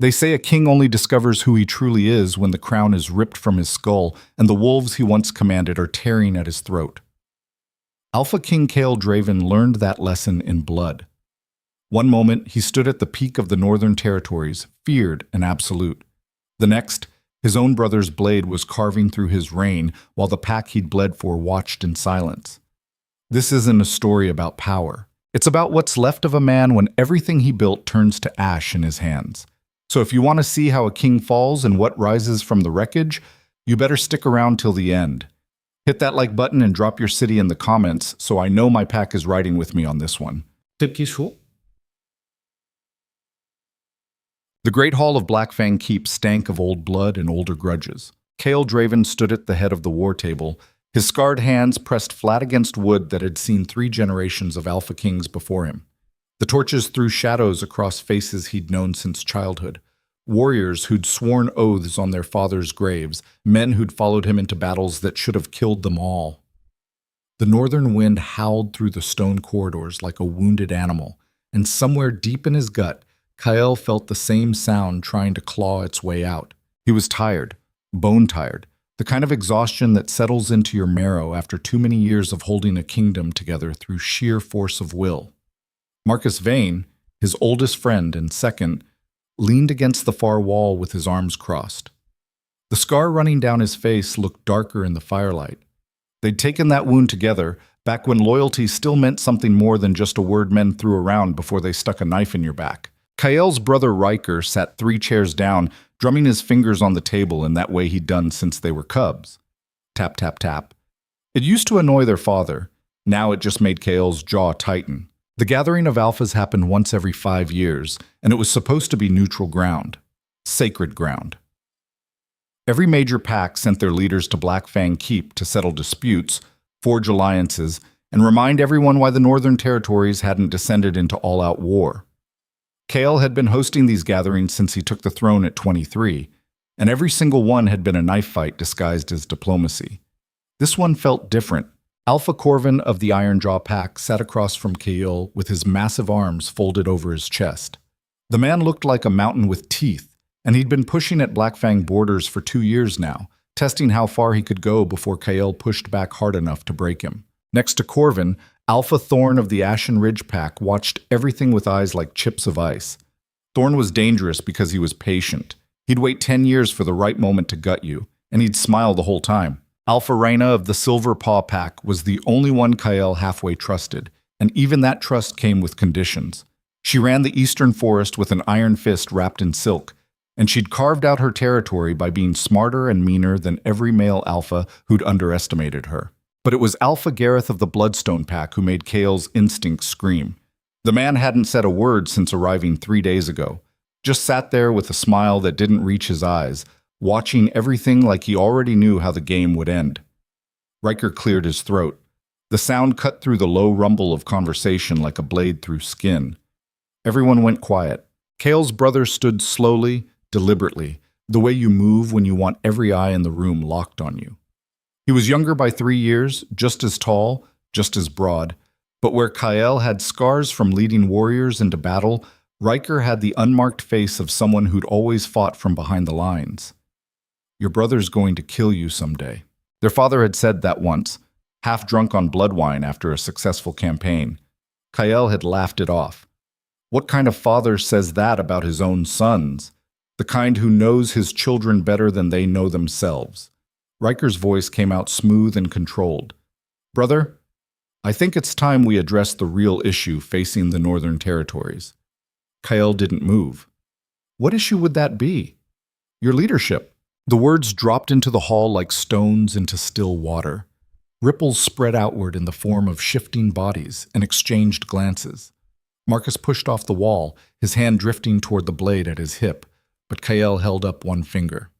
They say a king only discovers who he truly is when the crown is ripped from his skull and the wolves he once commanded are tearing at his throat. Alpha King Kael Draven learned that lesson in blood. One moment, he stood at the peak of the Northern Territories, feared and absolute. The next, his own brother's blade was carving through his reign while the pack he'd bled for watched in silence. This isn't a story about power. It's about what's left of a man when everything he built turns to ash in his hands. So if you want to see how a king falls and what rises from the wreckage, you better stick around till the end. Hit that like button and drop your city in the comments so I know my pack is riding with me on this one. Typki så. The Great Hall of Blackfang Keep stank of old blood and older grudges. Kael Draven stood at the head of the war table, his scarred hands pressed flat against wood that had seen 3 generations of Alpha Kings before him. The torches threw shadows across faces he'd known since childhood. Warriors who'd sworn oaths on their fathers' graves, men who'd followed him into battles that should have killed them all. The northern wind howled through the stone corridors like a wounded animal, and somewhere deep in his gut, Kael felt the same sound trying to claw its way out. He was tired, bone-tired, the kind of exhaustion that settles into your marrow after too many years of holding a kingdom together through sheer force of will. Marcus Vane, his oldest friend and second, leaned against the far wall with his arms crossed. The scar running down his face looked darker in the firelight. They'd taken that wound together, back when loyalty still meant something more than just a word men threw around before they stuck a knife in your back. Kael's brother Riker sat 3 chairs down, drumming his fingers on the table in that way he'd done since they were cubs. Tap, tap, tap. It used to annoy their father. Now it just made Kael's jaw tighten. The gathering of alphas happened once every 5 years, and it was supposed to be neutral ground. Sacred ground. Every major pack sent their leaders to Blackfang Keep to settle disputes, forge alliances, and remind everyone why the Northern Territories hadn't descended into all-out war. Kael had been hosting these gatherings since he took the throne at 23, and every single one had been a knife fight disguised as diplomacy. This one felt different. Alpha Corvin of the Ironjaw pack sat across from Kael with his massive arms folded over his chest. The man looked like a mountain with teeth, and he'd been pushing at Blackfang borders for 2 years now, testing how far he could go before Kael pushed back hard enough to break him. Next to Corvin, Alpha Thorn of the Ashen Ridge pack watched everything with eyes like chips of ice. Thorn was dangerous because he was patient. He'd wait 10 years for the right moment to gut you, and he'd smile the whole time. Alpha Reyna of the Silver Paw pack was the only one Kael halfway trusted, and even that trust came with conditions. She ran the Eastern Forest with an iron fist wrapped in silk, and she'd carved out her territory by being smarter and meaner than every male alpha who'd underestimated her. But it was Alpha Gareth of the Bloodstone pack who made Kael's instincts scream. The man hadn't said a word since arriving 3 days ago, just sat there with a smile that didn't reach his eyes, watching everything like he already knew how the game would end. Riker cleared his throat. The sound cut through the low rumble of conversation like a blade through skin. Everyone went quiet. Kael's brother stood slowly, deliberately, the way you move when you want every eye in the room locked on you. He was younger by 3 years, just as tall, just as broad, but where Kael had scars from leading warriors into battle, Riker had the unmarked face of someone who'd always fought from behind the lines. Your brother's going to kill you someday. Their father had said that once, half drunk on blood wine after a successful campaign. Kael had laughed it off. What kind of father says that about his own sons? The kind who knows his children better than they know themselves. Riker's voice came out smooth and controlled. Brother, I think it's time we address the real issue facing the Northern Territories. Kael didn't move. What issue would that be? Your leadership. The words dropped into the hall like stones into still water. Ripples spread outward in the form of shifting bodies and exchanged glances. Marcus pushed off the wall, his hand drifting toward the blade at his hip, but Kael held up one finger.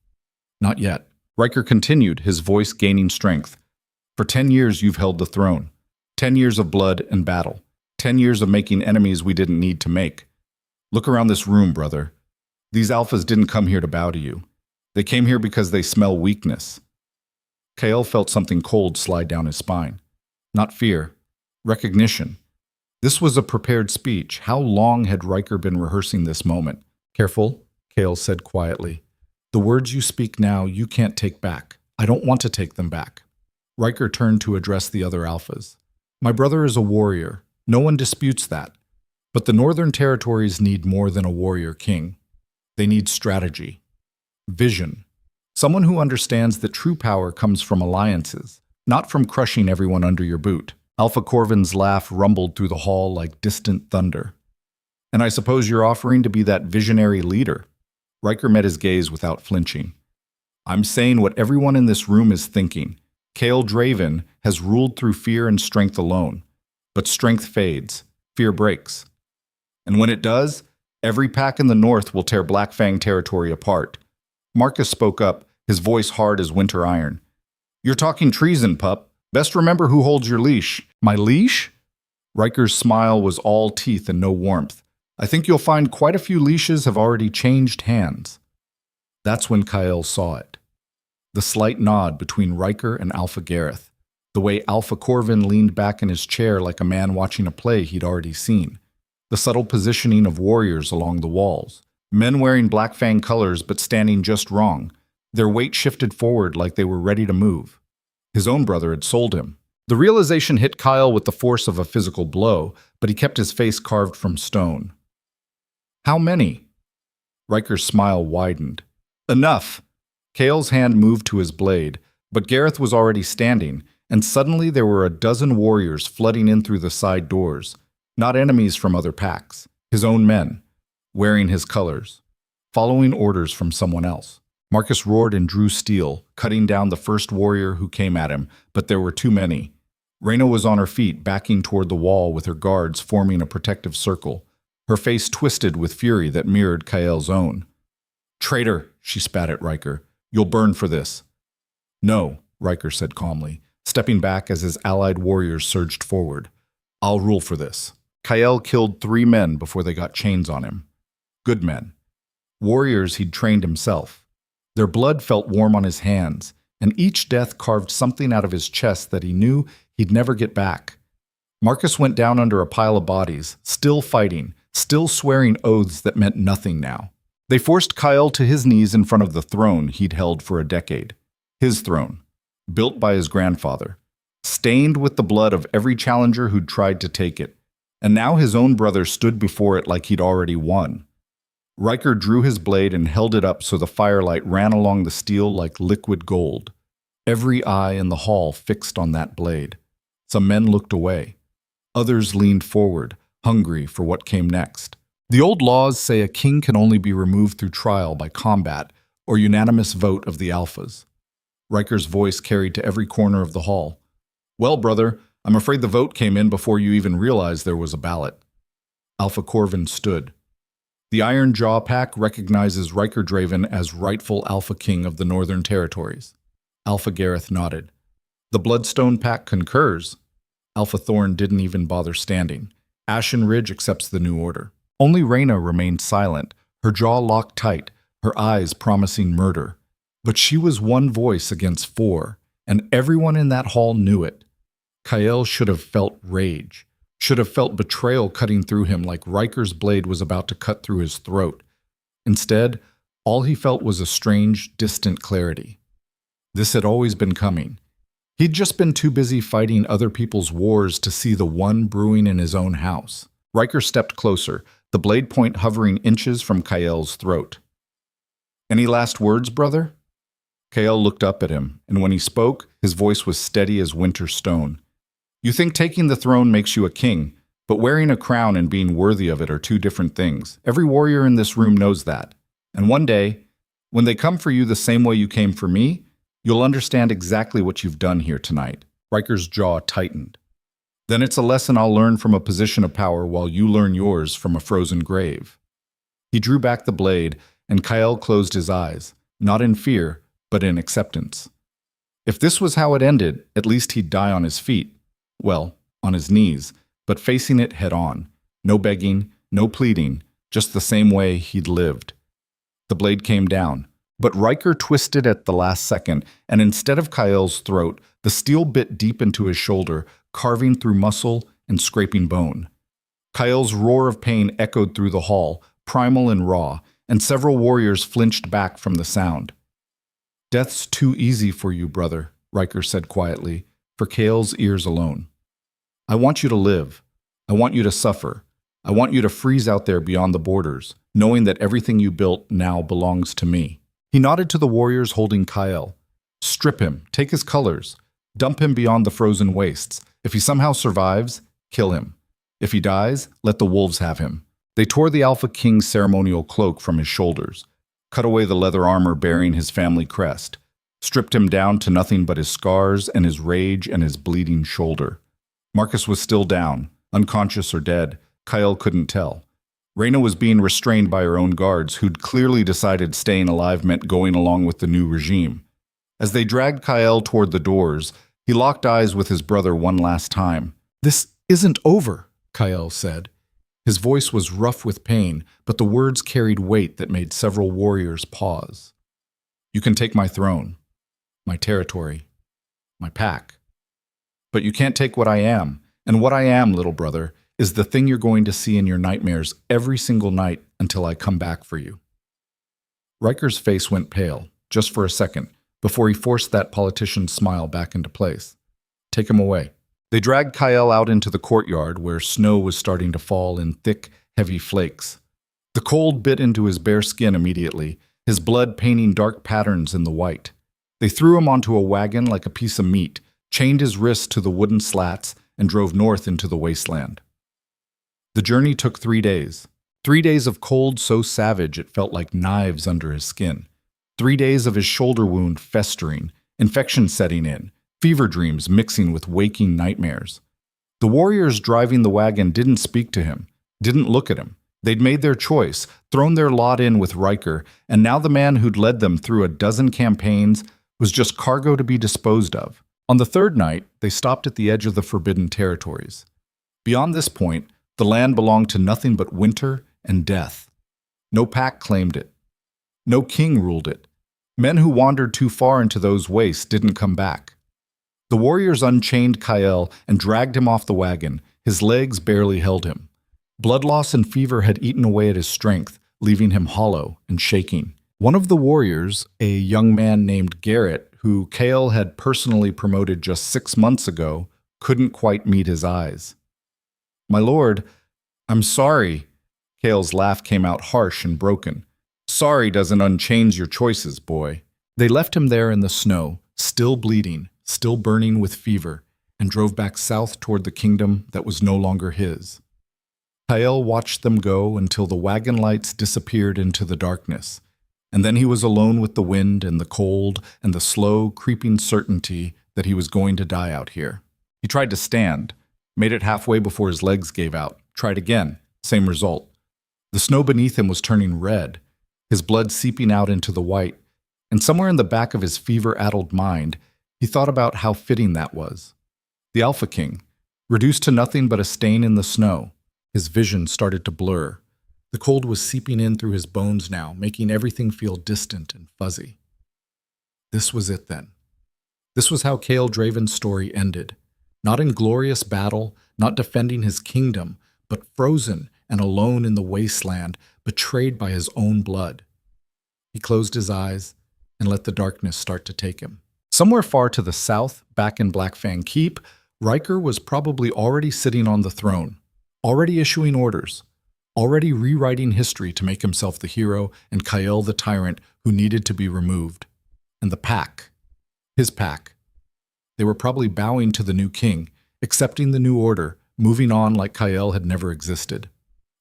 Not yet. Riker continued, his voice gaining strength. For 10 years you've held the throne. 10 years of blood and battle. 10 years of making enemies we didn't need to make. Look around this room, brother. These alphas didn't come here to bow to you. They came here because they smell weakness. Kael felt something cold slide down his spine. Not fear. Recognition. This was a prepared speech. How long had Riker been rehearsing this moment? Careful, Kale said quietly. The words you speak now, you can't take back. I don't want to take them back. Riker turned to address the other alphas. My brother is a warrior. No one disputes that. But the Northern Territories need more than a warrior king. They need strategy, vision, someone who understands that true power comes from alliances, not from crushing everyone under your boot. Alpha Corvin's laugh rumbled through the hall like distant thunder. And I suppose you're offering to be that visionary leader? Riker met his gaze without flinching. I'm saying what everyone in this room is thinking. Kale Draven has ruled through fear and strength alone. But strength fades, fear breaks. And when it does, every pack in the north will tear Black Fang territory apart. Marcus spoke up, his voice hard as winter iron. You're talking treason, pup. Best remember who holds your leash. My leash? Riker's smile was all teeth and no warmth. I think you'll find quite a few leashes have already changed hands. That's when Kyle saw it. The slight nod between Riker and Alpha Gareth. The way Alpha Corvin leaned back in his chair like a man watching a play he'd already seen. The subtle positioning of warriors along the walls. Men wearing Black Fang colors but standing just wrong. Their weight shifted forward like they were ready to move. His own brother had sold him. The realization hit Kyle with the force of a physical blow, but he kept his face carved from stone. How many? Riker's smile widened. Enough! Kale's hand moved to his blade, but Gareth was already standing, and suddenly there were a dozen warriors flooding in through the side doors. Not enemies from other packs, his own men, wearing his colors, following orders from someone else. Marcus roared and drew steel, cutting down the first warrior who came at him, but there were too many. Reyna was on her feet, backing toward the wall with her guards forming a protective circle, her face twisted with fury that mirrored Kael's own. Traitor, she spat at Riker. You'll burn for this. No, Riker said calmly, stepping back as his allied warriors surged forward. I'll rule for this. Kael killed 3 men before they got chains on him. Good men. Warriors he'd trained himself. Their blood felt warm on his hands, and each death carved something out of his chest that he knew he'd never get back. Marcus went down under a pile of bodies, still fighting, still swearing oaths that meant nothing now. They forced Kyle to his knees in front of the throne he'd held for a decade. His throne, built by his grandfather, stained with the blood of every challenger who'd tried to take it. And now his own brother stood before it like he'd already won. Riker drew his blade and held it up so the firelight ran along the steel like liquid gold. Every eye in the hall fixed on that blade. Some men looked away. Others leaned forward, hungry for what came next. The old laws say a king can only be removed through trial by combat or unanimous vote of the alphas. Riker's voice carried to every corner of the hall. Well, brother, I'm afraid the vote came in before you even realized there was a ballot. Alpha Corvin stood. The Iron Jaw Pack recognizes Riker Draven as rightful Alpha King of the Northern Territories. Alpha Gareth nodded. The Bloodstone Pack concurs. Alpha Thorn didn't even bother standing. Ashen Ridge accepts the new order. Only Reyna remained silent, her jaw locked tight, her eyes promising murder. But she was one voice against 4, and everyone in that hall knew it. Kael should have felt rage, should have felt betrayal cutting through him like Riker's blade was about to cut through his throat. Instead, all he felt was a strange, distant clarity. This had always been coming. He'd just been too busy fighting other people's wars to see the one brewing in his own house. Riker stepped closer, the blade point hovering inches from Kael's throat. Any last words, brother? Kael looked up at him, and when he spoke, his voice was steady as winter stone. You think taking the throne makes you a king, but wearing a crown and being worthy of it are 2 different things. Every warrior in this room knows that. And one day, when they come for you the same way you came for me, you'll understand exactly what you've done here tonight. Riker's jaw tightened. Then it's a lesson I'll learn from a position of power while you learn yours from a frozen grave. He drew back the blade, and Kael closed his eyes, not in fear, but in acceptance. If this was how it ended, at least he'd die on his feet. Well, on his knees, but facing it head on. No begging, no pleading, just the same way he'd lived. The blade came down, but Riker twisted at the last second, and instead of Kael's throat, the steel bit deep into his shoulder, carving through muscle and scraping bone. Kael's roar of pain echoed through the hall, primal and raw, and several warriors flinched back from the sound. "Death's too easy for you, brother," Riker said quietly, for Kale's ears alone. "I want you to live. I want you to suffer. I want you to freeze out there beyond the borders, knowing that everything you built now belongs to me." He nodded to the warriors holding Kyle. "Strip him, take his colors, dump him beyond the frozen wastes. If he somehow survives, kill him. If he dies, let the wolves have him." They tore the Alpha King's ceremonial cloak from his shoulders, cut away the leather armor bearing his family crest, stripped him down to nothing but his scars and his rage and his bleeding shoulder. Marcus was still down, unconscious or dead. Kyle couldn't tell. Reyna was being restrained by her own guards, who'd clearly decided staying alive meant going along with the new regime. As they dragged Kyle toward the doors, he locked eyes with his brother one last time. "This isn't over," Kyle said. His voice was rough with pain, but the words carried weight that made several warriors pause. "You can take my throne, my territory, my pack. But you can't take what I am, and what I am, little brother, is the thing you're going to see in your nightmares every single night until I come back for you." Riker's face went pale, just for a second, before he forced that politician's smile back into place. "Take him away." They dragged Kyle out into the courtyard where snow was starting to fall in thick, heavy flakes. The cold bit into his bare skin immediately, his blood painting dark patterns in the white. They threw him onto a wagon like a piece of meat, chained his wrists to the wooden slats, and drove north into the wasteland. The journey took 3 days. 3 days of cold so savage it felt like knives under his skin. 3 days of his shoulder wound festering, infection setting in, fever dreams mixing with waking nightmares. The warriors driving the wagon didn't speak to him, didn't look at him. They'd made their choice, thrown their lot in with Riker, and now the man who'd led them through a dozen campaigns was just cargo to be disposed of. On the third night, they stopped at the edge of the Forbidden Territories. Beyond this point, the land belonged to nothing but winter and death. No pack claimed it. No king ruled it. Men who wandered too far into those wastes didn't come back. The warriors unchained Kyle and dragged him off the wagon. His legs barely held him. Blood loss and fever had eaten away at his strength, leaving him hollow and shaking. One of the warriors, a young man named Garrett, who Kale had personally promoted just 6 months ago, couldn't quite meet his eyes. "My lord, I'm sorry." Kale's laugh came out harsh and broken. "Sorry doesn't unchange your choices, boy." They left him there in the snow, still bleeding, still burning with fever, and drove back south toward the kingdom that was no longer his. Kyle watched them go until the wagon lights disappeared into the darkness, and then he was alone with the wind and the cold and the slow, creeping certainty that he was going to die out here. He tried to stand, made it halfway before his legs gave out, tried again, same result. The snow beneath him was turning red, his blood seeping out into the white, and somewhere in the back of his fever-addled mind, he thought about how fitting that was. The Alpha King, reduced to nothing but a stain in the snow. His vision started to blur. The cold was seeping in through his bones now, making everything feel distant and fuzzy. This was it then. This was how Kale Draven's story ended. Not in glorious battle, not defending his kingdom, but frozen and alone in the wasteland, betrayed by his own blood. He closed his eyes and let the darkness start to take him. Somewhere far to the south, back in Blackfang Keep, Riker was probably already sitting on the throne, already issuing orders, already rewriting history to make himself the hero and Kyle the tyrant who needed to be removed. And the pack, his pack, they were probably bowing to the new king, accepting the new order, moving on like Kyle had never existed.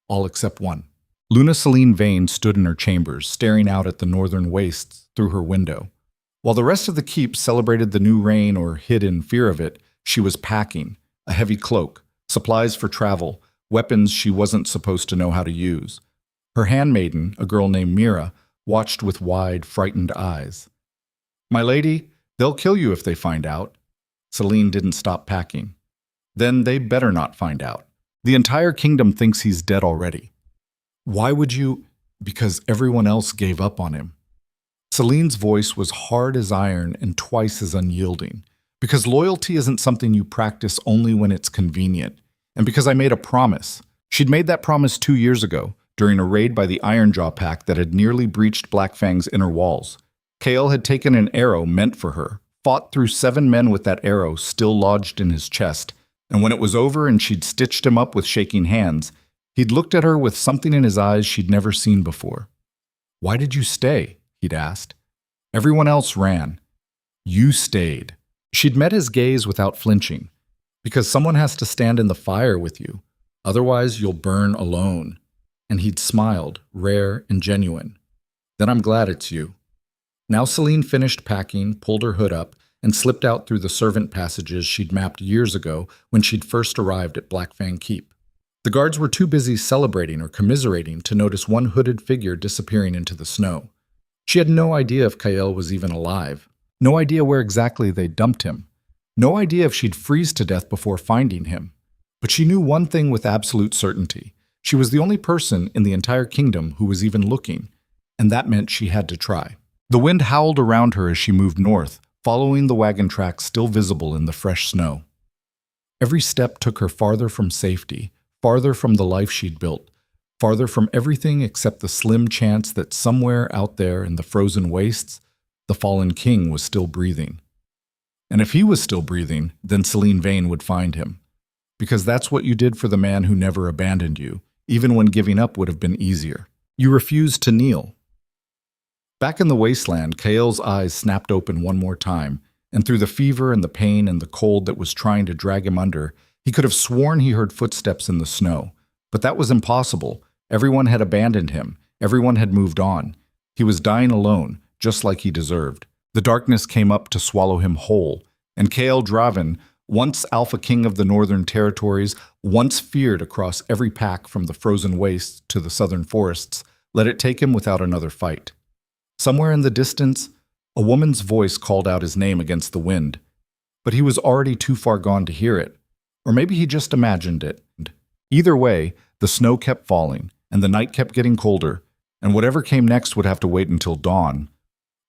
All except one. Luna Celine Vane stood in her chambers, staring out at the northern wastes through her window. While the rest of the keep celebrated the new reign or hid in fear of it, she was packing, a heavy cloak, supplies for travel, weapons she wasn't supposed to know how to use. Her handmaiden, a girl named Mira, watched with wide, frightened eyes. "My lady, they'll kill you if they find out." Celine didn't stop packing. "Then they better not find out. The entire kingdom thinks he's dead already." "Why would you?" "Because everyone else gave up on him." Celine's voice was hard as iron and twice as unyielding. "Because loyalty isn't something you practice only when it's convenient. And because I made a promise." She'd made that promise 2 years ago, during a raid by the Ironjaw pack that had nearly breached Black Fang's inner walls. Kael had taken an arrow meant for her, fought through 7 men with that arrow still lodged in his chest, and when it was over and she'd stitched him up with shaking hands, he'd looked at her with something in his eyes she'd never seen before. "Why did you stay?" he'd asked. "Everyone else ran. You stayed." She'd met his gaze without flinching. "Because someone has to stand in the fire with you. Otherwise, you'll burn alone." And he'd smiled, rare and genuine. "Then I'm glad it's you." Now Celine finished packing, pulled her hood up, and slipped out through the servant passages she'd mapped years ago when she'd first arrived at Black Fang Keep. The guards were too busy celebrating or commiserating to notice one hooded figure disappearing into the snow. She had no idea if Kael was even alive. No idea where exactly they'd dumped him. No idea if she'd freeze to death before finding him. But she knew one thing with absolute certainty. She was the only person in the entire kingdom who was even looking, and that meant she had to try. The wind howled around her as she moved north, following the wagon tracks still visible in the fresh snow. Every step took her farther from safety, farther from the life she'd built, farther from everything except the slim chance that somewhere out there in the frozen wastes, the fallen king was still breathing. And if he was still breathing, then Celine Vane would find him. Because that's what you did for the man who never abandoned you, even when giving up would have been easier. You refused to kneel. Back in the wasteland, Kael's eyes snapped open one more time, and through the fever and the pain and the cold that was trying to drag him under, he could have sworn he heard footsteps in the snow. But that was impossible. Everyone had abandoned him. Everyone had moved on. He was dying alone, just like he deserved. The darkness came up to swallow him whole, and Kael Draven, once Alpha King of the Northern Territories, once feared across every pack from the frozen wastes to the southern forests, let it take him without another fight. Somewhere in the distance, a woman's voice called out his name against the wind, but he was already too far gone to hear it. Or maybe he just imagined it. Either way, the snow kept falling, and the night kept getting colder, and whatever came next would have to wait until dawn.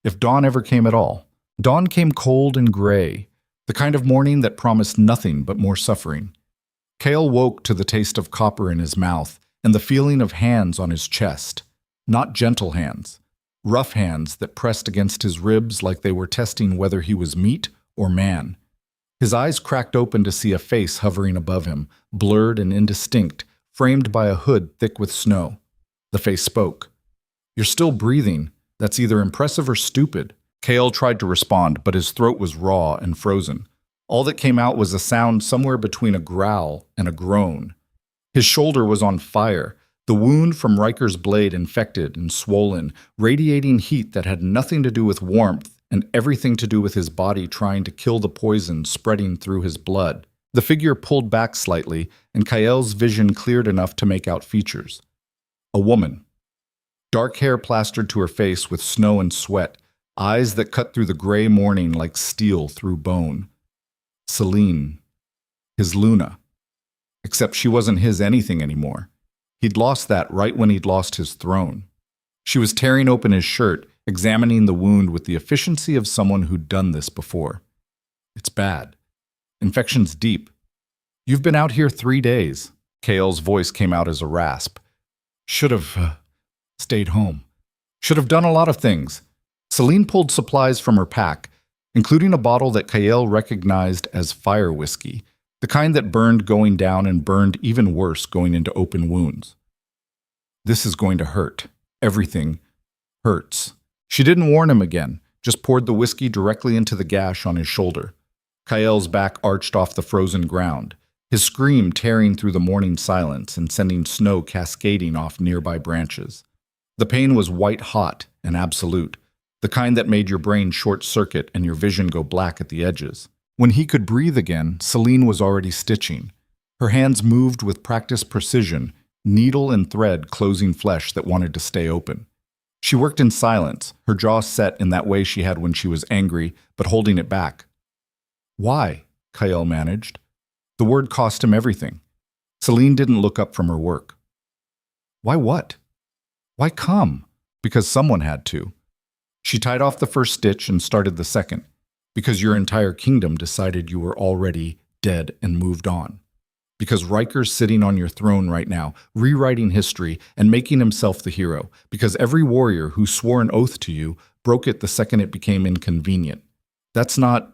If dawn ever came at all. Dawn came cold and gray, the kind of morning that promised nothing but more suffering. Kael woke to the taste of copper in his mouth and the feeling of hands on his chest. Not gentle hands. Rough hands that pressed against his ribs like they were testing whether he was meat or man. His eyes cracked open to see a face hovering above him, blurred and indistinct, framed by a hood thick with snow. The face spoke. "You're still breathing. That's either impressive or stupid." Kael tried to respond, but his throat was raw and frozen. All that came out was a sound somewhere between a growl and a groan. His shoulder was on fire, the wound from Riker's blade infected and swollen, radiating heat that had nothing to do with warmth and everything to do with his body trying to kill the poison spreading through his blood. The figure pulled back slightly, and Kael's vision cleared enough to make out features. A woman. Dark hair plastered to her face with snow and sweat, eyes that cut through the gray morning like steel through bone. Celine. His Luna. Except she wasn't his anything anymore. He'd lost that right when he'd lost his throne. She was tearing open his shirt, examining the wound with the efficiency of someone who'd done this before. "It's bad. Infection's deep. You've been out here 3 days." Kael's voice came out as a rasp. "Should have stayed home. Should have done a lot of things." Celine pulled supplies from her pack, including a bottle that Kael recognized as fire whiskey, the kind that burned going down and burned even worse going into open wounds. "This is going to hurt. Everything hurts." She didn't warn him again, just poured the whiskey directly into the gash on his shoulder. Kael's back arched off the frozen ground, his scream tearing through the morning silence and sending snow cascading off nearby branches. The pain was white-hot and absolute, the kind that made your brain short-circuit and your vision go black at the edges. When he could breathe again, Celine was already stitching. Her hands moved with practiced precision, needle and thread closing flesh that wanted to stay open. She worked in silence, her jaw set in that way she had when she was angry, but holding it back. "Why?" Kael managed. The word cost him everything. Celine didn't look up from her work. "Why what? Why come?" "Because someone had to." She tied off the first stitch and started the second. "Because your entire kingdom decided you were already dead and moved on." Because Riker's sitting on your throne right now, rewriting history and making himself the hero. Because every warrior who swore an oath to you broke it the second it became inconvenient. That's not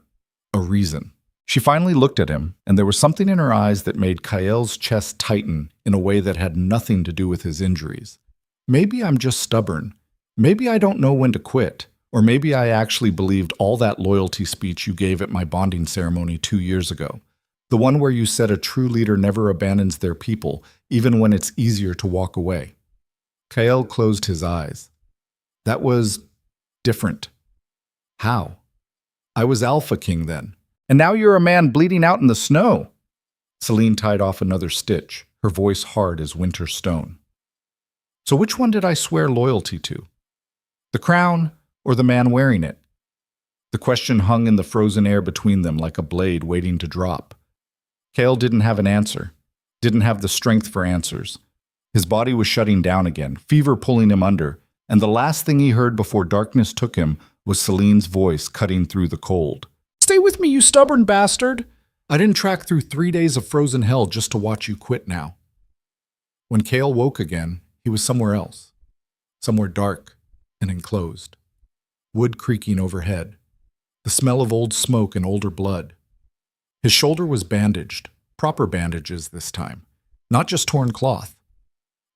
a reason. She finally looked at him, and there was something in her eyes that made Kael's chest tighten in a way that had nothing to do with his injuries. Maybe I'm just stubborn. Maybe I don't know when to quit. Or maybe I actually believed all that loyalty speech you gave at my bonding ceremony 2 years ago. The one where you said a true leader never abandons their people, even when it's easier to walk away. Kael closed his eyes. That was different. How? I was Alpha King then. And now you're a man bleeding out in the snow. Celine tied off another stitch, her voice hard as winter stone. So which one did I swear loyalty to? The crown or the man wearing it? The question hung in the frozen air between them like a blade waiting to drop. Kael didn't have an answer, didn't have the strength for answers. His body was shutting down again, fever pulling him under, and the last thing he heard before darkness took him was Celine's voice cutting through the cold. Stay with me, you stubborn bastard! I didn't track through 3 days of frozen hell just to watch you quit now. When Kael woke again, he was somewhere else, somewhere dark and enclosed. Wood creaking overhead, the smell of old smoke and older blood. His shoulder was bandaged, proper bandages this time, not just torn cloth.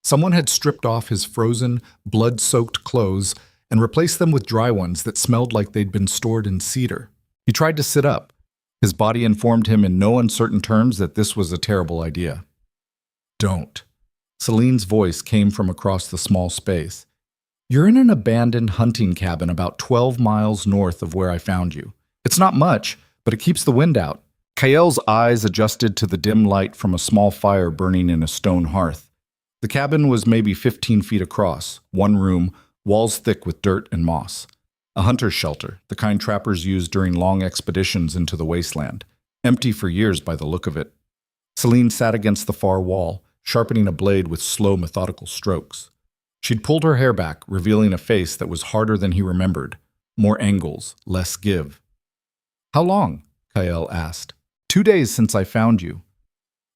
Someone had stripped off his frozen, blood-soaked clothes and replaced them with dry ones that smelled like they'd been stored in cedar. He tried to sit up. His body informed him in no uncertain terms that this was a terrible idea. Don't. Celine's voice came from across the small space. You're in an abandoned hunting cabin about 12 miles north of where I found you. It's not much, but it keeps the wind out. Kael's eyes adjusted to the dim light from a small fire burning in a stone hearth. The cabin was maybe 15 feet across, one room, walls thick with dirt and moss. A hunter's shelter, the kind trappers used during long expeditions into the wasteland. Empty for years by the look of it. Celine sat against the far wall, sharpening a blade with slow, methodical strokes. She'd pulled her hair back, revealing a face that was harder than he remembered. More angles, less give. How long? Kael asked. 2 days since I found you.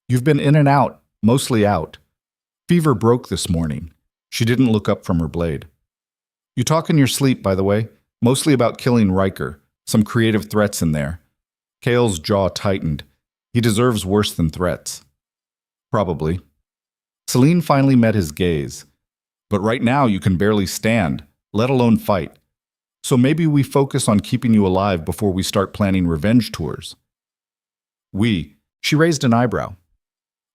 You've been in and out, mostly out. Fever broke this morning. She didn't look up from her blade. You talk in your sleep, by the way. Mostly about killing Riker. Some creative threats in there. Kael's jaw tightened. He deserves worse than threats. Probably. Celine finally met his gaze. But right now you can barely stand, let alone fight. So maybe we focus on keeping you alive before we start planning revenge tours. She raised an eyebrow.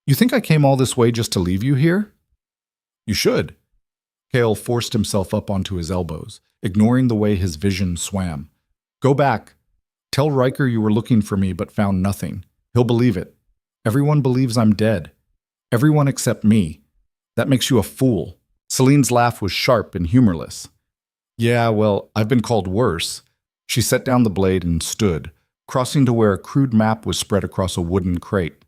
You think I came all this way just to leave you here? You should. Kael forced himself up onto his elbows, ignoring the way his vision swam. Go back. Tell Riker you were looking for me but found nothing. He'll believe it. Everyone believes I'm dead. Everyone except me. That makes you a fool. Celine's laugh was sharp and humorless. Yeah, well, I've been called worse. She set down the blade and stood, crossing to where a crude map was spread across a wooden crate.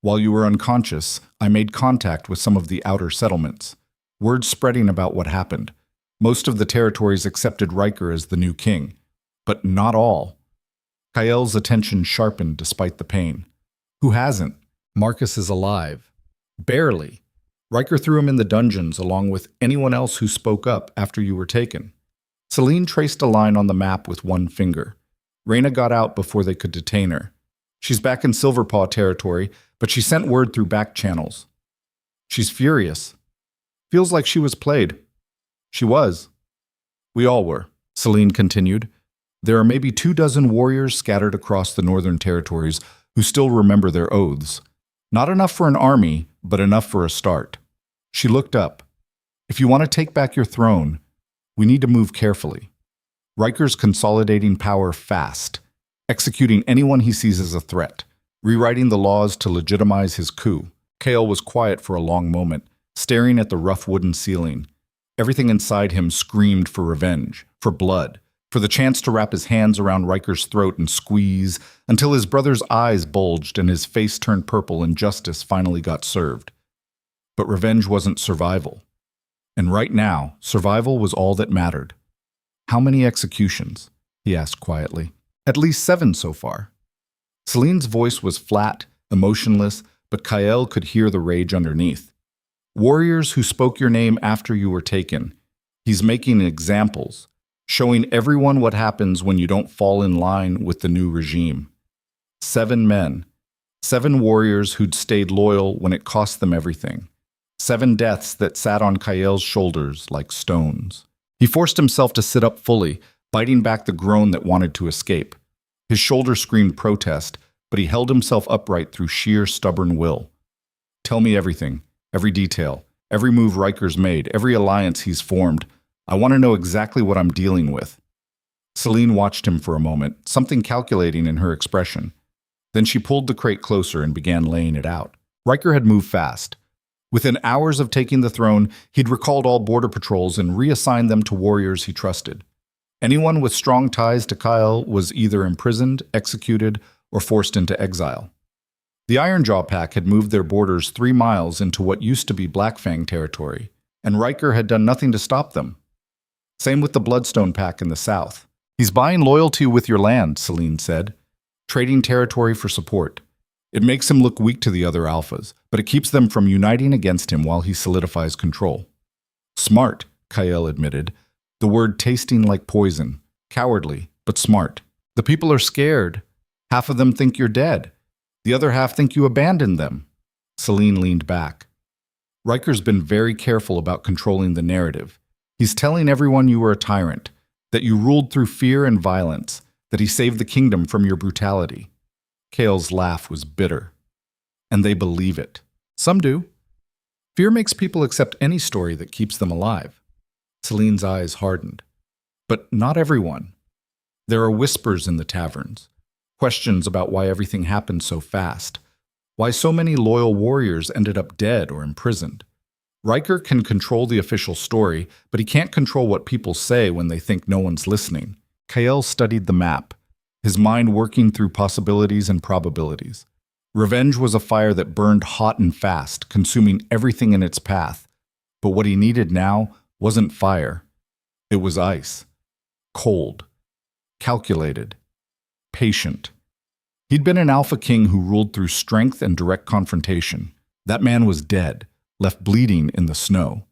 While you were unconscious, I made contact with some of the outer settlements. Word spreading about what happened. Most of the territories accepted Riker as the new king. But not all. Kael's attention sharpened despite the pain. Who hasn't? Marcus is alive. Barely. Riker threw him in the dungeons along with anyone else who spoke up after you were taken. Celine traced a line on the map with one finger. Reyna got out before they could detain her. She's back in Silverpaw territory, but she sent word through back channels. She's furious. Feels like she was played. She was. We all were, Celine continued. There are maybe 24 warriors scattered across the northern territories who still remember their oaths. Not enough for an army, but enough for a start. She looked up. If you want to take back your throne, we need to move carefully. Riker's consolidating power fast, executing anyone he sees as a threat, rewriting the laws to legitimize his coup. Kael was quiet for a long moment, staring at the rough wooden ceiling. Everything inside him screamed for revenge, for blood, for the chance to wrap his hands around Riker's throat and squeeze until his brother's eyes bulged and his face turned purple and justice finally got served. But revenge wasn't survival. And right now, survival was all that mattered. How many executions? He asked quietly. At least 7 so far. Celine's voice was flat, emotionless, but Kael could hear the rage underneath. Warriors who spoke your name after you were taken. He's making examples, showing everyone what happens when you don't fall in line with the new regime. 7 men. 7 warriors who'd stayed loyal when it cost them everything. 7 deaths that sat on Kael's shoulders like stones. He forced himself to sit up fully, biting back the groan that wanted to escape. His shoulder screamed protest, but he held himself upright through sheer stubborn will. Tell me everything, every detail, every move Riker's made, every alliance he's formed. I want to know exactly what I'm dealing with. Celine watched him for a moment, something calculating in her expression. Then she pulled the crate closer and began laying it out. Riker had moved fast. Within hours of taking the throne, he'd recalled all border patrols and reassigned them to warriors he trusted. Anyone with strong ties to Kyle was either imprisoned, executed, or forced into exile. The Ironjaw Pack had moved their borders 3 miles into what used to be Blackfang territory, and Riker had done nothing to stop them. Same with the Bloodstone Pack in the south. He's buying loyalty with your land, Celine said, trading territory for support. It makes him look weak to the other alphas, but it keeps them from uniting against him while he solidifies control. Smart, Kael admitted, the word tasting like poison. Cowardly, but smart. The people are scared. Half of them think you're dead. The other half think you abandoned them. Celine leaned back. Riker's been very careful about controlling the narrative. He's telling everyone you were a tyrant, that you ruled through fear and violence, that he saved the kingdom from your brutality. Kael's laugh was bitter. And they believe it. Some do. Fear makes people accept any story that keeps them alive. Celine's eyes hardened. But not everyone. There are whispers in the taverns. Questions about why everything happened so fast. Why so many loyal warriors ended up dead or imprisoned. Riker can control the official story, but he can't control what people say when they think no one's listening. Kael studied the map, his mind working through possibilities and probabilities. Revenge was a fire that burned hot and fast, consuming everything in its path. But what he needed now wasn't fire. It was ice. Cold. Calculated. Patient. He'd been an alpha king who ruled through strength and direct confrontation. That man was dead, left bleeding in the snow.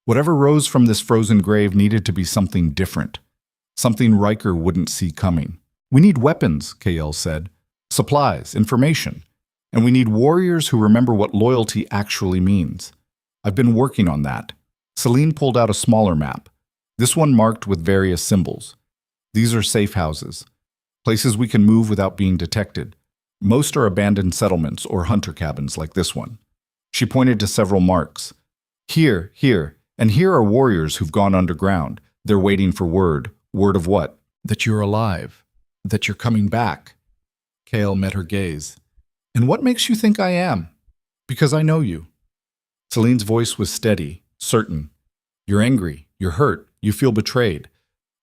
Whatever rose from this frozen grave needed to be something different. Something Riker wouldn't see coming. We need weapons, Kael said. Supplies, information. And we need warriors who remember what loyalty actually means. I've been working on that. Celine pulled out a smaller map. This one marked with various symbols. These are safe houses. Places we can move without being detected. Most are abandoned settlements or hunter cabins like this one. She pointed to several marks. Here, and here are warriors who've gone underground. They're waiting for word. Word of what? That you're alive. That you're coming back. Kael met her gaze. And what makes you think I am? Because I know you. Celine's voice was steady, certain. You're angry, you're hurt, you feel betrayed.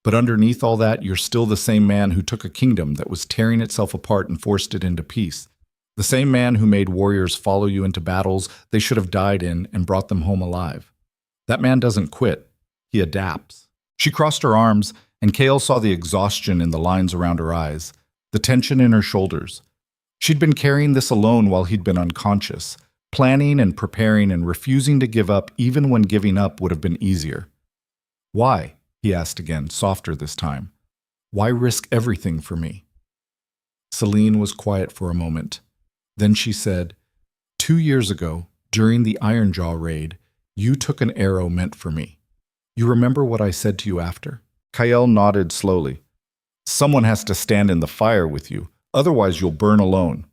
But underneath all that, you're still the same man who took a kingdom that was tearing itself apart and forced it into peace. The same man who made warriors follow you into battles they should have died in and brought them home alive. That man doesn't quit. He adapts. She crossed her arms, and Kael saw the exhaustion in the lines around her eyes, the tension in her shoulders. She'd been carrying this alone while he'd been unconscious, planning and preparing and refusing to give up even when giving up would have been easier. Why? He asked again, softer this time. Why risk everything for me? Celine was quiet for a moment. Then she said, 2 years ago, during the Ironjaw raid, you took an arrow meant for me. You remember what I said to you after? Kael nodded slowly. Someone has to stand in the fire with you, otherwise you'll burn alone.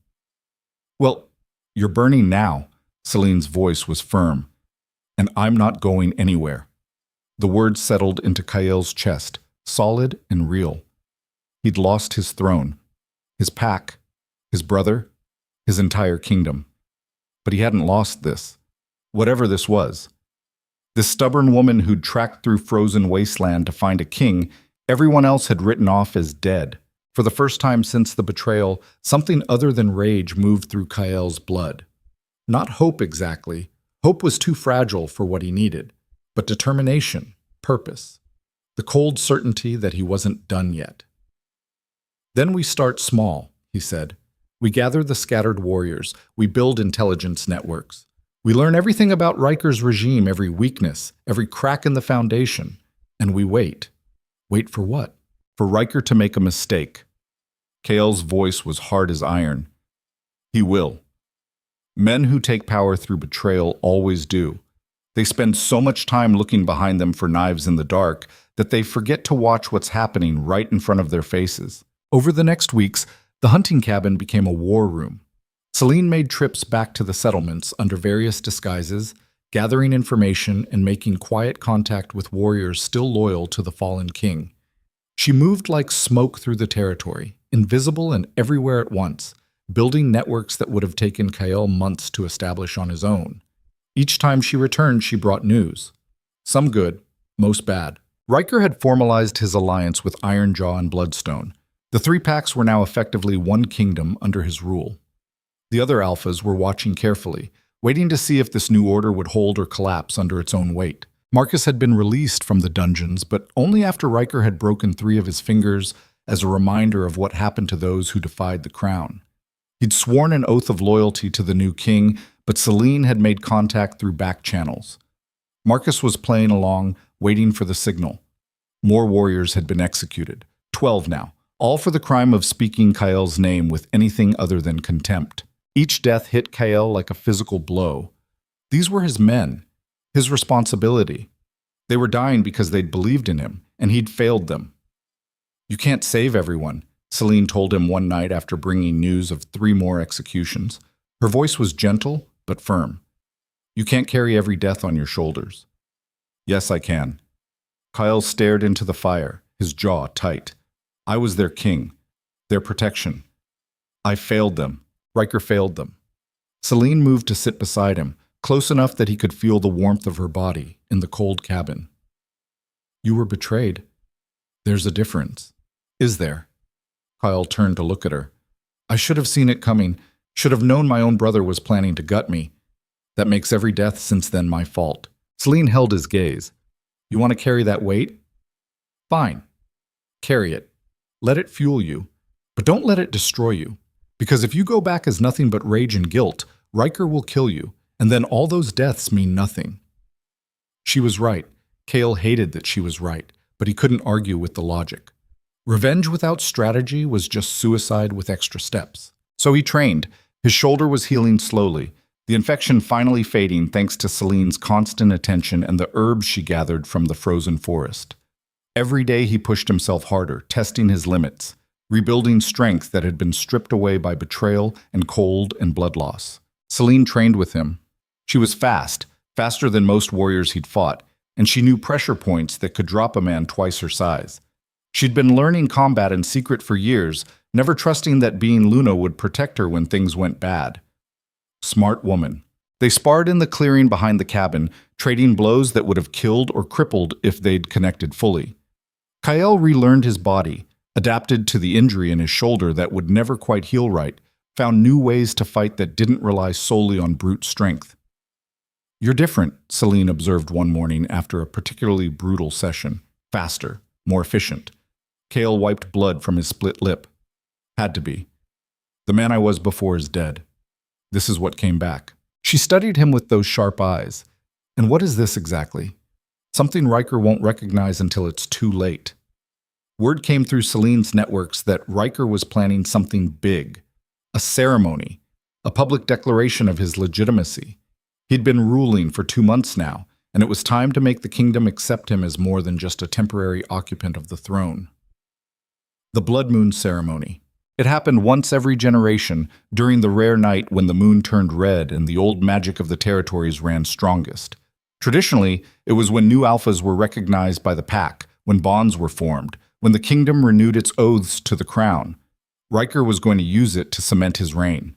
Well, you're burning now, Celine's voice was firm, and I'm not going anywhere. The words settled into Kael's chest, solid and real. He'd lost his throne, his pack, his brother, his entire kingdom. But he hadn't lost this, whatever this was. This stubborn woman who'd tracked through frozen wasteland to find a king everyone else had written off as dead. For the first time since the betrayal, something other than rage moved through Kael's blood. Not hope exactly. Hope was too fragile for what he needed. But determination, purpose, the cold certainty that he wasn't done yet. Then we start small, he said. We gather the scattered warriors. We build intelligence networks. We learn everything about Riker's regime, every weakness, every crack in the foundation. And we wait. Wait for what? For Riker to make a mistake. Kael's voice was hard as iron. He will. Men who take power through betrayal always do. They spend so much time looking behind them for knives in the dark that they forget to watch what's happening right in front of their faces. Over the next weeks, the hunting cabin became a war room. Celine made trips back to the settlements under various disguises, gathering information and making quiet contact with warriors still loyal to the fallen king. She moved like smoke through the territory, invisible and everywhere at once, building networks that would have taken Kael months to establish on his own. Each time she returned, she brought news. Some good, most bad. Riker had formalized his alliance with Ironjaw and Bloodstone. The three packs were now effectively one kingdom under his rule. The other alphas were watching carefully, waiting to see if this new order would hold or collapse under its own weight. Marcus had been released from the dungeons, but only after Riker had broken 3 of his fingers as a reminder of what happened to those who defied the crown. He'd sworn an oath of loyalty to the new king, but Celine had made contact through back channels. Marcus was playing along, waiting for the signal. More warriors had been executed, 12 now, all for the crime of speaking Kael's name with anything other than contempt. Each death hit Kael like a physical blow. These were his men, his responsibility. They were dying because they'd believed in him, and he'd failed them. "You can't save everyone," Celine told him one night after bringing news of 3 more executions. Her voice was gentle, but firm. "You can't carry every death on your shoulders." "Yes, I can." Kael stared into the fire, his jaw tight. "I was their king, their protection. I failed them. Riker failed them." Celine moved to sit beside him, close enough that he could feel the warmth of her body in the cold cabin. "You were betrayed. There's a difference." "Is there?" Kyle turned to look at her. "I should have seen it coming, should have known my own brother was planning to gut me. That makes every death since then my fault." Celine held his gaze. "You want to carry that weight? Fine. Carry it. Let it fuel you. But don't let it destroy you. Because if you go back as nothing but rage and guilt, Riker will kill you, and then all those deaths mean nothing." She was right. Kael hated that she was right, but he couldn't argue with the logic. Revenge without strategy was just suicide with extra steps. So he trained. His shoulder was healing slowly, the infection finally fading thanks to Celine's constant attention and the herbs she gathered from the frozen forest. Every day he pushed himself harder, testing his limits, rebuilding strength that had been stripped away by betrayal and cold and blood loss. Celine trained with him. She was fast, faster than most warriors he'd fought, and she knew pressure points that could drop a man twice her size. She'd been learning combat in secret for years, never trusting that being Luna would protect her when things went bad. Smart woman. They sparred in the clearing behind the cabin, trading blows that would have killed or crippled if they'd connected fully. Kael relearned his body, adapted to the injury in his shoulder that would never quite heal right, found new ways to fight that didn't rely solely on brute strength. "You're different," Celine observed one morning after a particularly brutal session. "Faster, more efficient." Kael wiped blood from his split lip. "Had to be. The man I was before is dead. This is what came back." She studied him with those sharp eyes. "And what is this exactly?" "Something Riker won't recognize until it's too late." Word came through Celine's networks that Riker was planning something big. A ceremony. A public declaration of his legitimacy. He'd been ruling for 2 months now, and it was time to make the kingdom accept him as more than just a temporary occupant of the throne. The Blood Moon Ceremony. It happened once every generation, during the rare night when the moon turned red and the old magic of the territories ran strongest. Traditionally, it was when new alphas were recognized by the pack, when bonds were formed, when the kingdom renewed its oaths to the crown. Riker was going to use it to cement his reign.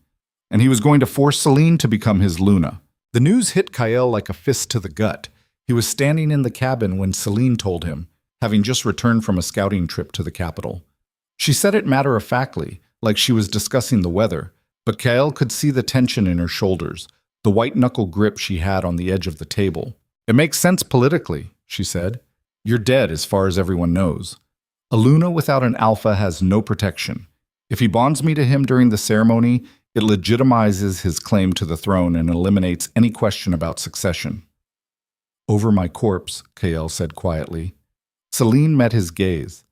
And he was going to force Celine to become his Luna. The news hit Kael like a fist to the gut. He was standing in the cabin when Celine told him, having just returned from a scouting trip to the capital. She said it matter-of-factly, like she was discussing the weather, but Kael could see the tension in her shoulders, the white-knuckle grip she had on the edge of the table. "It makes sense politically," she said. "You're dead as far as everyone knows. A Luna without an alpha has no protection. If he bonds me to him during the ceremony, it legitimizes his claim to the throne and eliminates any question about succession. Over my corpse, Kael said quietly. Celine met his gaze.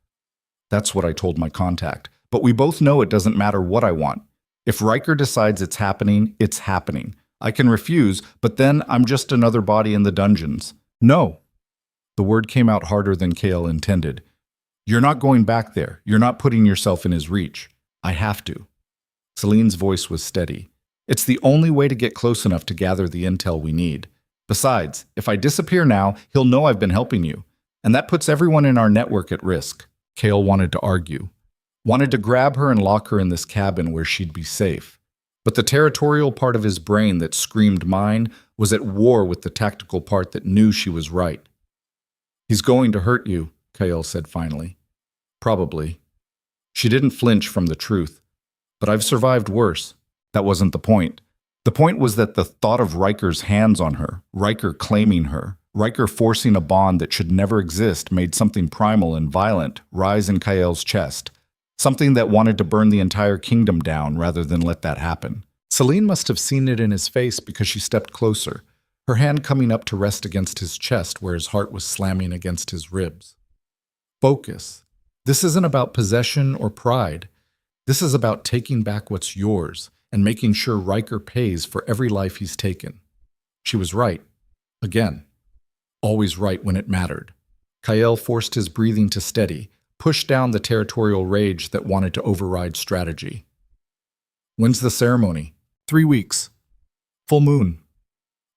That's what I told my contact. But we both know it doesn't matter what I want. If Riker decides it's happening, it's happening. I can refuse, but then I'm just another body in the dungeons. No. The word came out harder than Kael intended. You're not going back there. You're not putting yourself in his reach. I have to. Celine's voice was steady. It's the only way to get close enough to gather the intel we need. Besides, if I disappear now, he'll know I've been helping you. And that puts everyone in our network at risk. Kael wanted to argue. Wanted to grab her and lock her in this cabin where she'd be safe. But the territorial part of his brain that screamed mine was at war with the tactical part that knew she was right. He's going to hurt you, Kael said finally. Probably. She didn't flinch from the truth. But I've survived worse. That wasn't the point. The point was that the thought of Riker's hands on her, Riker claiming her, Riker forcing a bond that should never exist made something primal and violent rise in Kael's chest. Something that wanted to burn the entire kingdom down rather than let that happen. Celine must have seen it in his face because she stepped closer, her hand coming up to rest against his chest where his heart was slamming against his ribs. Focus. This isn't about possession or pride. This is about taking back what's yours and making sure Riker pays for every life he's taken. She was right. Again. Always right when it mattered. Kael forced his breathing to steady, pushed down the territorial rage that wanted to override strategy. When's the ceremony? 3 weeks. Full moon.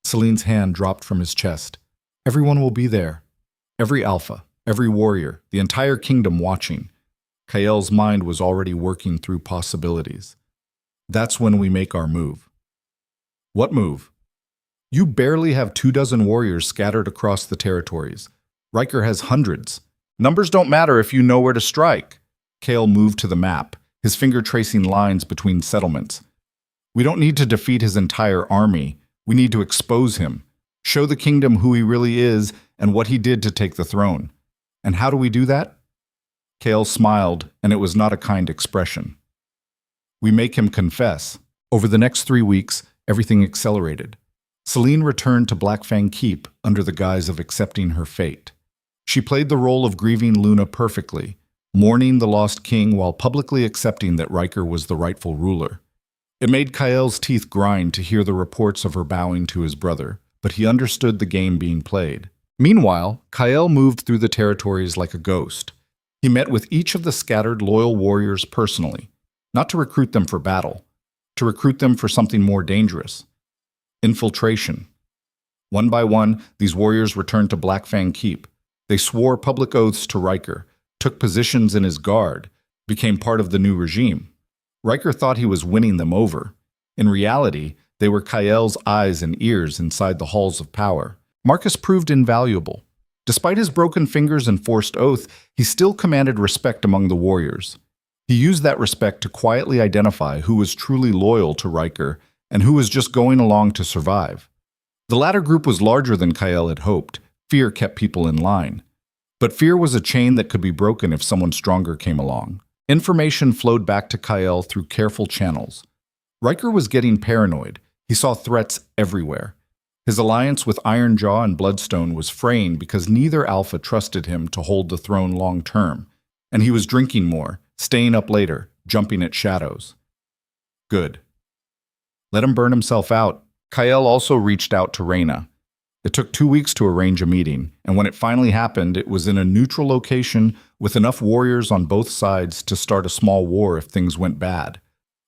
Celine's hand dropped from his chest. Everyone will be there. Every alpha, every warrior, the entire kingdom watching. Kael's mind was already working through possibilities. That's when we make our move. What move? You barely have 24 warriors scattered across the territories. Riker has hundreds. Numbers don't matter if you know where to strike. Kael moved to the map, his finger tracing lines between settlements. We don't need to defeat his entire army. We need to expose him, show the kingdom who he really is and what he did to take the throne. And how do we do that? Kael smiled, and it was not a kind expression. We make him confess. Over the next 3 weeks, everything accelerated. Celine returned to Blackfang Keep under the guise of accepting her fate. She played the role of grieving Luna perfectly, mourning the lost king while publicly accepting that Riker was the rightful ruler. It made Kael's teeth grind to hear the reports of her bowing to his brother, but he understood the game being played. Meanwhile, Kael moved through the territories like a ghost. He met with each of the scattered loyal warriors personally, not to recruit them for battle, to recruit them for something more dangerous. Infiltration. One by one, these warriors returned to Blackfang Keep. They swore public oaths to Riker, took positions in his guard, became part of the new regime. Riker thought he was winning them over. In reality, they were Kael's eyes and ears inside the halls of power. Marcus proved invaluable. Despite his broken fingers and forced oath, he still commanded respect among the warriors. He used that respect to quietly identify who was truly loyal to Riker and who was just going along to survive. The latter group was larger than Kael had hoped. Fear kept people in line. But fear was a chain that could be broken if someone stronger came along. Information flowed back to Kael through careful channels. Riker was getting paranoid. He saw threats everywhere. His alliance with Ironjaw and Bloodstone was fraying because neither alpha trusted him to hold the throne long term, and he was drinking more, staying up later, jumping at shadows. Good. Let him burn himself out. Kael also reached out to Reyna. It took 2 weeks to arrange a meeting, and when it finally happened, it was in a neutral location with enough warriors on both sides to start a small war if things went bad.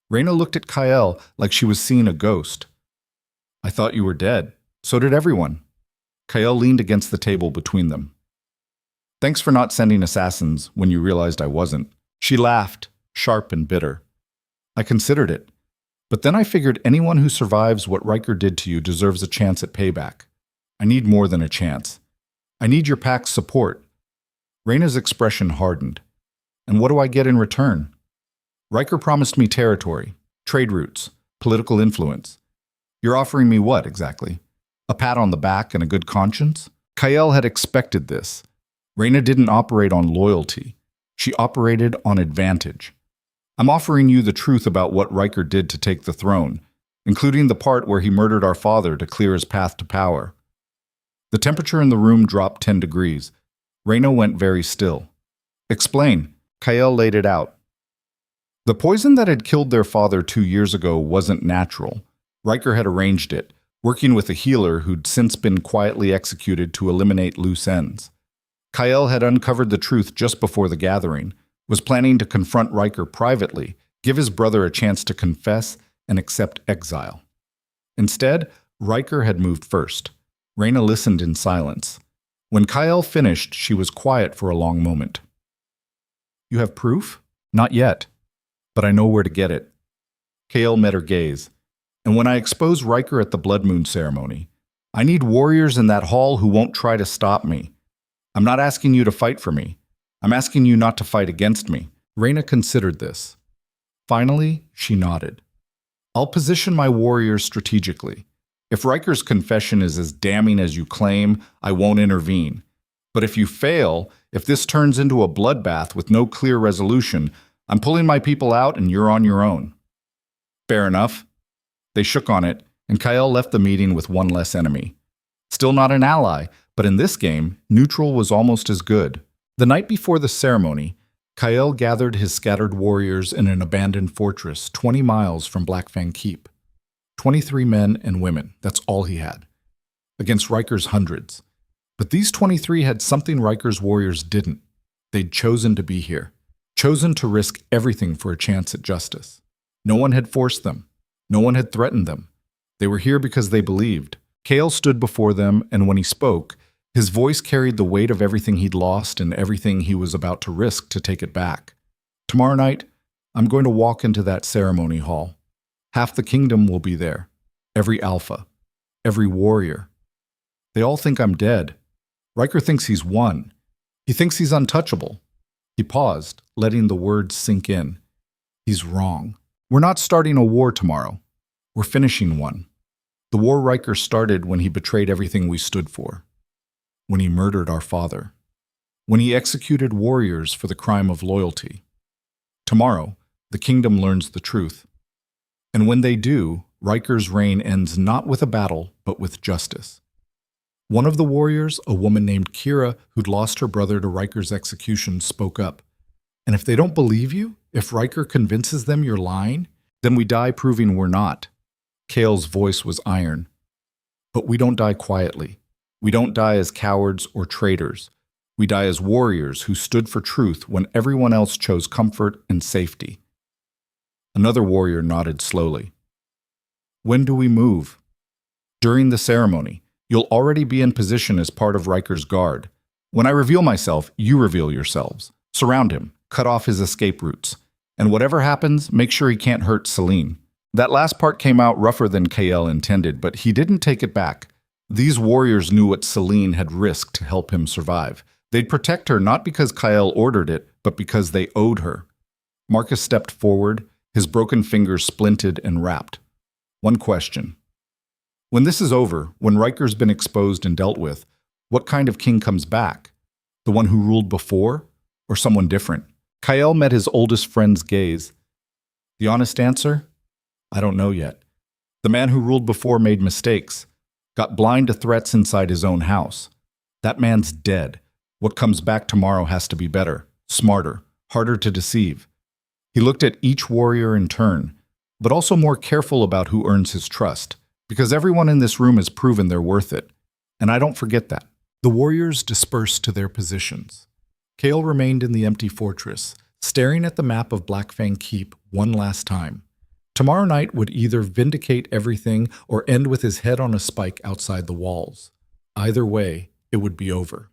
Reyna looked at Kael like she was seeing a ghost. I thought you were dead. So did everyone. Kael leaned against the table between them. Thanks for not sending assassins when you realized I wasn't. She laughed, sharp and bitter. I considered it. But then I figured anyone who survives what Riker did to you deserves a chance at payback. I need more than a chance. I need your pack's support. Reyna's expression hardened. And what do I get in return? Riker promised me territory, trade routes, political influence. You're offering me what, exactly? A pat on the back and a good conscience? Kael had expected this. Reyna didn't operate on loyalty. She operated on advantage. I'm offering you the truth about what Riker did to take the throne, including the part where he murdered our father to clear his path to power. The temperature in the room dropped 10 degrees. Reyna went very still. Explain. Kael laid it out. The poison that had killed their father 2 years ago wasn't natural. Riker had arranged it, working with a healer who'd since been quietly executed to eliminate loose ends. Kael had uncovered the truth just before the gathering, was planning to confront Riker privately, give his brother a chance to confess and accept exile. Instead, Riker had moved first. Reyna listened in silence. When Kael finished, she was quiet for a long moment. You have proof? Not yet. But I know where to get it. Kael met her gaze. And when I expose Riker at the Blood Moon ceremony, I need warriors in that hall who won't try to stop me. I'm not asking you to fight for me. I'm asking you not to fight against me. Reyna considered this. Finally, she nodded. I'll position my warriors strategically. If Riker's confession is as damning as you claim, I won't intervene. But if you fail, if this turns into a bloodbath with no clear resolution, I'm pulling my people out and you're on your own. Fair enough. They shook on it, and Kael left the meeting with one less enemy. Still not an ally, but in this game, neutral was almost as good. The night before the ceremony, Kael gathered his scattered warriors in an abandoned fortress 20 miles from Blackfang Keep. 23 men and women, that's all he had. Against Riker's hundreds. But these 23 had something Riker's warriors didn't. They'd chosen to be here. Chosen to risk everything for a chance at justice. No one had forced them. No one had threatened them. They were here because they believed. Kael stood before them, and when he spoke, his voice carried the weight of everything he'd lost and everything he was about to risk to take it back. Tomorrow night, I'm going to walk into that ceremony hall. Half the kingdom will be there. Every alpha. Every warrior. They all think I'm dead. Riker thinks he's won. He thinks he's untouchable. He paused, letting the words sink in. He's wrong. We're not starting a war tomorrow. We're finishing one. The war Riker started when he betrayed everything we stood for. When he murdered our father. When he executed warriors for the crime of loyalty. Tomorrow, the kingdom learns the truth. And when they do, Riker's reign ends not with a battle, but with justice. One of the warriors, a woman named Kira, who'd lost her brother to Riker's execution, spoke up. And if they don't believe you, if Riker convinces them you're lying, then we die proving we're not. Kael's voice was iron. But we don't die quietly. We don't die as cowards or traitors. We die as warriors who stood for truth when everyone else chose comfort and safety. Another warrior nodded slowly. When do we move? During the ceremony. You'll already be in position as part of Riker's guard. When I reveal myself, you reveal yourselves. Surround him. Cut off his escape routes. And whatever happens, make sure he can't hurt Celine. That last part came out rougher than Kael intended, but he didn't take it back. These warriors knew what Celine had risked to help him survive. They'd protect her not because Kael ordered it, but because they owed her. Marcus stepped forward, his broken fingers splinted and wrapped. One question. When this is over, when Riker's been exposed and dealt with, what kind of king comes back? The one who ruled before, or someone different? Kael met his oldest friend's gaze. The honest answer? I don't know yet. The man who ruled before made mistakes, got blind to threats inside his own house. That man's dead. What comes back tomorrow has to be better, smarter, harder to deceive. He looked at each warrior in turn, but also more careful about who earns his trust, because everyone in this room has proven they're worth it. And I don't forget that. The warriors dispersed to their positions. Kael remained in the empty fortress, staring at the map of Blackfang Keep one last time. Tomorrow night would either vindicate everything or end with his head on a spike outside the walls. Either way, it would be over.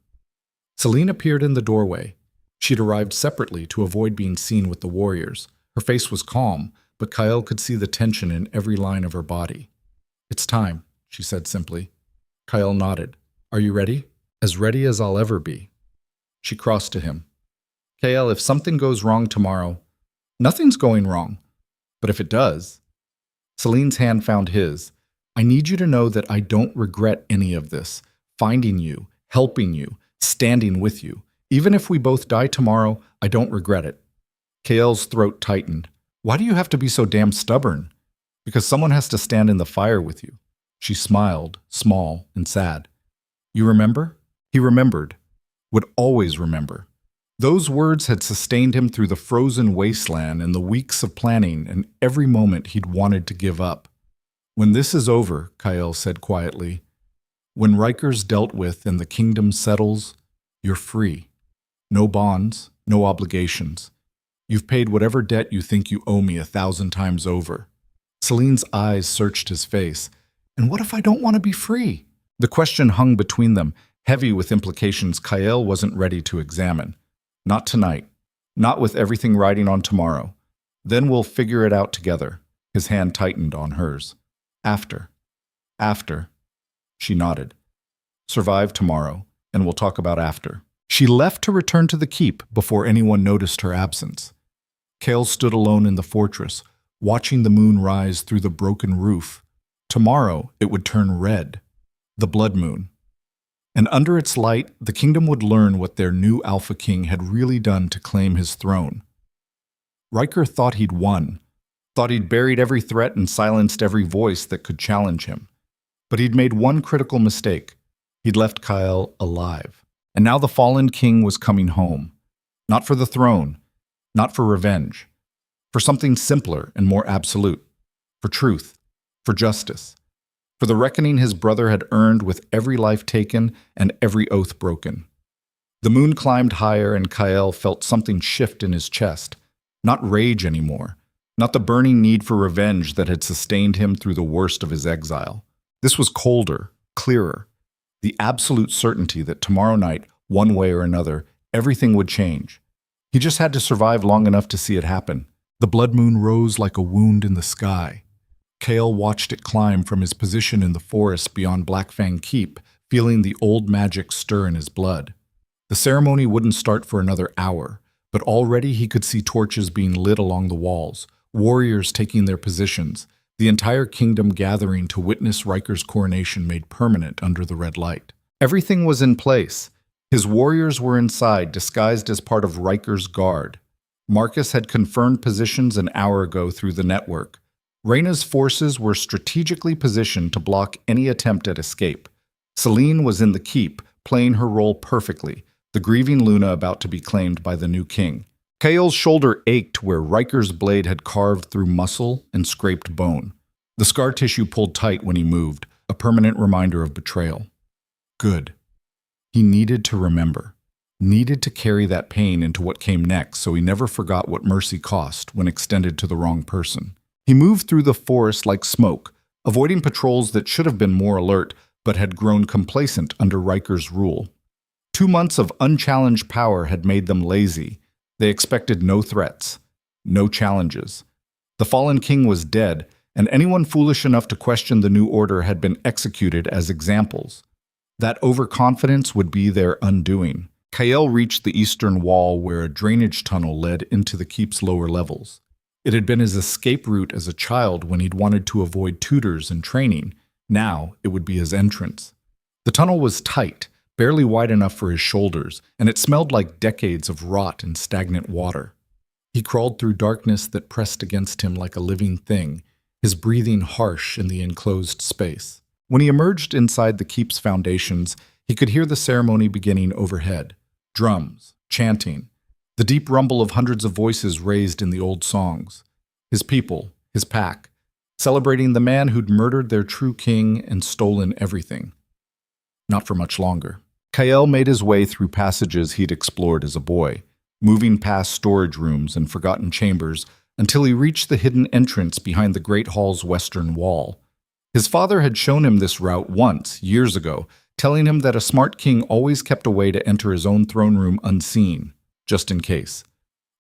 Celine appeared in the doorway. She'd arrived separately to avoid being seen with the warriors. Her face was calm, but Kael could see the tension in every line of her body. It's time, she said simply. Kael nodded. Are you ready? As ready as I'll ever be. She crossed to him. Kael, if something goes wrong tomorrow, nothing's going wrong. But if it does, Celine's hand found his. I need you to know that I don't regret any of this. Finding you, helping you, standing with you. Even if we both die tomorrow, I don't regret it. Kael's throat tightened. Why do you have to be so damn stubborn? Because someone has to stand in the fire with you. She smiled, small and sad. You remember? He remembered. Would always remember. Those words had sustained him through the frozen wasteland and the weeks of planning and every moment he'd wanted to give up. When this is over, Kyle said quietly, when Riker's dealt with and the kingdom settles, you're free. No bonds, no obligations. You've paid whatever debt you think you owe me 1,000 times over. Celine's eyes searched his face. And what if I don't want to be free? The question hung between them, heavy with implications Kyle wasn't ready to examine. Not tonight. Not with everything riding on tomorrow. Then we'll figure it out together. His hand tightened on hers. After. After. She nodded. Survive tomorrow, and we'll talk about after. She left to return to the keep before anyone noticed her absence. Kale stood alone in the fortress, watching the moon rise through the broken roof. Tomorrow it would turn red, the blood moon. And under its light, the kingdom would learn what their new Alpha King had really done to claim his throne. Riker thought he'd won, thought he'd buried every threat and silenced every voice that could challenge him. But he'd made one critical mistake. He'd left Kyle alive. And now the fallen king was coming home. Not for the throne, not for revenge. For something simpler and more absolute. For truth. For justice. For the reckoning his brother had earned with every life taken and every oath broken. The moon climbed higher and Kyle felt something shift in his chest. Not rage anymore. Not the burning need for revenge that had sustained him through the worst of his exile. This was colder, clearer. The absolute certainty that tomorrow night, one way or another, everything would change. He just had to survive long enough to see it happen. The blood moon rose like a wound in the sky. Kale watched it climb from his position in the forest beyond Blackfang Keep, feeling the old magic stir in his blood. The ceremony wouldn't start for another hour, but already he could see torches being lit along the walls, warriors taking their positions, the entire kingdom gathering to witness Riker's coronation made permanent under the red light. Everything was in place. His warriors were inside, disguised as part of Riker's guard. Marcus had confirmed positions an hour ago through the network. Reyna's forces were strategically positioned to block any attempt at escape. Celine was in the keep, playing her role perfectly, the grieving Luna about to be claimed by the new king. Kale's shoulder ached where Riker's blade had carved through muscle and scraped bone. The scar tissue pulled tight when he moved, a permanent reminder of betrayal. Good. He needed to remember. Needed to carry that pain into what came next so he never forgot what mercy cost when extended to the wrong person. He moved through the forest like smoke, avoiding patrols that should have been more alert but had grown complacent under Riker's rule. 2 months of unchallenged power had made them lazy. They expected no threats, no challenges. The fallen king was dead, and anyone foolish enough to question the new order had been executed as examples. That overconfidence would be their undoing. Kyle reached the eastern wall where a drainage tunnel led into the keep's lower levels. It had been his escape route as a child when he'd wanted to avoid tutors and training. Now it would be his entrance. The tunnel was tight, barely wide enough for his shoulders, and it smelled like decades of rot and stagnant water. He crawled through darkness that pressed against him like a living thing, his breathing harsh in the enclosed space. When he emerged inside the keep's foundations, he could hear the ceremony beginning overhead. Drums, chanting, the deep rumble of hundreds of voices raised in the old songs. His people, his pack, celebrating the man who'd murdered their true king and stolen everything. Not for much longer. Kyle made his way through passages he'd explored as a boy, moving past storage rooms and forgotten chambers until he reached the hidden entrance behind the Great Hall's western wall. His father had shown him this route once, years ago, telling him that a smart king always kept a way to enter his own throne room unseen, just in case.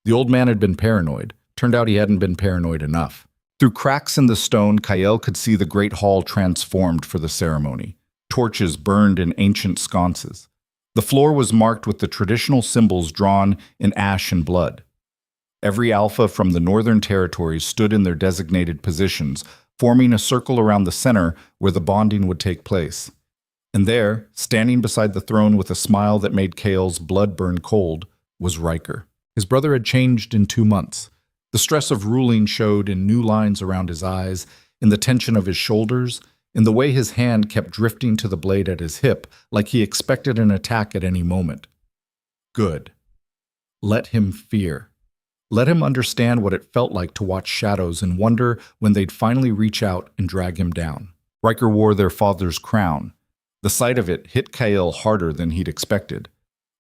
The old man had been paranoid. Turned out he hadn't been paranoid enough. Through cracks in the stone, Kyle could see the Great Hall transformed for the ceremony. Torches burned in ancient sconces. The floor was marked with the traditional symbols drawn in ash and blood. Every alpha from the northern territories stood in their designated positions, forming a circle around the center where the bonding would take place. And there, standing beside the throne with a smile that made Kale's blood burn cold, was Riker. His brother had changed in 2 months. The stress of ruling showed in new lines around his eyes, in the tension of his shoulders, in the way his hand kept drifting to the blade at his hip, like he expected an attack at any moment. Good. Let him fear. Let him understand what it felt like to watch shadows and wonder when they'd finally reach out and drag him down. Riker wore their father's crown. The sight of it hit Kyle harder than he'd expected.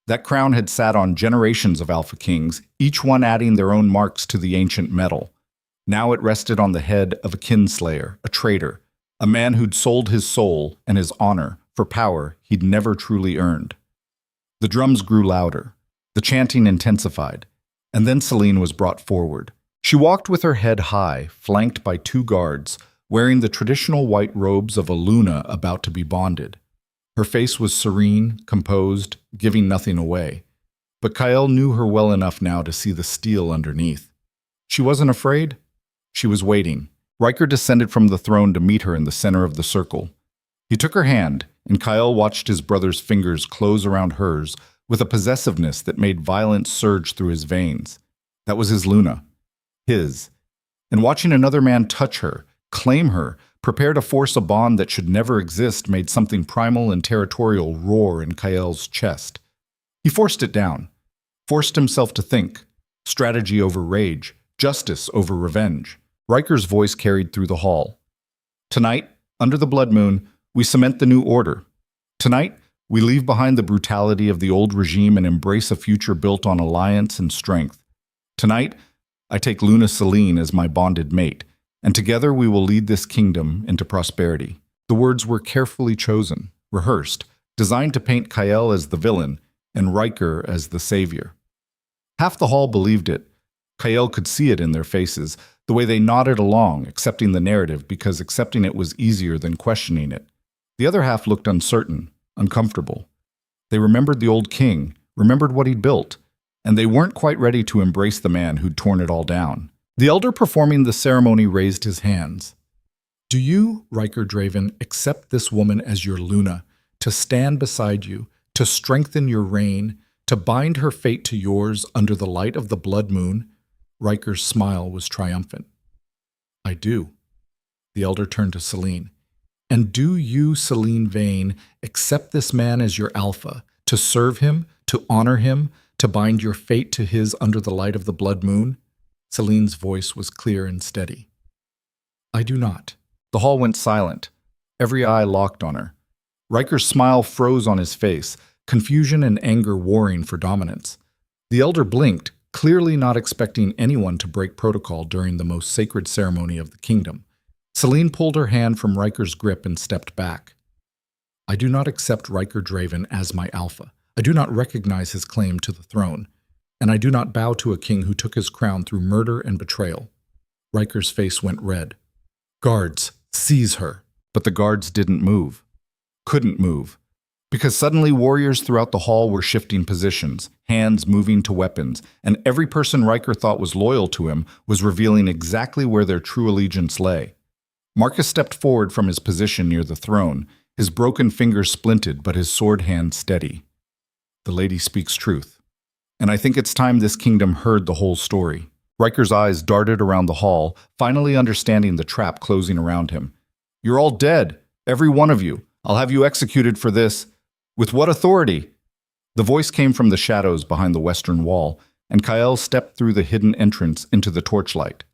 That crown had sat on generations of Alpha Kings, each one adding their own marks to the ancient metal. Now it rested on the head of a kinslayer, a traitor, a man who'd sold his soul and his honor for power he'd never truly earned. The drums grew louder. The chanting intensified. And then Selene was brought forward. She walked with her head high, flanked by 2 guards, wearing the traditional white robes of a Luna about to be bonded. Her face was serene, composed, giving nothing away. But Kyle knew her well enough now to see the steel underneath. She wasn't afraid. She was waiting. Riker descended from the throne to meet her in the center of the circle. He took her hand, and Kyle watched his brother's fingers close around hers with a possessiveness that made violence surge through his veins. That was his Luna. His. And watching another man touch her, claim her, prepare to force a bond that should never exist made something primal and territorial roar in Kyle's chest. He forced it down, forced himself to think, strategy over rage, justice over revenge. Riker's voice carried through the hall. Tonight, under the blood moon, we cement the new order. Tonight, we leave behind the brutality of the old regime and embrace a future built on alliance and strength. Tonight, I take Luna Selene as my bonded mate, and together we will lead this kingdom into prosperity. The words were carefully chosen, rehearsed, designed to paint Kyle as the villain and Riker as the savior. Half the hall believed it. Kyle could see it in their faces, the way they nodded along, accepting the narrative because accepting it was easier than questioning it. The other half looked uncertain, uncomfortable. They remembered the old king, remembered what he'd built, and they weren't quite ready to embrace the man who'd torn it all down. The elder performing the ceremony raised his hands. Do you, Riker Draven, accept this woman as your Luna, to stand beside you, to strengthen your reign, to bind her fate to yours under the light of the blood moon? Riker's smile was triumphant. I do. The elder turned to Selene. And do you, Selene Vane, accept this man as your alpha, to serve him, to honor him, to bind your fate to his under the light of the blood moon? Selene's voice was clear and steady. I do not. The hall went silent. Every eye locked on her. Riker's smile froze on his face, confusion and anger warring for dominance. The elder blinked, clearly not expecting anyone to break protocol during the most sacred ceremony of the kingdom. Selene pulled her hand from Riker's grip and stepped back. I do not accept Riker Draven as my alpha. I do not recognize his claim to the throne. And I do not bow to a king who took his crown through murder and betrayal. Riker's face went red. Guards, seize her. But the guards didn't move. Couldn't move. Because suddenly warriors throughout the hall were shifting positions, hands moving to weapons, and every person Riker thought was loyal to him was revealing exactly where their true allegiance lay. Marcus stepped forward from his position near the throne, his broken fingers splinted but his sword hand steady. The lady speaks truth. And I think it's time this kingdom heard the whole story. Riker's eyes darted around the hall, finally understanding the trap closing around him. You're all dead, every one of you. I'll have you executed for this. With what authority? The voice came from the shadows behind the western wall, and Kyle stepped through the hidden entrance into the torchlight.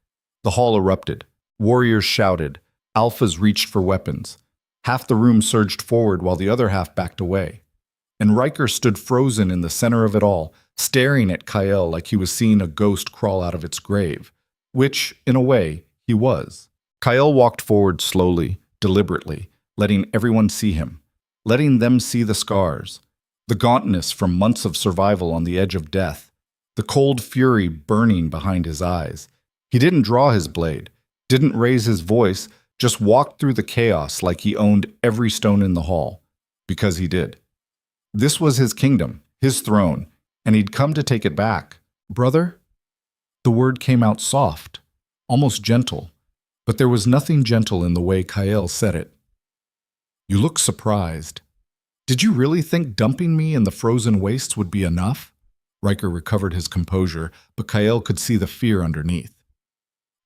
The hall erupted. Warriors shouted. Alphas reached for weapons. Half the room surged forward while the other half backed away. And Riker stood frozen in the center of it all, staring at Kyle like he was seeing a ghost crawl out of its grave, which, in a way, he was. Kyle walked forward slowly, deliberately, letting everyone see him, letting them see the scars, the gauntness from months of survival on the edge of death, the cold fury burning behind his eyes. He didn't draw his blade, didn't raise his voice, just walked through the chaos like he owned every stone in the hall, because he did. This was his kingdom, his throne, and he'd come to take it back. Brother? The word came out soft, almost gentle, but there was nothing gentle in the way Kyle said it. You look surprised. Did you really think dumping me in the frozen wastes would be enough? Riker recovered his composure, but Kyle could see the fear underneath.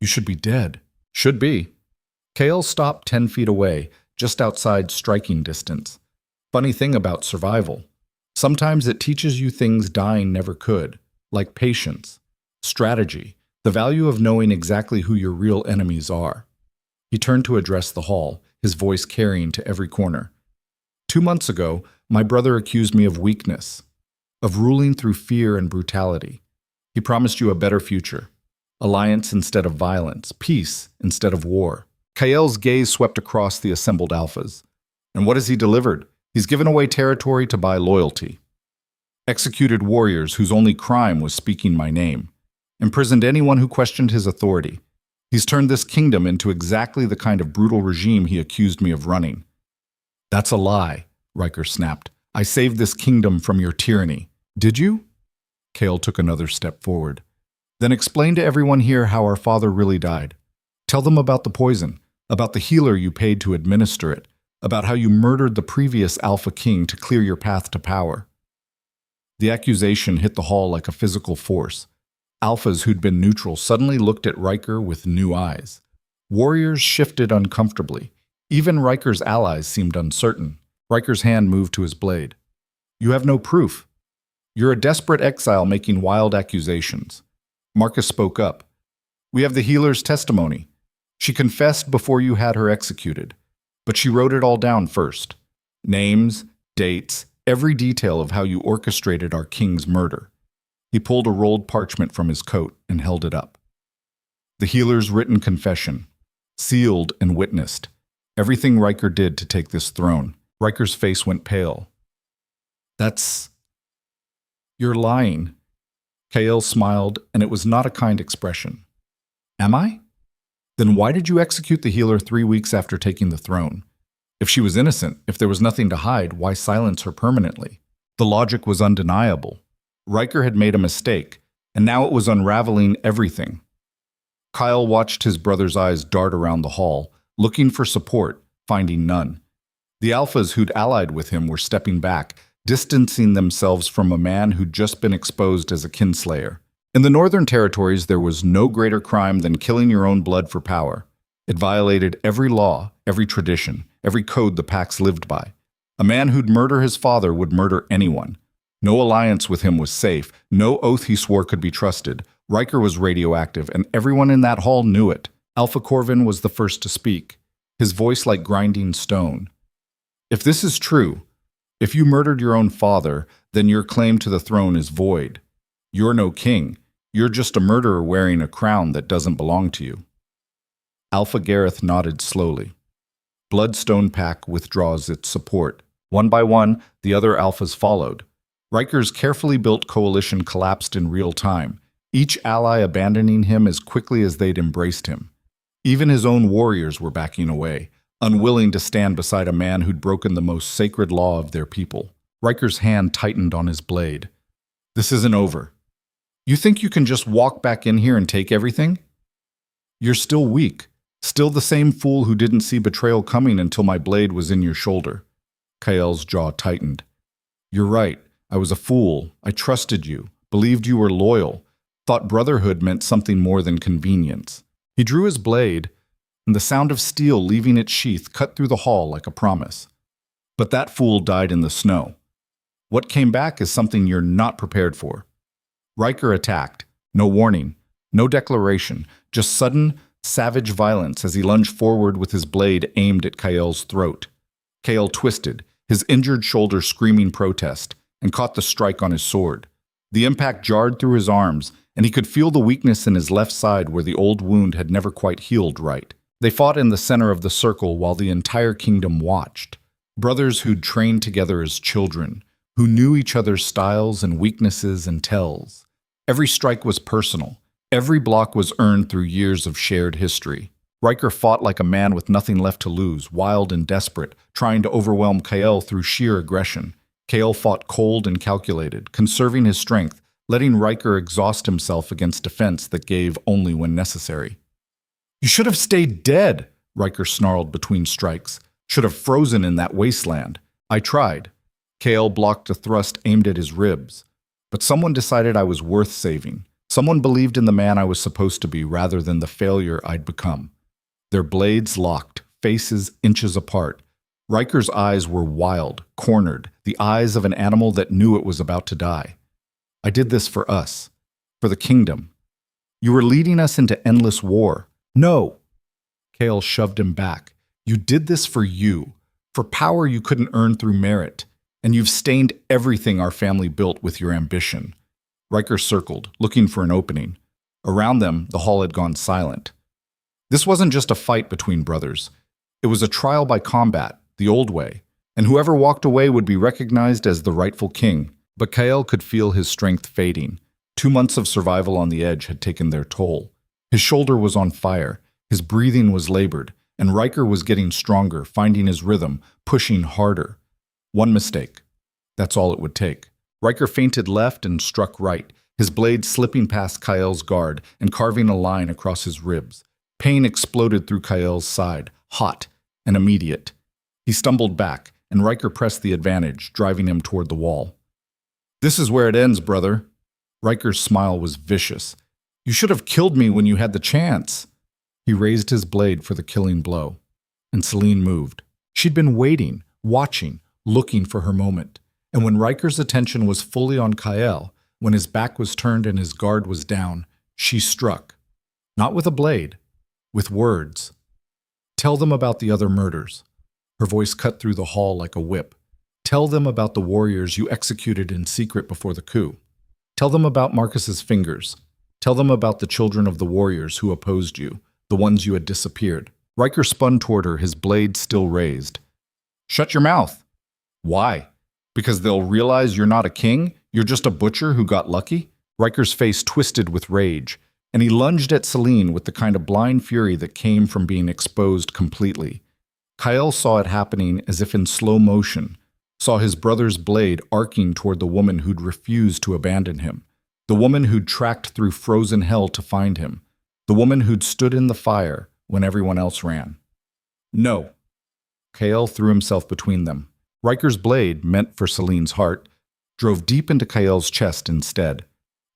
You should be dead. Should be. Kale stopped 10 feet away, just outside striking distance. Funny thing about survival. Sometimes it teaches you things dying never could, like patience, strategy, the value of knowing exactly who your real enemies are. He turned to address the hall, his voice carrying to every corner. 2 months ago, my brother accused me of weakness, of ruling through fear and brutality. He promised you a better future. Alliance instead of violence, peace instead of war. Kael's gaze swept across the assembled alphas. And what has he delivered? He's given away territory to buy loyalty. Executed warriors whose only crime was speaking my name. Imprisoned anyone who questioned his authority. He's turned this kingdom into exactly the kind of brutal regime he accused me of running. That's a lie, Riker snapped. I saved this kingdom from your tyranny. Did you? Kael took another step forward. Then explain to everyone here how our father really died. Tell them about the poison, about the healer you paid to administer it, about how you murdered the previous Alpha King to clear your path to power. The accusation hit the hall like a physical force. Alphas who'd been neutral suddenly looked at Riker with new eyes. Warriors shifted uncomfortably. Even Riker's allies seemed uncertain. Riker's hand moved to his blade. You have no proof. You're a desperate exile making wild accusations. Marcus spoke up. We have the healer's testimony. She confessed before you had her executed. But she wrote it all down first. Names, dates, every detail of how you orchestrated our king's murder. He pulled a rolled parchment from his coat and held it up. The healer's written confession, sealed and witnessed. Everything Riker did to take this throne. Riker's face went pale. You're lying. Kael smiled, and it was not a kind expression. Am I? Then why did you execute the healer 3 weeks after taking the throne? If she was innocent, if there was nothing to hide, why silence her permanently? The logic was undeniable. Riker had made a mistake, and now it was unraveling everything. Kyle watched his brother's eyes dart around the hall, looking for support, finding none. The alphas who'd allied with him were stepping back, distancing themselves from a man who'd just been exposed as a kinslayer. In the Northern Territories, there was no greater crime than killing your own blood for power. It violated every law, every tradition, every code the Pax lived by. A man who'd murder his father would murder anyone. No alliance with him was safe. No oath he swore could be trusted. Riker was radioactive, and everyone in that hall knew it. Alpha Corvin was the first to speak, his voice like grinding stone. If this is true, if you murdered your own father, then your claim to the throne is void. You're no king. You're just a murderer wearing a crown that doesn't belong to you. Alpha Gareth nodded slowly. Bloodstone Pack withdraws its support. One by one, the other alphas followed. Riker's carefully built coalition collapsed in real time, each ally abandoning him as quickly as they'd embraced him. Even his own warriors were backing away, unwilling to stand beside a man who'd broken the most sacred law of their people. Riker's hand tightened on his blade. This isn't over. You think you can just walk back in here and take everything? You're still weak, still the same fool who didn't see betrayal coming until my blade was in your shoulder. Kael's jaw tightened. You're right. I was a fool. I trusted you, believed you were loyal, thought brotherhood meant something more than convenience. He drew his blade, and the sound of steel leaving its sheath cut through the hall like a promise. But that fool died in the snow. What came back is something you're not prepared for. Riker attacked. No warning, no declaration, just sudden, savage violence as he lunged forward with his blade aimed at Kael's throat. Kael twisted, his injured shoulder screaming protest, and caught the strike on his sword. The impact jarred through his arms, and he could feel the weakness in his left side where the old wound had never quite healed right. They fought in the center of the circle while the entire kingdom watched. Brothers who'd trained together as children, who knew each other's styles and weaknesses and tells. Every strike was personal. Every block was earned through years of shared history. Riker fought like a man with nothing left to lose, wild and desperate, trying to overwhelm Kael through sheer aggression. Kael fought cold and calculated, conserving his strength, letting Riker exhaust himself against defense that gave only when necessary. You should have stayed dead, Riker snarled between strikes. Should have frozen in that wasteland. I tried. Kael blocked a thrust aimed at his ribs. But someone decided I was worth saving. Someone believed in the man I was supposed to be rather than the failure I'd become. Their blades locked, faces inches apart. Riker's eyes were wild, cornered, the eyes of an animal that knew it was about to die. I did this for us, for the kingdom. You were leading us into endless war. No! Kale shoved him back. You did this for you, for power you couldn't earn through merit, and you've stained everything our family built with your ambition. Riker circled, looking for an opening. Around them, the hall had gone silent. This wasn't just a fight between brothers. It was a trial by combat, the old way, and whoever walked away would be recognized as the rightful king. But Kael could feel his strength fading. 2 months of survival on the edge had taken their toll. His shoulder was on fire, his breathing was labored, and Riker was getting stronger, finding his rhythm, pushing harder. One mistake. That's all it would take. Riker feinted left and struck right, his blade slipping past Kael's guard and carving a line across his ribs. Pain exploded through Kael's side, hot and immediate. He stumbled back, and Riker pressed the advantage, driving him toward the wall. This is where it ends, brother. Riker's smile was vicious. You should have killed me when you had the chance. He raised his blade for the killing blow, and Celine moved. She'd been waiting, watching, looking for her moment. And when Riker's attention was fully on Kael, when his back was turned and his guard was down, she struck. Not with a blade, with words. Tell them about the other murders. Her voice cut through the hall like a whip. Tell them about the warriors you executed in secret before the coup. Tell them about Marcus's fingers. Tell them about the children of the warriors who opposed you, the ones you had disappeared. Riker spun toward her, his blade still raised. Shut your mouth. Why? Because they'll realize you're not a king? You're just a butcher who got lucky? Riker's face twisted with rage, and he lunged at Celine with the kind of blind fury that came from being exposed completely. Kael saw it happening as if in slow motion, saw his brother's blade arcing toward the woman who'd refused to abandon him, the woman who'd tracked through frozen hell to find him, the woman who'd stood in the fire when everyone else ran. No. Kael threw himself between them. Riker's blade, meant for Celine's heart, drove deep into Kael's chest instead.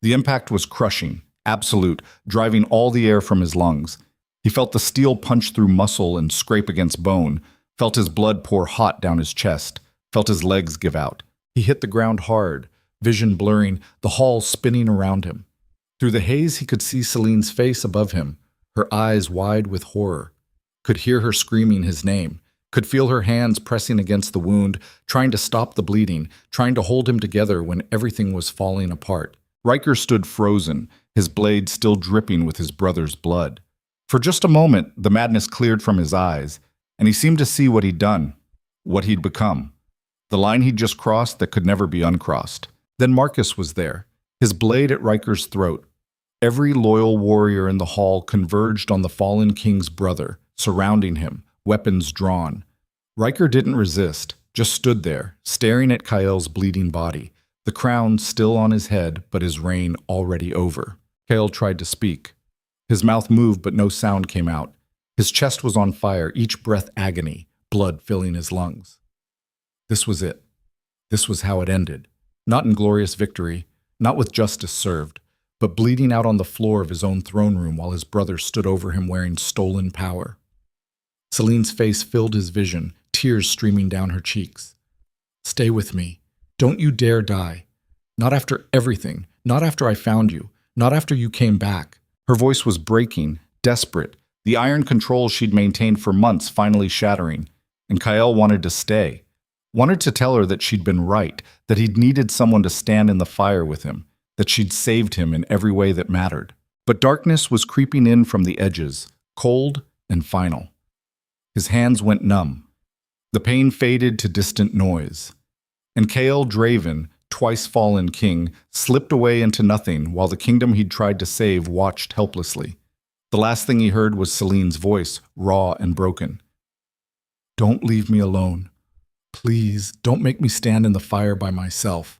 The impact was crushing, absolute, driving all the air from his lungs. He felt the steel punch through muscle and scrape against bone, felt his blood pour hot down his chest, felt his legs give out. He hit the ground hard, vision blurring, the hall spinning around him. Through the haze he could see Celine's face above him, her eyes wide with horror, could hear her screaming his name, could feel her hands pressing against the wound, trying to stop the bleeding, trying to hold him together when everything was falling apart. Riker stood frozen, his blade still dripping with his brother's blood. For just a moment, the madness cleared from his eyes, and he seemed to see what he'd done, what he'd become. The line he'd just crossed that could never be uncrossed. Then Marcus was there, his blade at Riker's throat. Every loyal warrior in the hall converged on the fallen king's brother, surrounding him, weapons drawn. Riker didn't resist, just stood there, staring at Kael's bleeding body, the crown still on his head, but his reign already over. Kael tried to speak. His mouth moved, but no sound came out. His chest was on fire, each breath agony, blood filling his lungs. This was it. This was how it ended. Not in glorious victory, not with justice served, but bleeding out on the floor of his own throne room while his brother stood over him wearing stolen power. Celine's face filled his vision, tears streaming down her cheeks. Stay with me. Don't you dare die. Not after everything. Not after I found you. Not after you came back. Her voice was breaking, desperate, the iron control she'd maintained for months finally shattering, and Kael wanted to stay. Wanted to tell her that she'd been right, that he'd needed someone to stand in the fire with him, that she'd saved him in every way that mattered. But darkness was creeping in from the edges, cold and final. His hands went numb. The pain faded to distant noise. And Kael Draven, twice fallen king, slipped away into nothing while the kingdom he'd tried to save watched helplessly. The last thing he heard was Celine's voice, raw and broken. Don't leave me alone. Please, don't make me stand in the fire by myself.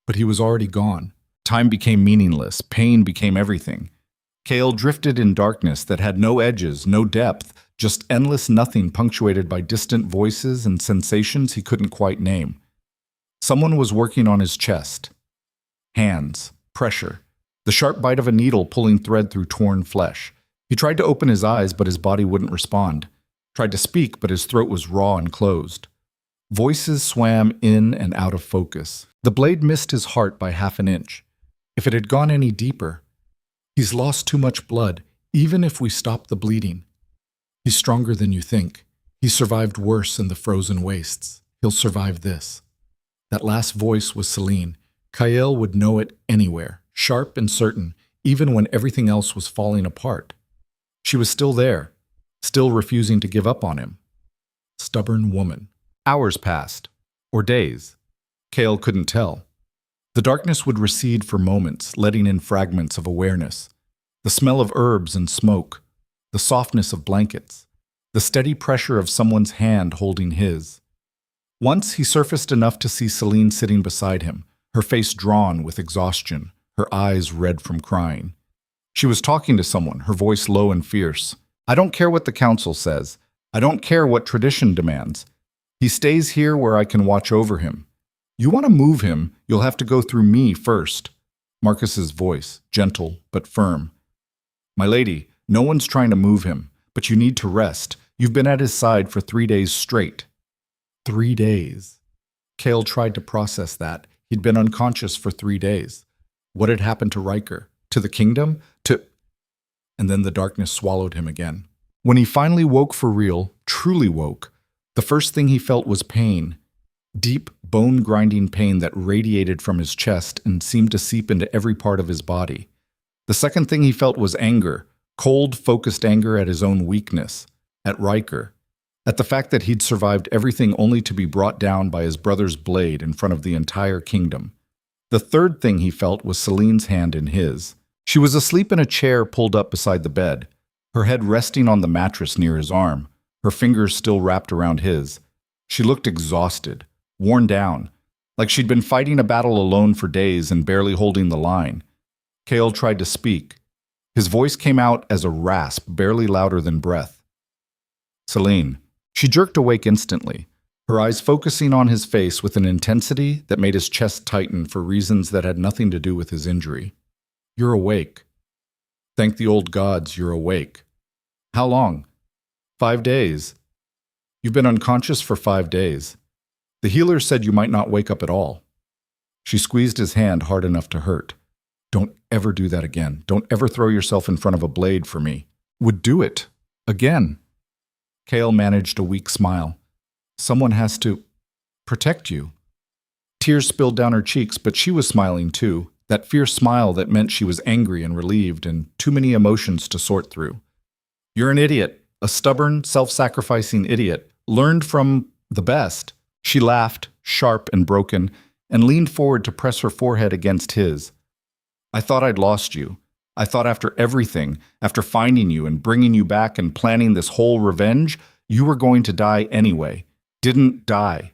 But he was already gone. Time became meaningless. Pain became everything. Kael drifted in darkness that had no edges, no depth, just endless nothing punctuated by distant voices and sensations he couldn't quite name. Someone was working on his chest. Hands, pressure, the sharp bite of a needle pulling thread through torn flesh. He tried to open his eyes, but his body wouldn't respond. Tried to speak, but his throat was raw and closed. Voices swam in and out of focus. The blade missed his heart by half an inch. If it had gone any deeper, he's lost too much blood, even if we stop the bleeding. He's stronger than you think. He survived worse in the frozen wastes. He'll survive this. That last voice was Celine. Kael would know it anywhere, sharp and certain, even when everything else was falling apart. She was still there, still refusing to give up on him. Stubborn woman. Hours passed, or days. Kael couldn't tell. The darkness would recede for moments, letting in fragments of awareness. The smell of herbs and smoke, the softness of blankets, the steady pressure of someone's hand holding his. Once he surfaced enough to see Celine sitting beside him, her face drawn with exhaustion, her eyes red from crying. She was talking to someone, her voice low and fierce. I don't care what the council says. I don't care what tradition demands. He stays here where I can watch over him. You want to move him, you'll have to go through me first. Marcus's voice, gentle but firm. My lady, no one's trying to move him, but you need to rest. You've been at his side for 3 days straight. 3 days. Kael tried to process that. He'd been unconscious for 3 days. What had happened to Riker? To the kingdom? And then the darkness swallowed him again. When he finally woke for real, truly woke, the first thing he felt was pain. Deep, bone-grinding pain that radiated from his chest and seemed to seep into every part of his body. The second thing he felt was anger, cold, focused anger at his own weakness, at Riker, at the fact that he'd survived everything only to be brought down by his brother's blade in front of the entire kingdom. The third thing he felt was Celine's hand in his. She was asleep in a chair pulled up beside the bed, her head resting on the mattress near his arm, her fingers still wrapped around his. She looked exhausted, worn down, like she'd been fighting a battle alone for days and barely holding the line. Kael tried to speak. His voice came out as a rasp, barely louder than breath. Celine. She jerked awake instantly, her eyes focusing on his face with an intensity that made his chest tighten for reasons that had nothing to do with his injury. You're awake. Thank the old gods you're awake. How long? 5 days. You've been unconscious for 5 days. The healer said you might not wake up at all. She squeezed his hand hard enough to hurt. Don't ever do that again. Don't ever throw yourself in front of a blade for me. Would do it. Again. Kael managed a weak smile. Someone has to protect you. Tears spilled down her cheeks, but she was smiling too. That fierce smile that meant she was angry and relieved and too many emotions to sort through. You're an idiot, a stubborn, self-sacrificing idiot, learned from the best. She laughed, sharp and broken, and leaned forward to press her forehead against his. I thought I'd lost you. I thought after everything, after finding you and bringing you back and planning this whole revenge, you were going to die anyway. Didn't die.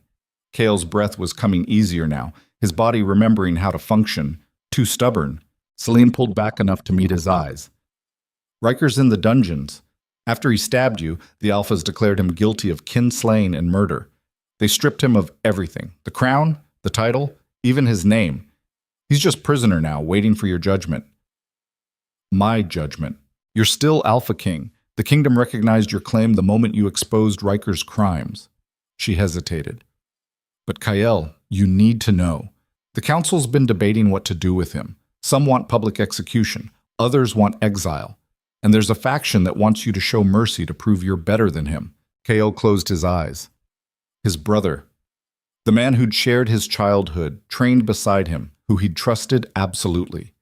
Kael's breath was coming easier now, his body remembering how to function. Too stubborn. Celine pulled back enough to meet his eyes. Riker's in the dungeons. After he stabbed you, the Alphas declared him guilty of kinslaying and murder. They stripped him of everything. The crown, the title, even his name. He's just prisoner now, waiting for your judgment. My judgment. You're still Alpha King. The kingdom recognized your claim the moment you exposed Riker's crimes. She hesitated. But Kael, you need to know. The council's been debating what to do with him. Some want public execution, others want exile. And there's a faction that wants you to show mercy to prove you're better than him. Kael closed his eyes. His brother. The man who'd shared his childhood, trained beside him, who he'd trusted absolutely.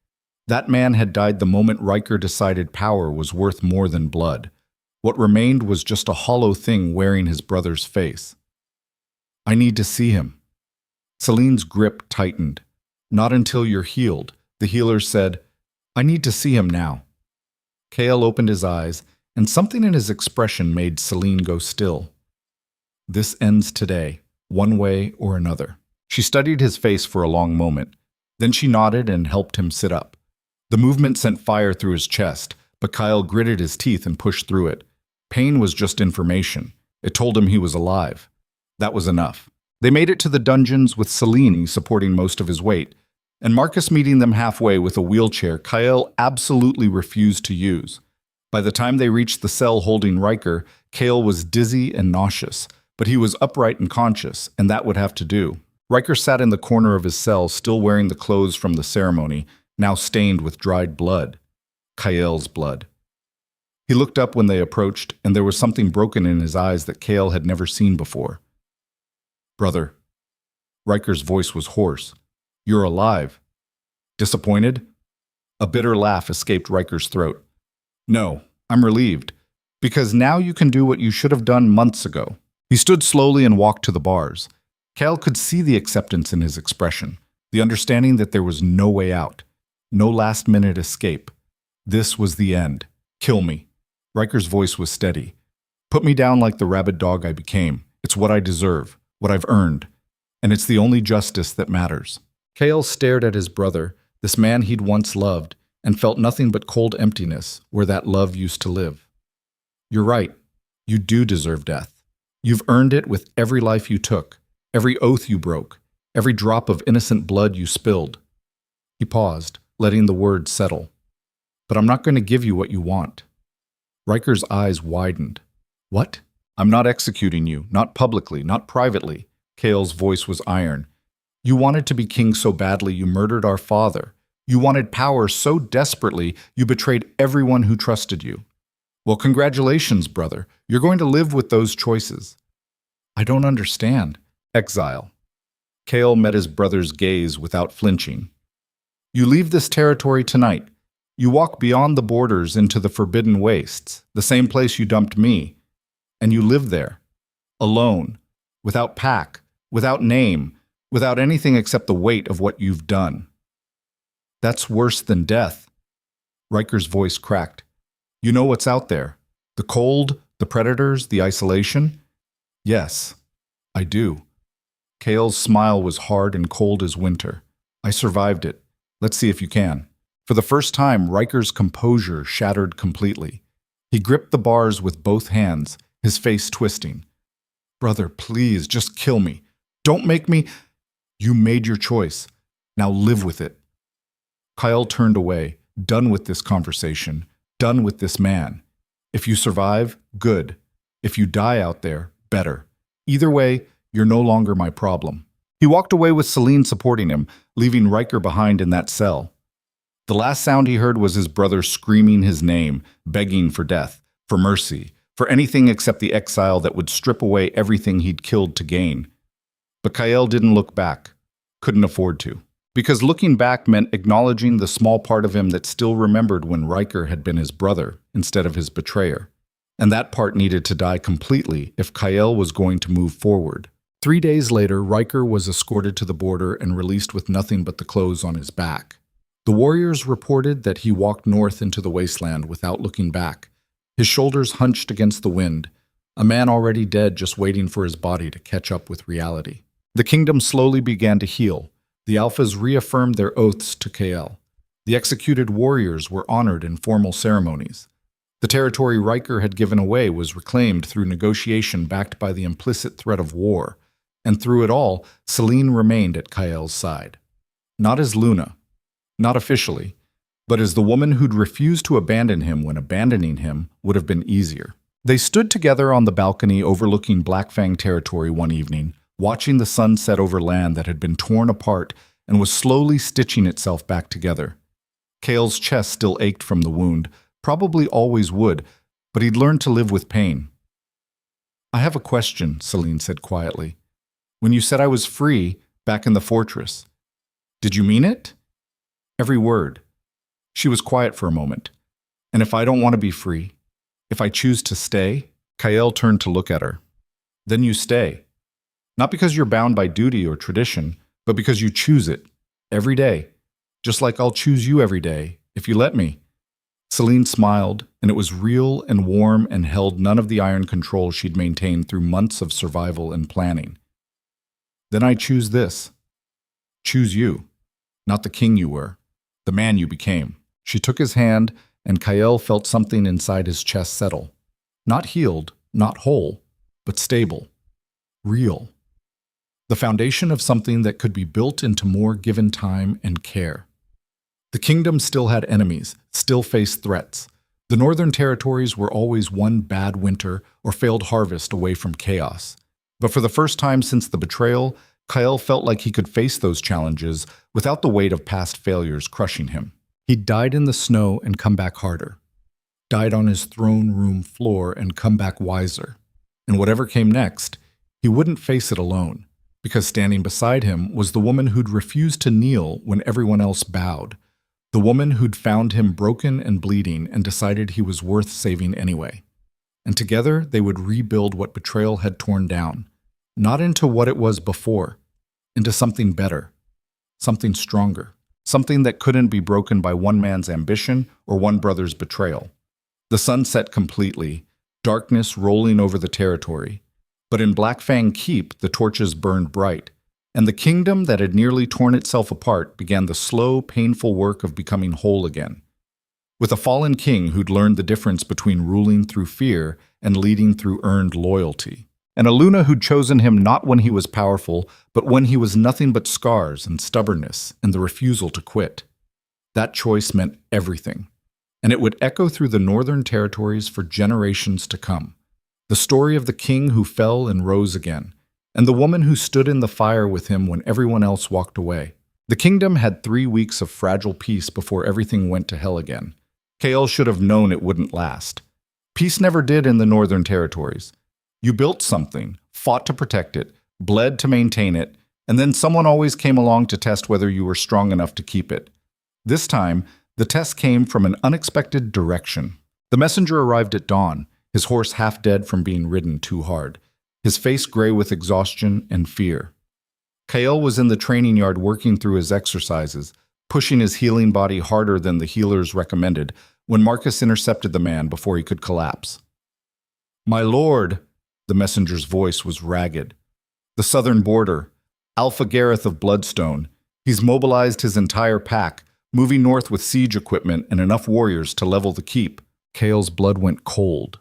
That man had died the moment Riker decided power was worth more than blood. What remained was just a hollow thing wearing his brother's face. I need to see him. Celine's grip tightened. Not until you're healed, the healer said. I need to see him now. Kael opened his eyes, and something in his expression made Celine go still. This ends today, one way or another. She studied his face for a long moment. Then she nodded and helped him sit up. The movement sent fire through his chest, but Kael gritted his teeth and pushed through it. Pain was just information. It told him he was alive. That was enough. They made it to the dungeons with Celine supporting most of his weight. and Marcus meeting them halfway with a wheelchair Kyle absolutely refused to use. By the time they reached the cell holding Riker, Kale was dizzy and nauseous, but he was upright and conscious, and that would have to do. Riker sat in the corner of his cell, still wearing the clothes from the ceremony, now stained with dried blood. Kael's blood. He looked up when they approached, and there was something broken in his eyes that Kael had never seen before. "Brother." Riker's voice was hoarse. "You're alive." "Disappointed?" A bitter laugh escaped Riker's throat. "No, I'm relieved, because now you can do what you should have done months ago." He stood slowly and walked to the bars. Kael could see the acceptance in his expression, the understanding that there was no way out, no last-minute escape. This was the end. "Kill me." Riker's voice was steady. "Put me down like the rabid dog I became. It's what I deserve, what I've earned, and it's the only justice that matters." Kael stared at his brother, this man he'd once loved, and felt nothing but cold emptiness where that love used to live. "You're right. You do deserve death. You've earned it with every life you took, every oath you broke, every drop of innocent blood you spilled." He paused, letting the words settle. "But I'm not going to give you what you want." Riker's eyes widened. "What?" "I'm not executing you, not publicly, not privately." Kael's voice was iron. "You wanted to be king so badly you murdered our father. You wanted power so desperately you betrayed everyone who trusted you. Well, congratulations, brother. You're going to live with those choices." "I don't understand." "Exile." Kael met his brother's gaze without flinching. "You leave this territory tonight. You walk beyond the borders into the forbidden wastes, the same place you dumped me, and you live there, alone, without pack, without name, without anything except the weight of what you've done." "That's worse than death." Riker's voice cracked. "You know what's out there? The cold, the predators, the isolation?" "Yes, I do." Kael's smile was hard and cold as winter. "I survived it. Let's see if you can." For the first time, Riker's composure shattered completely. He gripped the bars with both hands, his face twisting. "Brother, please, just kill me. Don't make me—" "You made your choice. Now live with it." Kyle turned away, done with this conversation, done with this man. If you survive, good. If you die out there, better. Either way, you're no longer my problem. He walked away with Celine supporting him, leaving Riker behind in that cell. The last sound he heard was his brother screaming his name, begging for death, for mercy, for anything except the exile that would strip away everything he'd killed to gain. But Kael didn't look back, couldn't afford to. Because looking back meant acknowledging the small part of him that still remembered when Riker had been his brother instead of his betrayer. And that part needed to die completely if Kael was going to move forward. 3 days later, Riker was escorted to the border and released with nothing but the clothes on his back. The warriors reported that he walked north into the wasteland without looking back, his shoulders hunched against the wind, a man already dead just waiting for his body to catch up with reality. The kingdom slowly began to heal. The Alphas reaffirmed their oaths to Kael. The executed warriors were honored in formal ceremonies. The territory Riker had given away was reclaimed through negotiation backed by the implicit threat of war, and through it all, Celine remained at Kael's side. Not as Luna, not officially, but as the woman who'd refused to abandon him when abandoning him would have been easier. They stood together on the balcony overlooking Blackfang territory one evening, watching the sun set over land that had been torn apart and was slowly stitching itself back together. Kael's chest still ached from the wound, probably always would, but he'd learned to live with pain. "I have a question," Celine said quietly. "When you said I was free back in the fortress, did you mean it?" Every word. She was quiet for a moment. "And if I don't want to be free, if I choose to stay?" Kael turned to look at her. "Then you stay. Not because you're bound by duty or tradition, but because you choose it, every day, just like I'll choose you every day, if you let me." Celine smiled, and it was real and warm and held none of the iron control she'd maintained through months of survival and planning. "Then I choose this. Choose you, not the king you were, the man you became." She took his hand, and Kael felt something inside his chest settle. Not healed, not whole, but stable. Real. the foundation of something that could be built into more given time and care. The kingdom still had enemies, still faced threats. The Northern Territories were always one bad winter or failed harvest away from chaos. But for the first time since the betrayal, Kyle felt like he could face those challenges without the weight of past failures crushing him. He'd died in the snow and come back harder. Died on his throne room floor and come back wiser. And whatever came next, he wouldn't face it alone, because standing beside him was the woman who'd refused to kneel when everyone else bowed. The woman who'd found him broken and bleeding and decided he was worth saving anyway. And together they would rebuild what betrayal had torn down, not into what it was before, into something better, something stronger, something that couldn't be broken by one man's ambition or one brother's betrayal. The sun set completely, darkness rolling over the territory. But in Black Fang Keep, the torches burned bright, and the kingdom that had nearly torn itself apart began the slow, painful work of becoming whole again. With a fallen king who'd learned the difference between ruling through fear and leading through earned loyalty. And a Luna who'd chosen him not when he was powerful, but when he was nothing but scars and stubbornness and the refusal to quit. That choice meant everything, and it would echo through the Northern Territories for generations to come. The story of the king who fell and rose again, and the woman who stood in the fire with him when everyone else walked away. The kingdom had 3 weeks of fragile peace before everything went to hell again. Kael should have known it wouldn't last. Peace never did in the Northern Territories. You built something, fought to protect it, bled to maintain it, and then someone always came along to test whether you were strong enough to keep it. This time, the test came from an unexpected direction. The messenger arrived at dawn, his horse half dead from being ridden too hard, his face gray with exhaustion and fear. Kael was in the training yard working through his exercises, pushing his healing body harder than the healers recommended, when Marcus intercepted the man before he could collapse. "My lord," the messenger's voice was ragged. "The southern border, Alpha Gareth of Bloodstone. He's mobilized his entire pack, moving north with siege equipment and enough warriors to level the keep." Kael's blood went cold.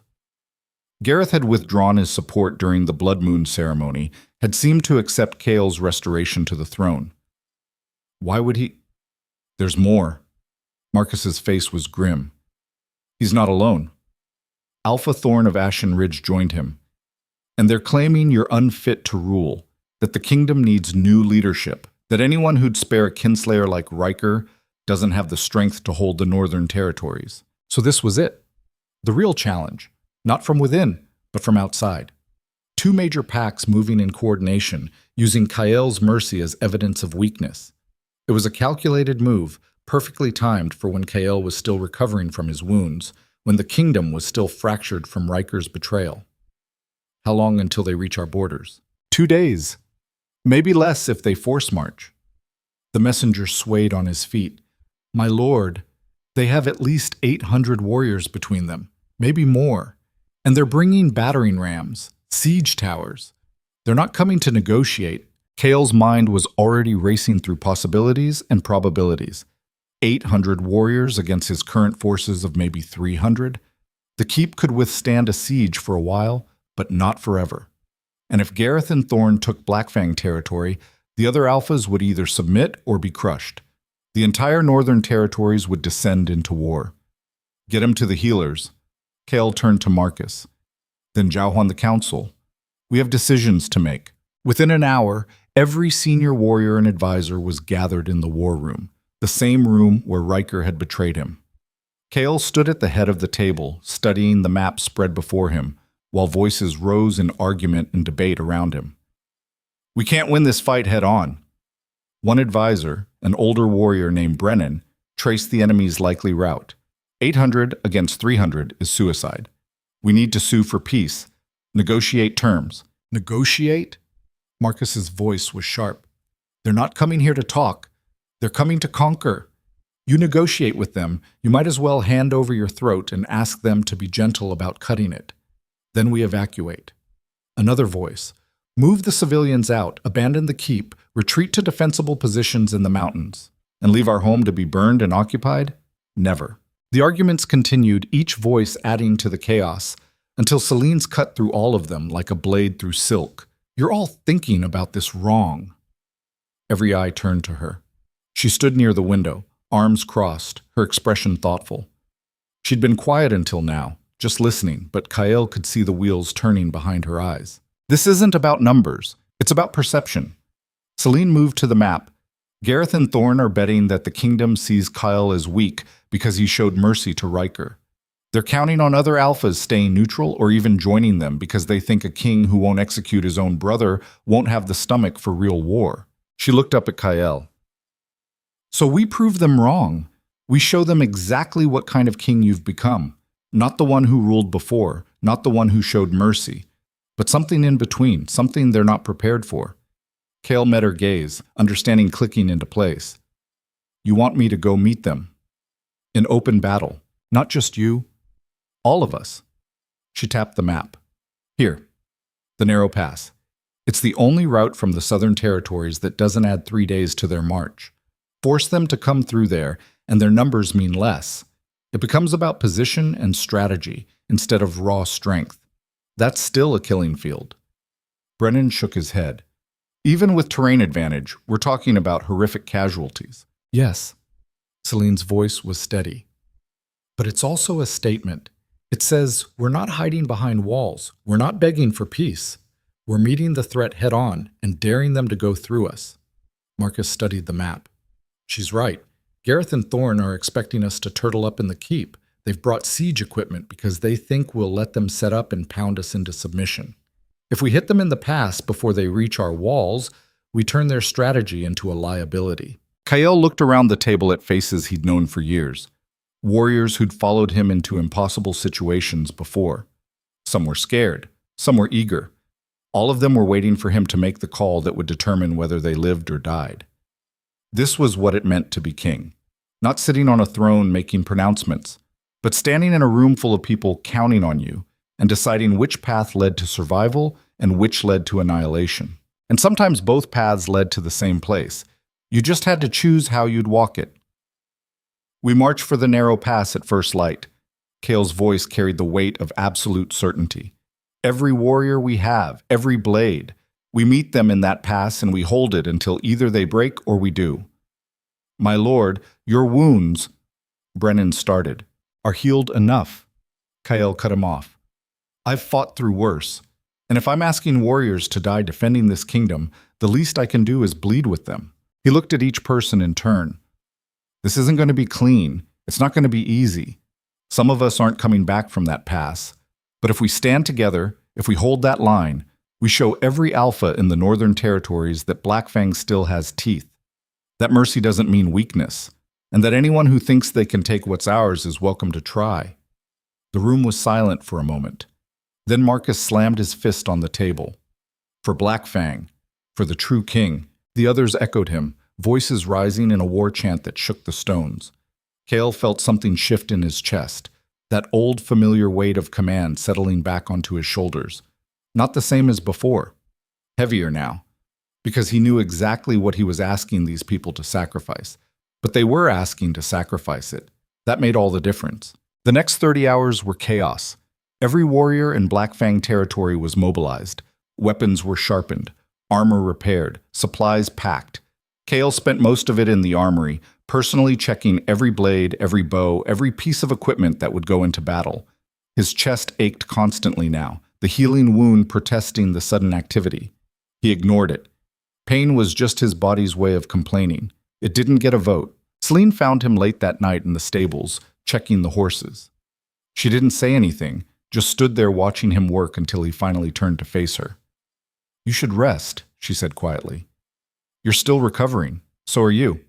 Gareth had withdrawn his support during the Blood Moon ceremony, had seemed to accept Kael's restoration to the throne. Why would he? There's more. Marcus's face was grim. He's not alone. Alpha Thorn of Ashen Ridge joined him. And they're claiming you're unfit to rule, that the kingdom needs new leadership, that anyone who'd spare a kinslayer like Riker doesn't have the strength to hold the Northern Territories. So this was it. The real challenge. Not from within, but from outside. 2 major packs moving in coordination, using Kael's mercy as evidence of weakness. It was a calculated move, perfectly timed for when Kael was still recovering from his wounds, when the kingdom was still fractured from Riker's betrayal. How long until they reach our borders? 2 days. Maybe less if they force march. The messenger swayed on his feet. "My lord, they have at least 800 warriors between them, maybe more. And they're bringing battering rams, siege towers. They're not coming to negotiate." Kael's mind was already racing through possibilities and probabilities. 800 warriors against his current forces of maybe 300. The keep could withstand a siege for a while, but not forever. And if Gareth and Thorn took Blackfang territory, the other alphas would either submit or be crushed. The entire Northern Territories would descend into war. Get him to the healers. Kael turned to Marcus. Then Zhao the council. We have decisions to make. Within an hour, every senior warrior and advisor was gathered in the war room, the same room where Riker had betrayed him. Kael stood at the head of the table, studying the map spread before him, while voices rose in argument and debate around him. We can't win this fight head on. One advisor, an older warrior named Brennan, traced the enemy's likely route. 800 against 300 is suicide. We need to sue for peace. Negotiate terms. Negotiate? Marcus's voice was sharp. They're not coming here to talk. They're coming to conquer. You negotiate with them, you might as well hand over your throat and ask them to be gentle about cutting it. Then we evacuate. Another voice. Move the civilians out, abandon the keep, retreat to defensible positions in the mountains. And leave our home to be burned and occupied? Never. The arguments continued, each voice adding to the chaos, until Celine's cut through all of them like a blade through silk, You're all thinking about this wrong. Every eye turned to her. She stood near the window, arms crossed, her expression thoughtful. She'd been quiet until now, just listening, but Kael could see the wheels turning behind her eyes. This isn't about numbers. It's about perception. Celine moved to the map. Gareth and Thorne are betting that the kingdom sees Kyle as weak because he showed mercy to Riker. They're counting on other alphas staying neutral or even joining them because they think a king who won't execute his own brother won't have the stomach for real war. She looked up at Kyle. So we prove them wrong. We show them exactly what kind of king you've become. Not the one who ruled before, not the one who showed mercy, but something in between, something they're not prepared for. Kale met her gaze, understanding clicking into place. You want me to go meet them? In open battle. Not just you. All of us. She tapped the map. Here. The narrow pass. It's the only route from the southern territories that doesn't add 3 days to their march. Force them to come through there, and their numbers mean less. It becomes about position and strategy instead of raw strength. That's still a killing field. Brennan shook his head. Even with terrain advantage, we're talking about horrific casualties. Yes. Celine's voice was steady. But it's also a statement. It says, we're not hiding behind walls. We're not begging for peace. We're meeting the threat head on and daring them to go through us. Marcus studied the map. She's right. Gareth and Thorne are expecting us to turtle up in the keep. They've brought siege equipment because they think we'll let them set up and pound us into submission. If we hit them in the pass before they reach our walls, we turn their strategy into a liability. Kyle looked around the table at faces he'd known for years. Warriors who'd followed him into impossible situations before. Some were scared, some were eager. All of them were waiting for him to make the call that would determine whether they lived or died. This was what it meant to be king. Not sitting on a throne making pronouncements, but standing in a room full of people counting on you and deciding which path led to survival and which led to annihilation. And sometimes both paths led to the same place. You just had to choose how you'd walk it. We march for the narrow pass at first light. Kale's voice carried the weight of absolute certainty. Every warrior we have, every blade, we meet them in that pass and we hold it until either they break or we do. My lord, your wounds, Brennan started, are healed enough. Kyle cut him off. I've fought through worse, and if I'm asking warriors to die defending this kingdom, the least I can do is bleed with them. He looked at each person in turn. This isn't going to be clean. It's not going to be easy. Some of us aren't coming back from that pass. But if we stand together, if we hold that line, we show every alpha in the northern territories that Blackfang still has teeth. That mercy doesn't mean weakness, and that anyone who thinks they can take what's ours is welcome to try. The room was silent for a moment. Then Marcus slammed his fist on the table. For Blackfang, for the true king. The others echoed him, voices rising in a war chant that shook the stones. Kale felt something shift in his chest, that old familiar weight of command settling back onto his shoulders. Not the same as before. Heavier now, because he knew exactly what he was asking these people to sacrifice. But they were asking to sacrifice it. That made all the difference. The next 30 hours were chaos. Every warrior in Blackfang territory was mobilized. Weapons were sharpened, armor repaired, supplies packed. Kale spent most of it in the armory, personally checking every blade, every bow, every piece of equipment that would go into battle. His chest ached constantly now, the healing wound protesting the sudden activity. He ignored it. Pain was just his body's way of complaining. It didn't get a vote. Celine found him late that night in the stables, checking the horses. She didn't say anything, just stood there watching him work until he finally turned to face her. You should rest, she said quietly. You're still recovering. So are you.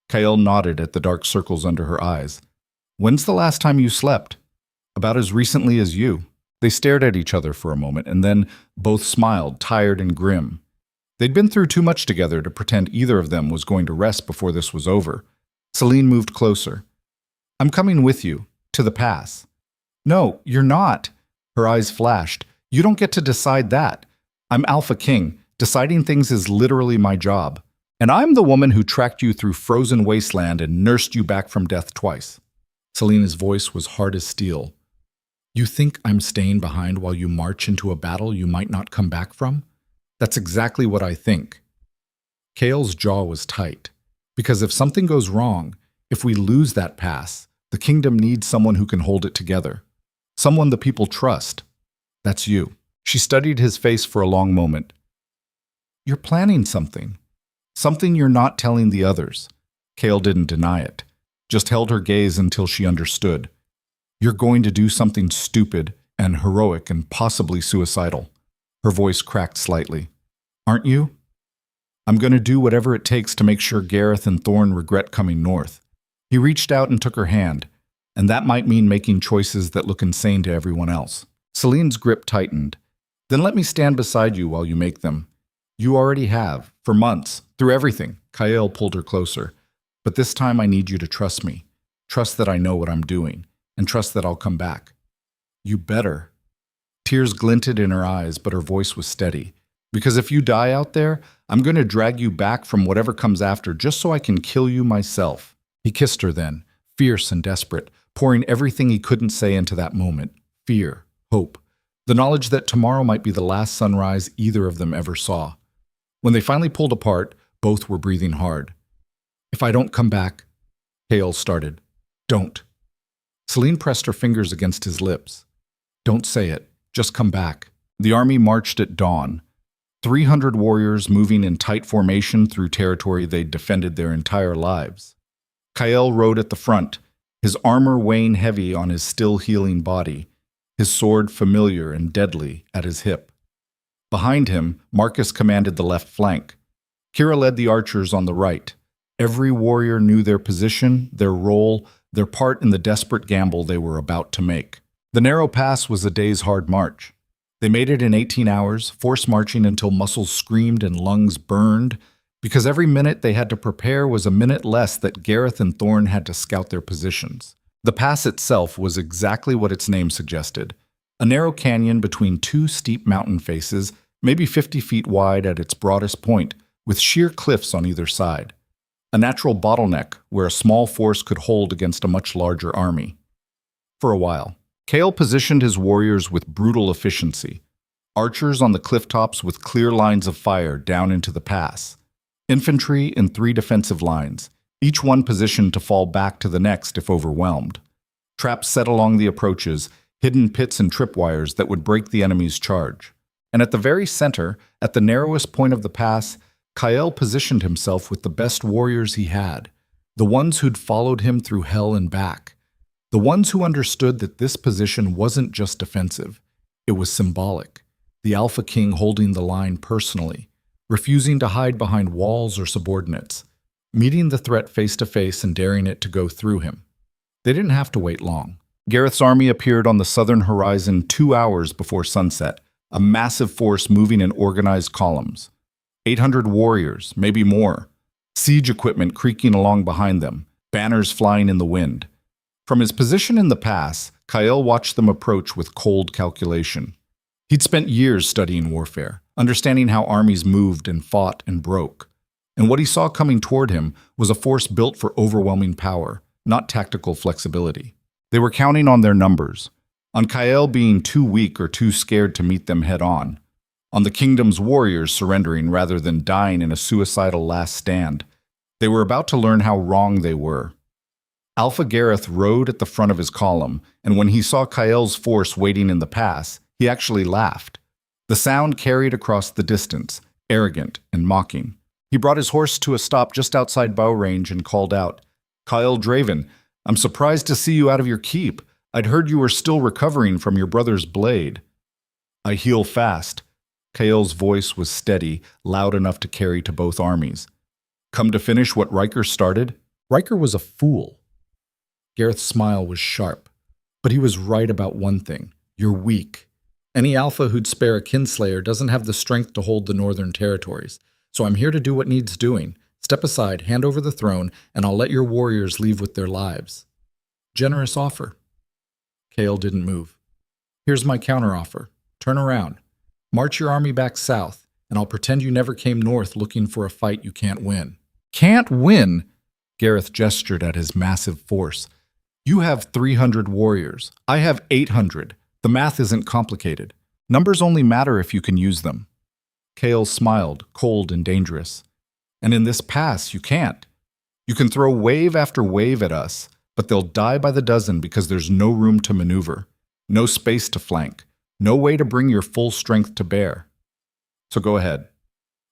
Kyle nodded at the dark circles under her eyes. When's the last time you slept? About as recently as you. They stared at each other for a moment, and then both smiled, tired and grim. They'd been through too much together to pretend either of them was going to rest before this was over. Celine moved closer. I'm coming with you, to the pass. No, you're not. Her eyes flashed. You don't get to decide that. I'm Alpha King. Deciding things is literally my job. And I'm the woman who tracked you through frozen wasteland and nursed you back from death twice. Selena's voice was hard as steel. You think I'm staying behind while you march into a battle you might not come back from? That's exactly what I think. Kale's jaw was tight. Because if something goes wrong, if we lose that pass, the kingdom needs someone who can hold it together. Someone the people trust. That's you. She studied his face for a long moment. You're planning something. Something you're not telling the others. Kale didn't deny it, just held her gaze until she understood. You're going to do something stupid and heroic and possibly suicidal. Her voice cracked slightly. Aren't you? I'm going to do whatever it takes to make sure Gareth and Thorne regret coming north. He reached out and took her hand, and that might mean making choices that look insane to everyone else. Celine's grip tightened. Then let me stand beside you while you make them. You already have, for months, through everything. Kyle pulled her closer. But this time I need you to trust me. Trust that I know what I'm doing, and trust that I'll come back. You better. Tears glinted in her eyes, but her voice was steady. Because if you die out there, I'm going to drag you back from whatever comes after just so I can kill you myself. He kissed her then, fierce and desperate, pouring everything he couldn't say into that moment. Fear, hope, the knowledge that tomorrow might be the last sunrise either of them ever saw. When they finally pulled apart, both were breathing hard. If I don't come back, Hale started. Don't. Celine pressed her fingers against his lips. Don't say it. Just come back. The army marched at dawn. 300 warriors moving in tight formation through territory they'd defended their entire lives. Kyle rode at the front, his armor weighing heavy on his still healing body, his sword familiar and deadly at his hip. Behind him, Marcus commanded the left flank. Kira led the archers on the right. Every warrior knew their position, their role, their part in the desperate gamble they were about to make. The narrow pass was a day's hard march. They made it in 18 hours, force marching until muscles screamed and lungs burned, because every minute they had to prepare was a minute less that Gareth and Thorne had to scout their positions. The pass itself was exactly what its name suggested. A narrow canyon between two steep mountain faces, maybe 50 feet wide at its broadest point, with sheer cliffs on either side. A natural bottleneck where a small force could hold against a much larger army. For a while, Kale positioned his warriors with brutal efficiency. Archers on the clifftops with clear lines of fire down into the pass. Infantry in 3 defensive lines, each one positioned to fall back to the next if overwhelmed. Traps set along the approaches, hidden pits and tripwires that would break the enemy's charge. And at the very center, at the narrowest point of the pass, Kyle positioned himself with the best warriors he had, the ones who'd followed him through hell and back. The ones who understood that this position wasn't just defensive, it was symbolic. The Alpha King holding the line personally, refusing to hide behind walls or subordinates, meeting the threat face to face and daring it to go through him. They didn't have to wait long. Gareth's army appeared on the southern horizon 2 hours before sunset, a massive force moving in organized columns. 800 warriors, maybe more. Siege equipment creaking along behind them, banners flying in the wind. From his position in the pass, Kyle watched them approach with cold calculation. He'd spent years studying warfare, understanding how armies moved and fought and broke. And what he saw coming toward him was a force built for overwhelming power, not tactical flexibility. They were counting on their numbers, on Kyle being too weak or too scared to meet them head-on, on the kingdom's warriors surrendering rather than dying in a suicidal last stand. They were about to learn how wrong they were. Alpha Gareth rode at the front of his column, and when he saw Kyle's force waiting in the pass, he actually laughed. The sound carried across the distance, arrogant and mocking. He brought his horse to a stop just outside bow range and called out, "Kyle Draven, I'm surprised to see you out of your keep. I'd heard you were still recovering from your brother's blade." "I heal fast." Kyle's voice was steady, loud enough to carry to both armies. "Come to finish what Riker started?" Riker was a fool. Gareth's smile was sharp, but he was right about one thing. You're weak. Any alpha who'd spare a kinslayer doesn't have the strength to hold the northern territories. So I'm here to do what needs doing. Step aside, hand over the throne, and I'll let your warriors leave with their lives. Generous offer. Kale didn't move. Here's my counteroffer. Turn around. March your army back south, and I'll pretend you never came north looking for a fight you can't win. Can't win? Gareth gestured at his massive force. You have 300 warriors. I have 800. The math isn't complicated. Numbers only matter if you can use them. Kale smiled, cold and dangerous. And in this pass, you can't. You can throw wave after wave at us, but they'll die by the dozen because there's no room to maneuver, no space to flank, no way to bring your full strength to bear. So go ahead.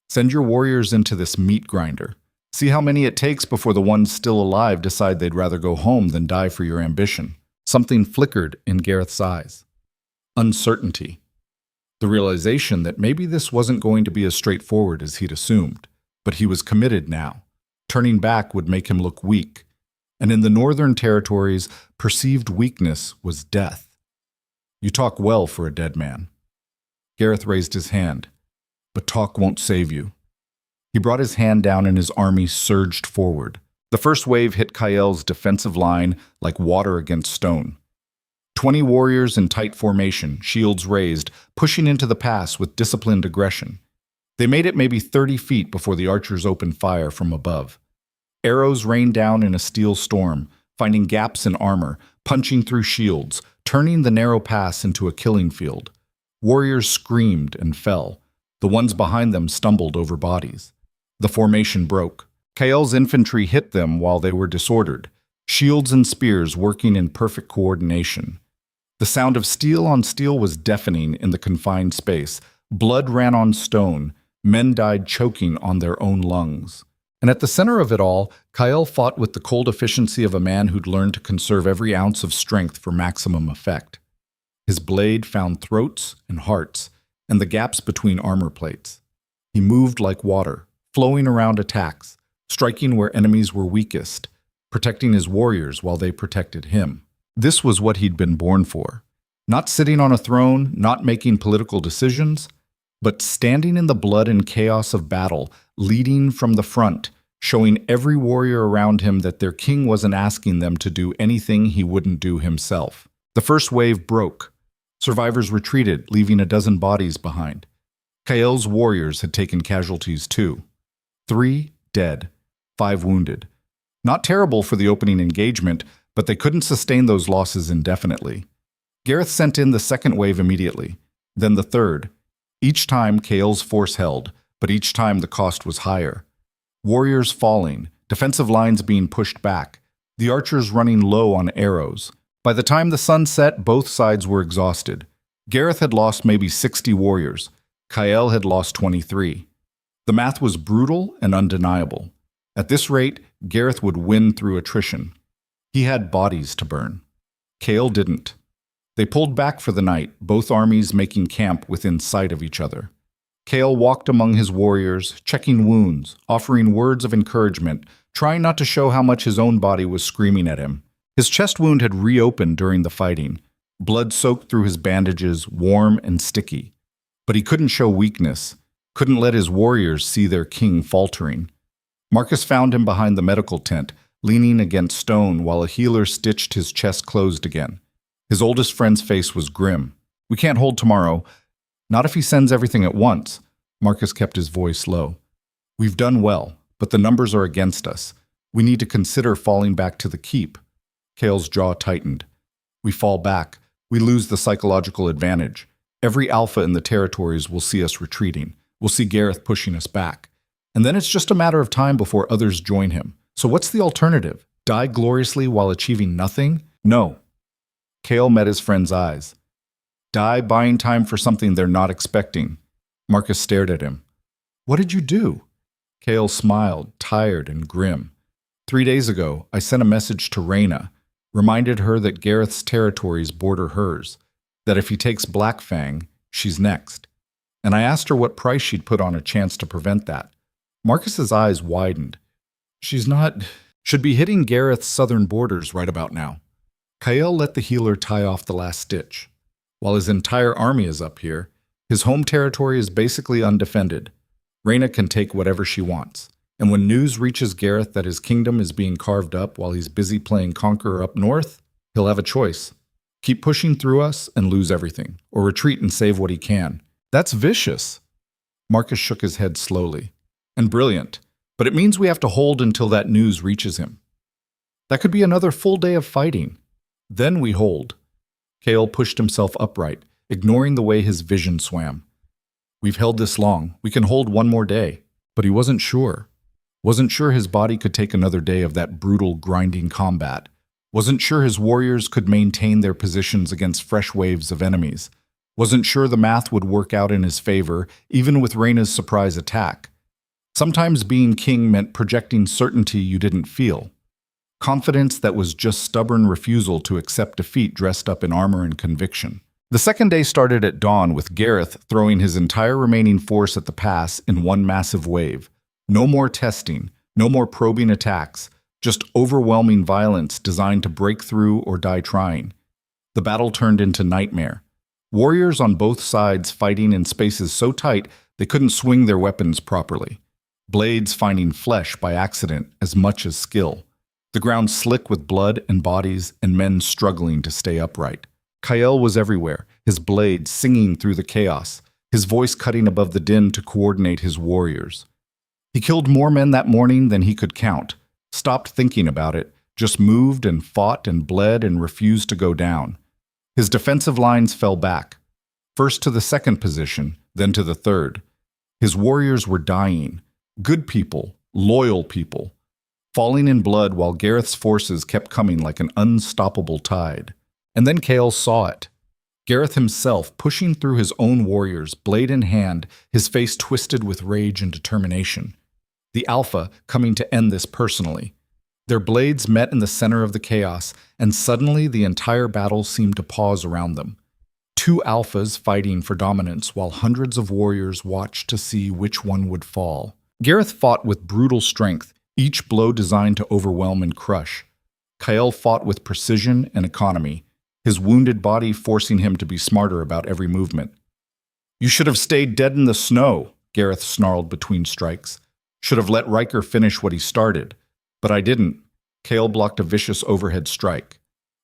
Send your warriors into this meat grinder. See how many it takes before the ones still alive decide they'd rather go home than die for your ambition. Something flickered in Gareth's eyes. Uncertainty. The realization that maybe this wasn't going to be as straightforward as he'd assumed, but he was committed now. Turning back would make him look weak, and in the Northern Territories, perceived weakness was death. You talk well for a dead man. Gareth raised his hand. But talk won't save you. He brought his hand down and his army surged forward. The first wave hit Kael's defensive line like water against stone. 20 warriors in tight formation, shields raised, pushing into the pass with disciplined aggression. They made it maybe 30 feet before the archers opened fire from above. Arrows rained down in a steel storm, finding gaps in armor, punching through shields, turning the narrow pass into a killing field. Warriors screamed and fell. The ones behind them stumbled over bodies. The formation broke. Kael's infantry hit them while they were disordered, shields and spears working in perfect coordination. The sound of steel on steel was deafening in the confined space. Blood ran on stone. Men died choking on their own lungs. And at the center of it all, Kael fought with the cold efficiency of a man who'd learned to conserve every ounce of strength for maximum effect. His blade found throats and hearts, and the gaps between armor plates. He moved like water, flowing around attacks, striking where enemies were weakest, protecting his warriors while they protected him. This was what he'd been born for. Not sitting on a throne, not making political decisions, but standing in the blood and chaos of battle, leading from the front, showing every warrior around him that their king wasn't asking them to do anything he wouldn't do himself. The first wave broke. Survivors retreated, leaving a dozen bodies behind. Kael's warriors had taken casualties too. 3 dead, 5 wounded. Not terrible for the opening engagement, but they couldn't sustain those losses indefinitely. Gareth sent in the second wave immediately, then the third. Each time Kael's force held, but each time the cost was higher. Warriors falling, defensive lines being pushed back, the archers running low on arrows. By the time the sun set, both sides were exhausted. Gareth had lost maybe 60 warriors. Kael had lost 23. The math was brutal and undeniable. At this rate, Gareth would win through attrition. He had bodies to burn. Kael didn't. They pulled back for the night, both armies making camp within sight of each other. Kael walked among his warriors, checking wounds, offering words of encouragement, trying not to show how much his own body was screaming at him. His chest wound had reopened during the fighting, blood soaked through his bandages, warm and sticky. But he couldn't show weakness, couldn't let his warriors see their king faltering. Marcus found him behind the medical tent, leaning against stone while a healer stitched his chest closed again. His oldest friend's face was grim. "We can't hold tomorrow. Not if he sends everything at once." Marcus kept his voice low. "We've done well, but the numbers are against us. We need to consider falling back to the keep." Kael's jaw tightened. "We fall back. We lose the psychological advantage. Every alpha in the territories will see us retreating. We'll see Gareth pushing us back. And then it's just a matter of time before others join him. So what's the alternative? Die gloriously while achieving nothing? No." Kael met his friend's eyes. "Die buying time for something they're not expecting." Marcus stared at him. "What did you do?" Kael smiled, tired and grim. 3 days ago, I sent a message to Reyna, reminded her that Gareth's territories border hers, that if he takes Blackfang, she's next. And I asked her what price she'd put on a chance to prevent that. Marcus's eyes widened. Should be hitting Gareth's southern borders right about now. Kael let the healer tie off the last stitch. While his entire army is up here, his home territory is basically undefended. Reyna can take whatever she wants. And when news reaches Gareth that his kingdom is being carved up while he's busy playing conqueror up north, he'll have a choice. Keep pushing through us and lose everything, or retreat and save what he can. That's vicious. Marcus shook his head slowly. And brilliant, but it means we have to hold until that news reaches him. That could be another full day of fighting. Then we hold. Kael pushed himself upright, ignoring the way his vision swam. We've held this long. We can hold one more day. But he wasn't sure. Wasn't sure his body could take another day of that brutal, grinding combat. Wasn't sure his warriors could maintain their positions against fresh waves of enemies. Wasn't sure the math would work out in his favor, even with Reyna's surprise attack. Sometimes being king meant projecting certainty you didn't feel. Confidence that was just stubborn refusal to accept defeat dressed up in armor and conviction. The second day started at dawn with Gareth throwing his entire remaining force at the pass in one massive wave. No more testing, no more probing attacks, just overwhelming violence designed to break through or die trying. The battle turned into nightmare. Warriors on both sides fighting in spaces so tight they couldn't swing their weapons properly. Blades finding flesh by accident as much as skill. The ground slick with blood and bodies and men struggling to stay upright. Kael was everywhere, his blade singing through the chaos, his voice cutting above the din to coordinate his warriors. He killed more men that morning than he could count, stopped thinking about it, just moved and fought and bled and refused to go down. His defensive lines fell back, first to the second position, then to the third. His warriors were dying, good people, loyal people, falling in blood while Gareth's forces kept coming like an unstoppable tide. And then Kael saw it. Gareth himself pushing through his own warriors, blade in hand, his face twisted with rage and determination. The Alpha coming to end this personally. Their blades met in the center of the chaos, and suddenly the entire battle seemed to pause around them. Two Alphas fighting for dominance while hundreds of warriors watched to see which one would fall. Gareth fought with brutal strength, each blow designed to overwhelm and crush. Kael fought with precision and economy, his wounded body forcing him to be smarter about every movement. "You should have stayed dead in the snow," Gareth snarled between strikes. "Should have let Riker finish what he started. But I didn't." Kael blocked a vicious overhead strike.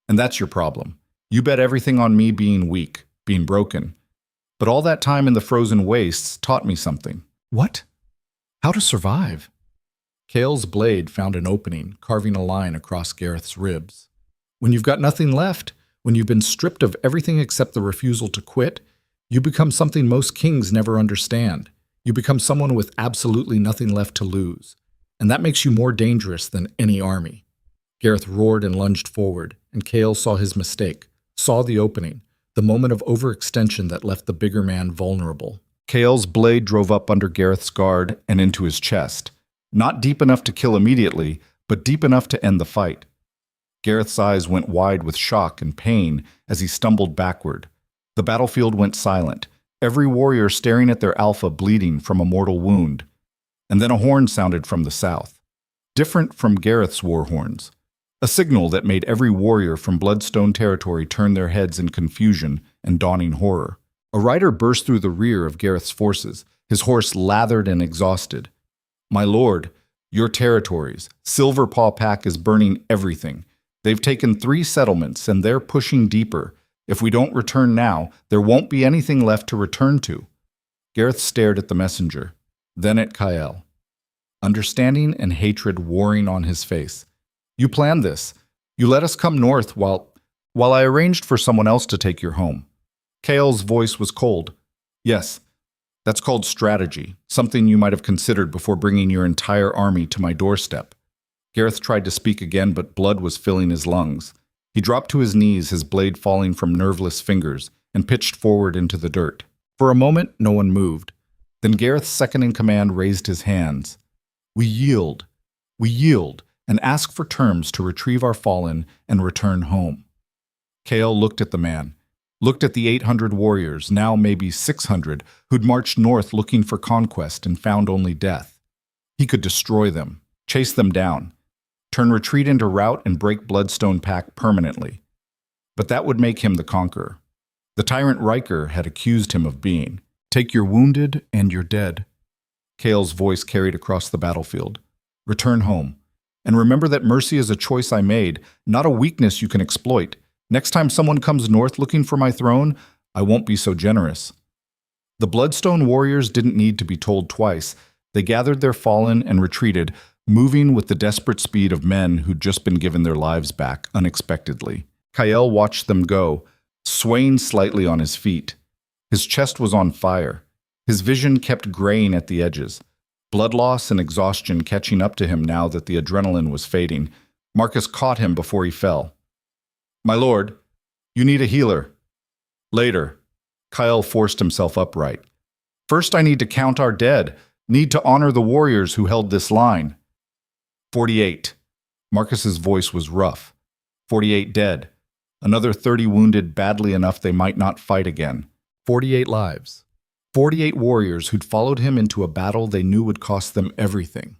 "And that's your problem. You bet everything on me being weak, being broken. But all that time in the frozen wastes taught me something." "What?" "How to survive." Kael's blade found an opening, carving a line across Gareth's ribs. "When you've got nothing left, when you've been stripped of everything except the refusal to quit, you become something most kings never understand. You become someone with absolutely nothing left to lose. And that makes you more dangerous than any army." Gareth roared and lunged forward, and Kael saw his mistake, saw the opening, the moment of overextension that left the bigger man vulnerable. Kael's blade drove up under Gareth's guard and into his chest. Not deep enough to kill immediately, but deep enough to end the fight. Gareth's eyes went wide with shock and pain as he stumbled backward. The battlefield went silent, every warrior staring at their Alpha bleeding from a mortal wound. And then a horn sounded from the south, different from Gareth's war horns. A signal that made every warrior from Bloodstone territory turn their heads in confusion and dawning horror. A rider burst through the rear of Gareth's forces, his horse lathered and exhausted. "My lord, your territories, Silverpaw Pack is burning everything. They've taken 3 settlements, and they're pushing deeper. If we don't return now, there won't be anything left to return to." Gareth stared at the messenger, then at Kael. Understanding and hatred warring on his face. "You planned this. You let us come north while I arranged for someone else to take your home." Kael's voice was cold. "Yes, that's called strategy, something you might have considered before bringing your entire army to my doorstep." Gareth tried to speak again, but blood was filling his lungs. He dropped to his knees, his blade falling from nerveless fingers, and pitched forward into the dirt. For a moment, no one moved. Then Gareth's second-in-command raised his hands. We yield, and ask for terms to retrieve our fallen and return home." Kael looked at the man, looked at the 800 warriors, now maybe 600, who'd marched north looking for conquest and found only death. He could destroy them, chase them down, turn retreat into rout and break Bloodstone Pack permanently. But that would make him the conqueror. The tyrant Riker had accused him of being. "Take your wounded and your dead." Kael's voice carried across the battlefield. "Return home. And remember that mercy is a choice I made, not a weakness you can exploit. Next time someone comes north looking for my throne, I won't be so generous." The Bloodstone warriors didn't need to be told twice. They gathered their fallen and retreated, moving with the desperate speed of men who'd just been given their lives back unexpectedly. Kael watched them go, swaying slightly on his feet. His chest was on fire. His vision kept graying at the edges, blood loss and exhaustion catching up to him now that the adrenaline was fading. Marcus caught him before he fell. "My lord, you need a healer." "Later." Kyle forced himself upright. "First I need to count our dead, need to honor the warriors who held this line." 48. Marcus's voice was rough. 48 dead. Another 30 wounded badly enough they might not fight again. 48 lives. 48 warriors who'd followed him into a battle they knew would cost them everything.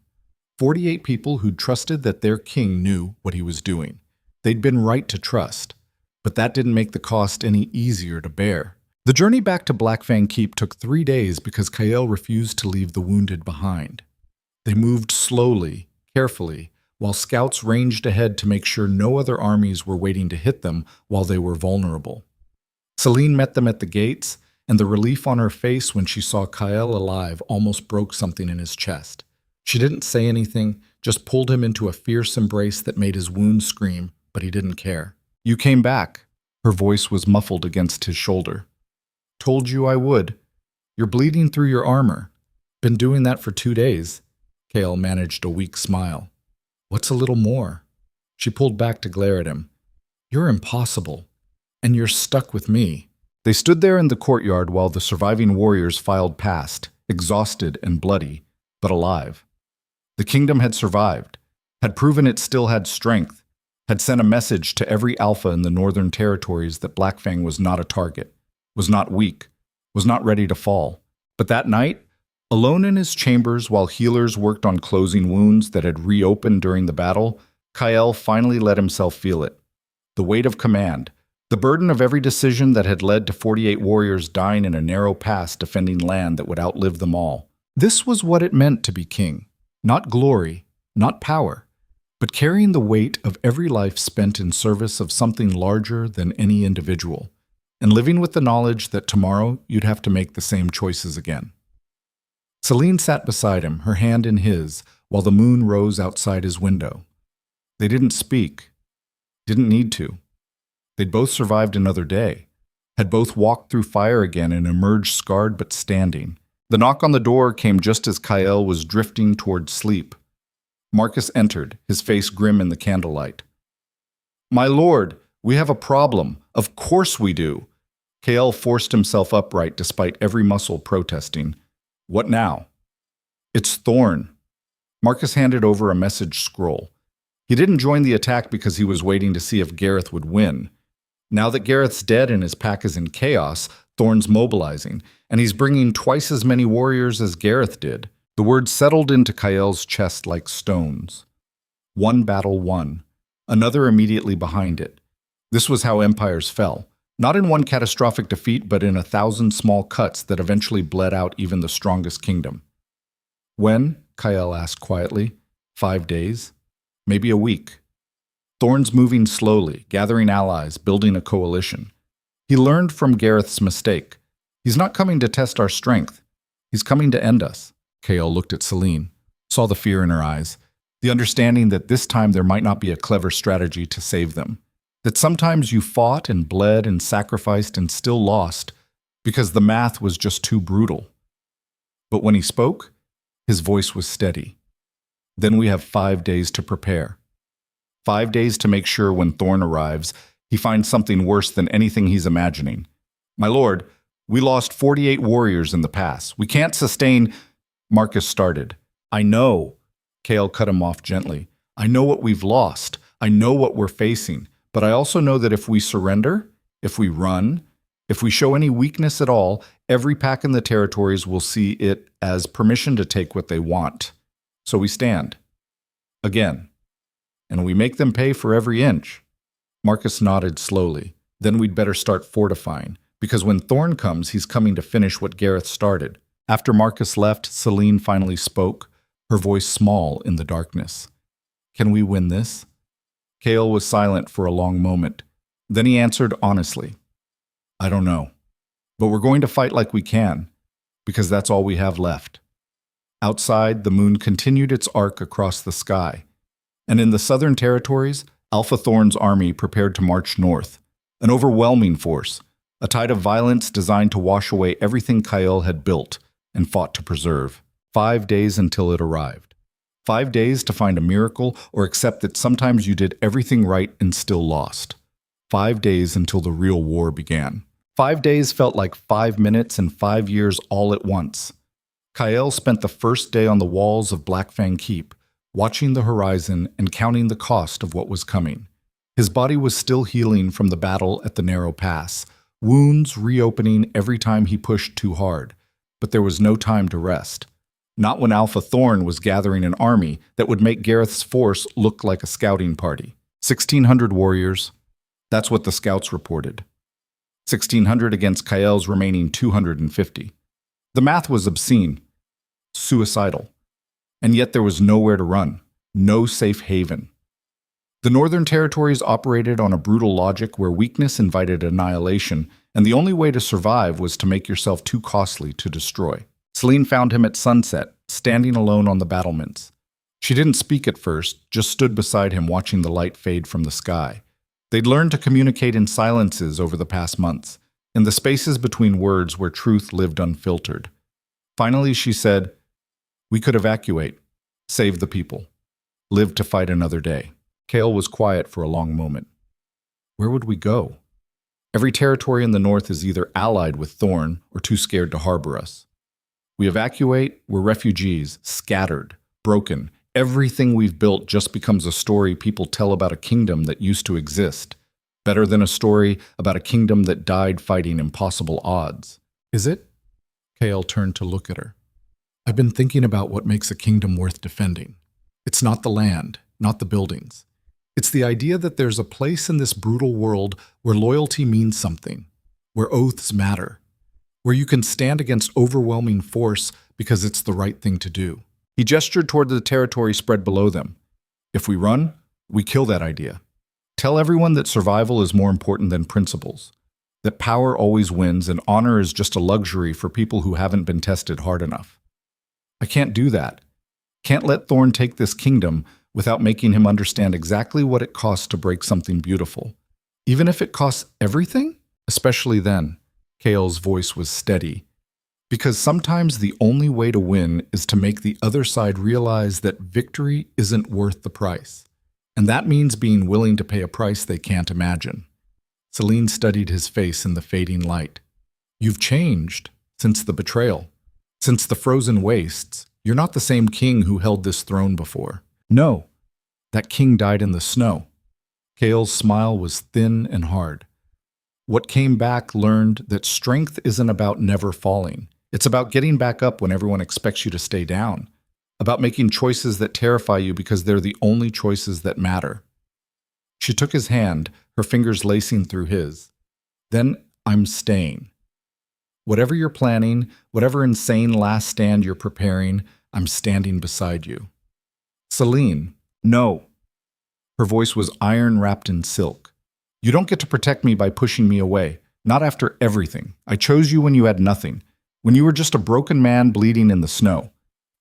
48 people who'd trusted that their king knew what he was doing. They'd been right to trust, but that didn't make the cost any easier to bear. The journey back to Blackfang Keep took 3 days because Kael refused to leave the wounded behind. They moved slowly, carefully, while scouts ranged ahead to make sure no other armies were waiting to hit them while they were vulnerable. Celine met them at the gates, and the relief on her face when she saw Kael alive almost broke something in his chest. She didn't say anything, just pulled him into a fierce embrace that made his wounds scream, but he didn't care. "You came back." Her voice was muffled against his shoulder. "Told you I would. You're bleeding through your armor. Been doing that for 2 days. Kael managed a weak smile. "What's a little more?" She pulled back to glare at him. "You're impossible, and you're stuck with me." They stood there in the courtyard while the surviving warriors filed past, exhausted and bloody, but alive. The kingdom had survived, had proven it still had strength, had sent a message to every alpha in the northern territories that Blackfang was not a target, was not weak, was not ready to fall. But that night, alone in his chambers while healers worked on closing wounds that had reopened during the battle, Kael finally let himself feel it. The weight of command, the burden of every decision that had led to 48 warriors dying in a narrow pass defending land that would outlive them all. This was what it meant to be king. Not glory, not power, but carrying the weight of every life spent in service of something larger than any individual, and living with the knowledge that tomorrow you'd have to make the same choices again. Celine sat beside him, her hand in his, while the moon rose outside his window. They didn't speak, didn't need to. They'd both survived another day, had both walked through fire again and emerged scarred but standing. The knock on the door came just as Kael was drifting toward sleep. Marcus entered, his face grim in the candlelight. "My lord, we have a problem. Of course we do." Kael forced himself upright despite every muscle protesting. "What now?" "It's Thorn." Marcus handed over a message scroll. He didn't join the attack because he was waiting to see if Gareth would win. Now that Gareth's dead and his pack is in chaos, Thorn's mobilizing, and he's bringing twice as many warriors as Gareth did. The words settled into Kael's chest like stones. One battle won, another immediately behind it. This was how empires fell, not in one catastrophic defeat, but in 1,000 small cuts that eventually bled out even the strongest kingdom. "When?" Kael asked quietly. 5 days? Maybe a week. Thorn's moving slowly, gathering allies, building a coalition. He learned from Gareth's mistake. He's not coming to test our strength. He's coming to end us. Kael looked at Celine, saw the fear in her eyes, the understanding that this time there might not be a clever strategy to save them. That sometimes you fought and bled and sacrificed and still lost because the math was just too brutal. But when he spoke, his voice was steady. "Then we have 5 days to prepare. 5 days to make sure when Thorn arrives, he finds something worse than anything he's imagining. My lord, we lost 48 warriors in the pass. We can't sustain—" Marcus started. "I know." Kael cut him off gently. "I know what we've lost. I know what we're facing. But I also know that if we surrender, if we run, if we show any weakness at all, every pack in the territories will see it as permission to take what they want. So we stand. Again. And we make them pay for every inch." Marcus nodded slowly. "Then we'd better start fortifying, because when Thorn comes, he's coming to finish what Gareth started." After Marcus left, Celine finally spoke, her voice small in the darkness. "Can we win this?" Kael was silent for a long moment. Then he answered honestly, "I don't know. But we're going to fight like we can, because that's all we have left." Outside, the moon continued its arc across the sky. And in the southern territories, Alpha Thorn's army prepared to march north. An overwhelming force, a tide of violence designed to wash away everything Kael had built, and fought to preserve. 5 days until it arrived. 5 days to find a miracle or accept that sometimes you did everything right and still lost. 5 days until the real war began. 5 days felt like 5 minutes and 5 years all at once. Kyle spent the first day on the walls of Blackfang Keep, watching the horizon and counting the cost of what was coming. His body was still healing from the battle at the narrow pass, wounds reopening every time he pushed too hard. But there was no time to rest. Not when Alpha Thorn was gathering an army that would make Gareth's force look like a scouting party. 1,600 warriors. That's what the scouts reported. 1,600 against Kyle's remaining 250. The math was obscene, suicidal. And yet there was nowhere to run, no safe haven. The Northern Territories operated on a brutal logic where weakness invited annihilation, and the only way to survive was to make yourself too costly to destroy. Celine found him at sunset, standing alone on the battlements. She didn't speak at first, just stood beside him watching the light fade from the sky. They'd learned to communicate in silences over the past months, in the spaces between words where truth lived unfiltered. Finally, she said, "We could evacuate, save the people, live to fight another day." Kale was quiet for a long moment. Where would we go? Every territory in the north is either allied with Thorn or too scared to harbor us. We evacuate, we're refugees, scattered, broken. Everything we've built just becomes a story people tell about a kingdom that used to exist. Better than a story about a kingdom that died fighting impossible odds. Is it? Kale turned to look at her. I've been thinking about what makes a kingdom worth defending. It's not the land, not the buildings. It's the idea that there's a place in this brutal world where loyalty means something, where oaths matter, where you can stand against overwhelming force because it's the right thing to do. He gestured toward the territory spread below them. If we run, we kill that idea. Tell everyone that survival is more important than principles, that power always wins and honor is just a luxury for people who haven't been tested hard enough. I can't do that. Can't let Thorn take this kingdom without making him understand exactly what it costs to break something beautiful. Even if it costs everything? Especially then. Kale's voice was steady. Because sometimes the only way to win is to make the other side realize that victory isn't worth the price. And that means being willing to pay a price they can't imagine. Celine studied his face in the fading light. You've changed since the betrayal. Since the frozen wastes, you're not the same king who held this throne before. No, that king died in the snow. Kale's smile was thin and hard. What came back learned that strength isn't about never falling. It's about getting back up when everyone expects you to stay down. About making choices that terrify you because they're the only choices that matter. She took his hand, her fingers lacing through his. Then I'm staying. Whatever you're planning, whatever insane last stand you're preparing, I'm standing beside you. Celine, no. Her voice was iron wrapped in silk. You don't get to protect me by pushing me away. Not after everything. I chose you when you had nothing. When you were just a broken man bleeding in the snow.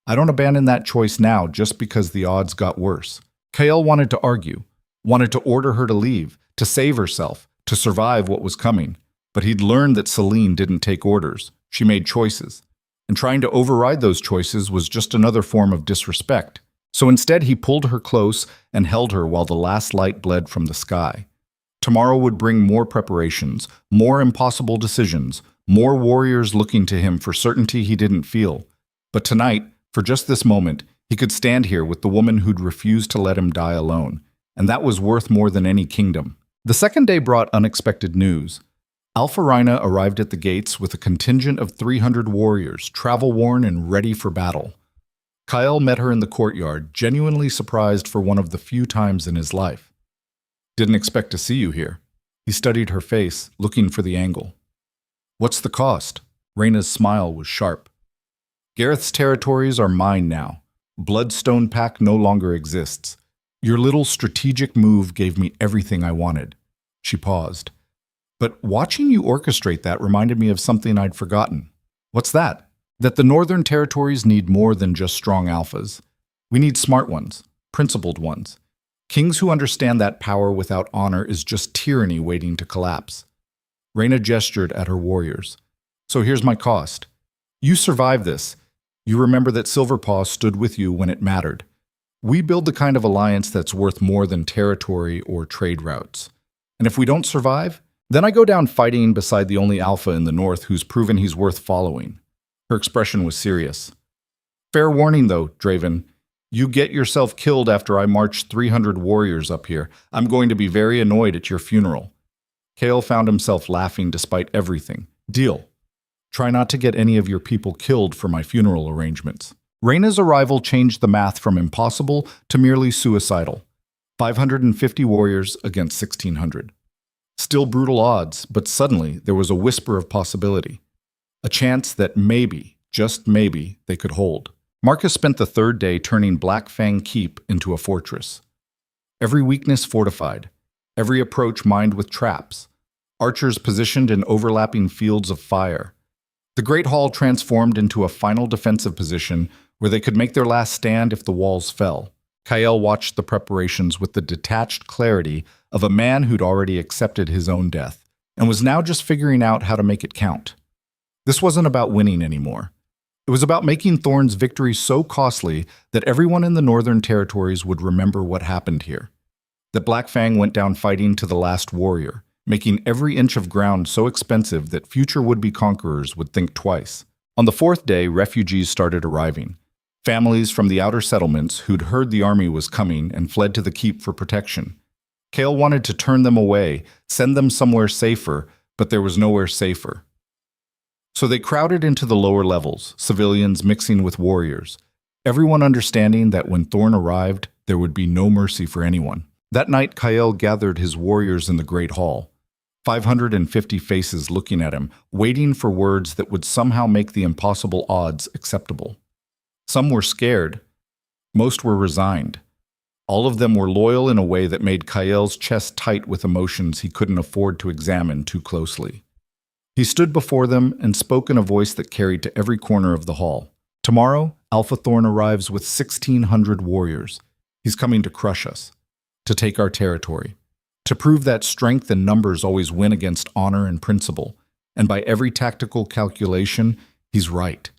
I don't abandon that choice now just because the odds got worse. Kale wanted to argue, wanted to order her to leave, to save herself, to survive what was coming. But he'd learned that Celine didn't take orders. She made choices. And trying to override those choices was just another form of disrespect. So instead he pulled her close and held her while the last light bled from the sky. Tomorrow would bring more preparations, more impossible decisions, more warriors looking to him for certainty he didn't feel. But tonight, for just this moment, he could stand here with the woman who'd refused to let him die alone. And that was worth more than any kingdom. The second day brought unexpected news. Alpha Rhina arrived at the gates with a contingent of 300 warriors, travel-worn and ready for battle. Kyle met her in the courtyard, genuinely surprised for one of the few times in his life. Didn't expect to see you here. He studied her face, looking for the angle. What's the cost? Rhaina's smile was sharp. Gareth's territories are mine now. Bloodstone Pack no longer exists. Your little strategic move gave me everything I wanted. She paused. But watching you orchestrate that reminded me of something I'd forgotten. What's that? That the Northern Territories need more than just strong alphas. We need smart ones, principled ones. Kings who understand that power without honor is just tyranny waiting to collapse. Rhaina gestured at her warriors. So here's my cost. You survive this. You remember that Silverpaw stood with you when it mattered. We build the kind of alliance that's worth more than territory or trade routes. And if we don't survive, then I go down fighting beside the only alpha in the north who's proven he's worth following. Her expression was serious. Fair warning, though, Draven. You get yourself killed after I march 300 warriors up here. I'm going to be very annoyed at your funeral. Kale found himself laughing despite everything. Deal. Try not to get any of your people killed for my funeral arrangements. Reyna's arrival changed the math from impossible to merely suicidal. 550 warriors against 1,600. Still brutal odds, but suddenly there was a whisper of possibility. A chance that maybe, just maybe, they could hold. Marcus spent the third day turning Black Fang Keep into a fortress. Every weakness fortified, every approach mined with traps, archers positioned in overlapping fields of fire. The Great Hall transformed into a final defensive position where they could make their last stand if the walls fell. Kael watched the preparations with the detached clarity of a man who'd already accepted his own death and was now just figuring out how to make it count. This wasn't about winning anymore. It was about making Thorn's victory so costly that everyone in the Northern Territories would remember what happened here. That Black Fang went down fighting to the last warrior, making every inch of ground so expensive that future would-be conquerors would think twice. On the fourth day, refugees started arriving. Families from the outer settlements who'd heard the army was coming and fled to the keep for protection. Kale wanted to turn them away, send them somewhere safer, but there was nowhere safer. So they crowded into the lower levels, civilians mixing with warriors, everyone understanding that when Thorn arrived, there would be no mercy for anyone. That night, Kael gathered his warriors in the Great Hall. 550 faces looking at him, waiting for words that would somehow make the impossible odds acceptable. Some were scared. Most were resigned. All of them were loyal in a way that made Kael's chest tight with emotions he couldn't afford to examine too closely. He stood before them and spoke in a voice that carried to every corner of the hall. Tomorrow, Alpha Thorn arrives with 1,600 warriors. He's coming to crush us, to take our territory, to prove that strength and numbers always win against honor and principle. And by every tactical calculation, he's right.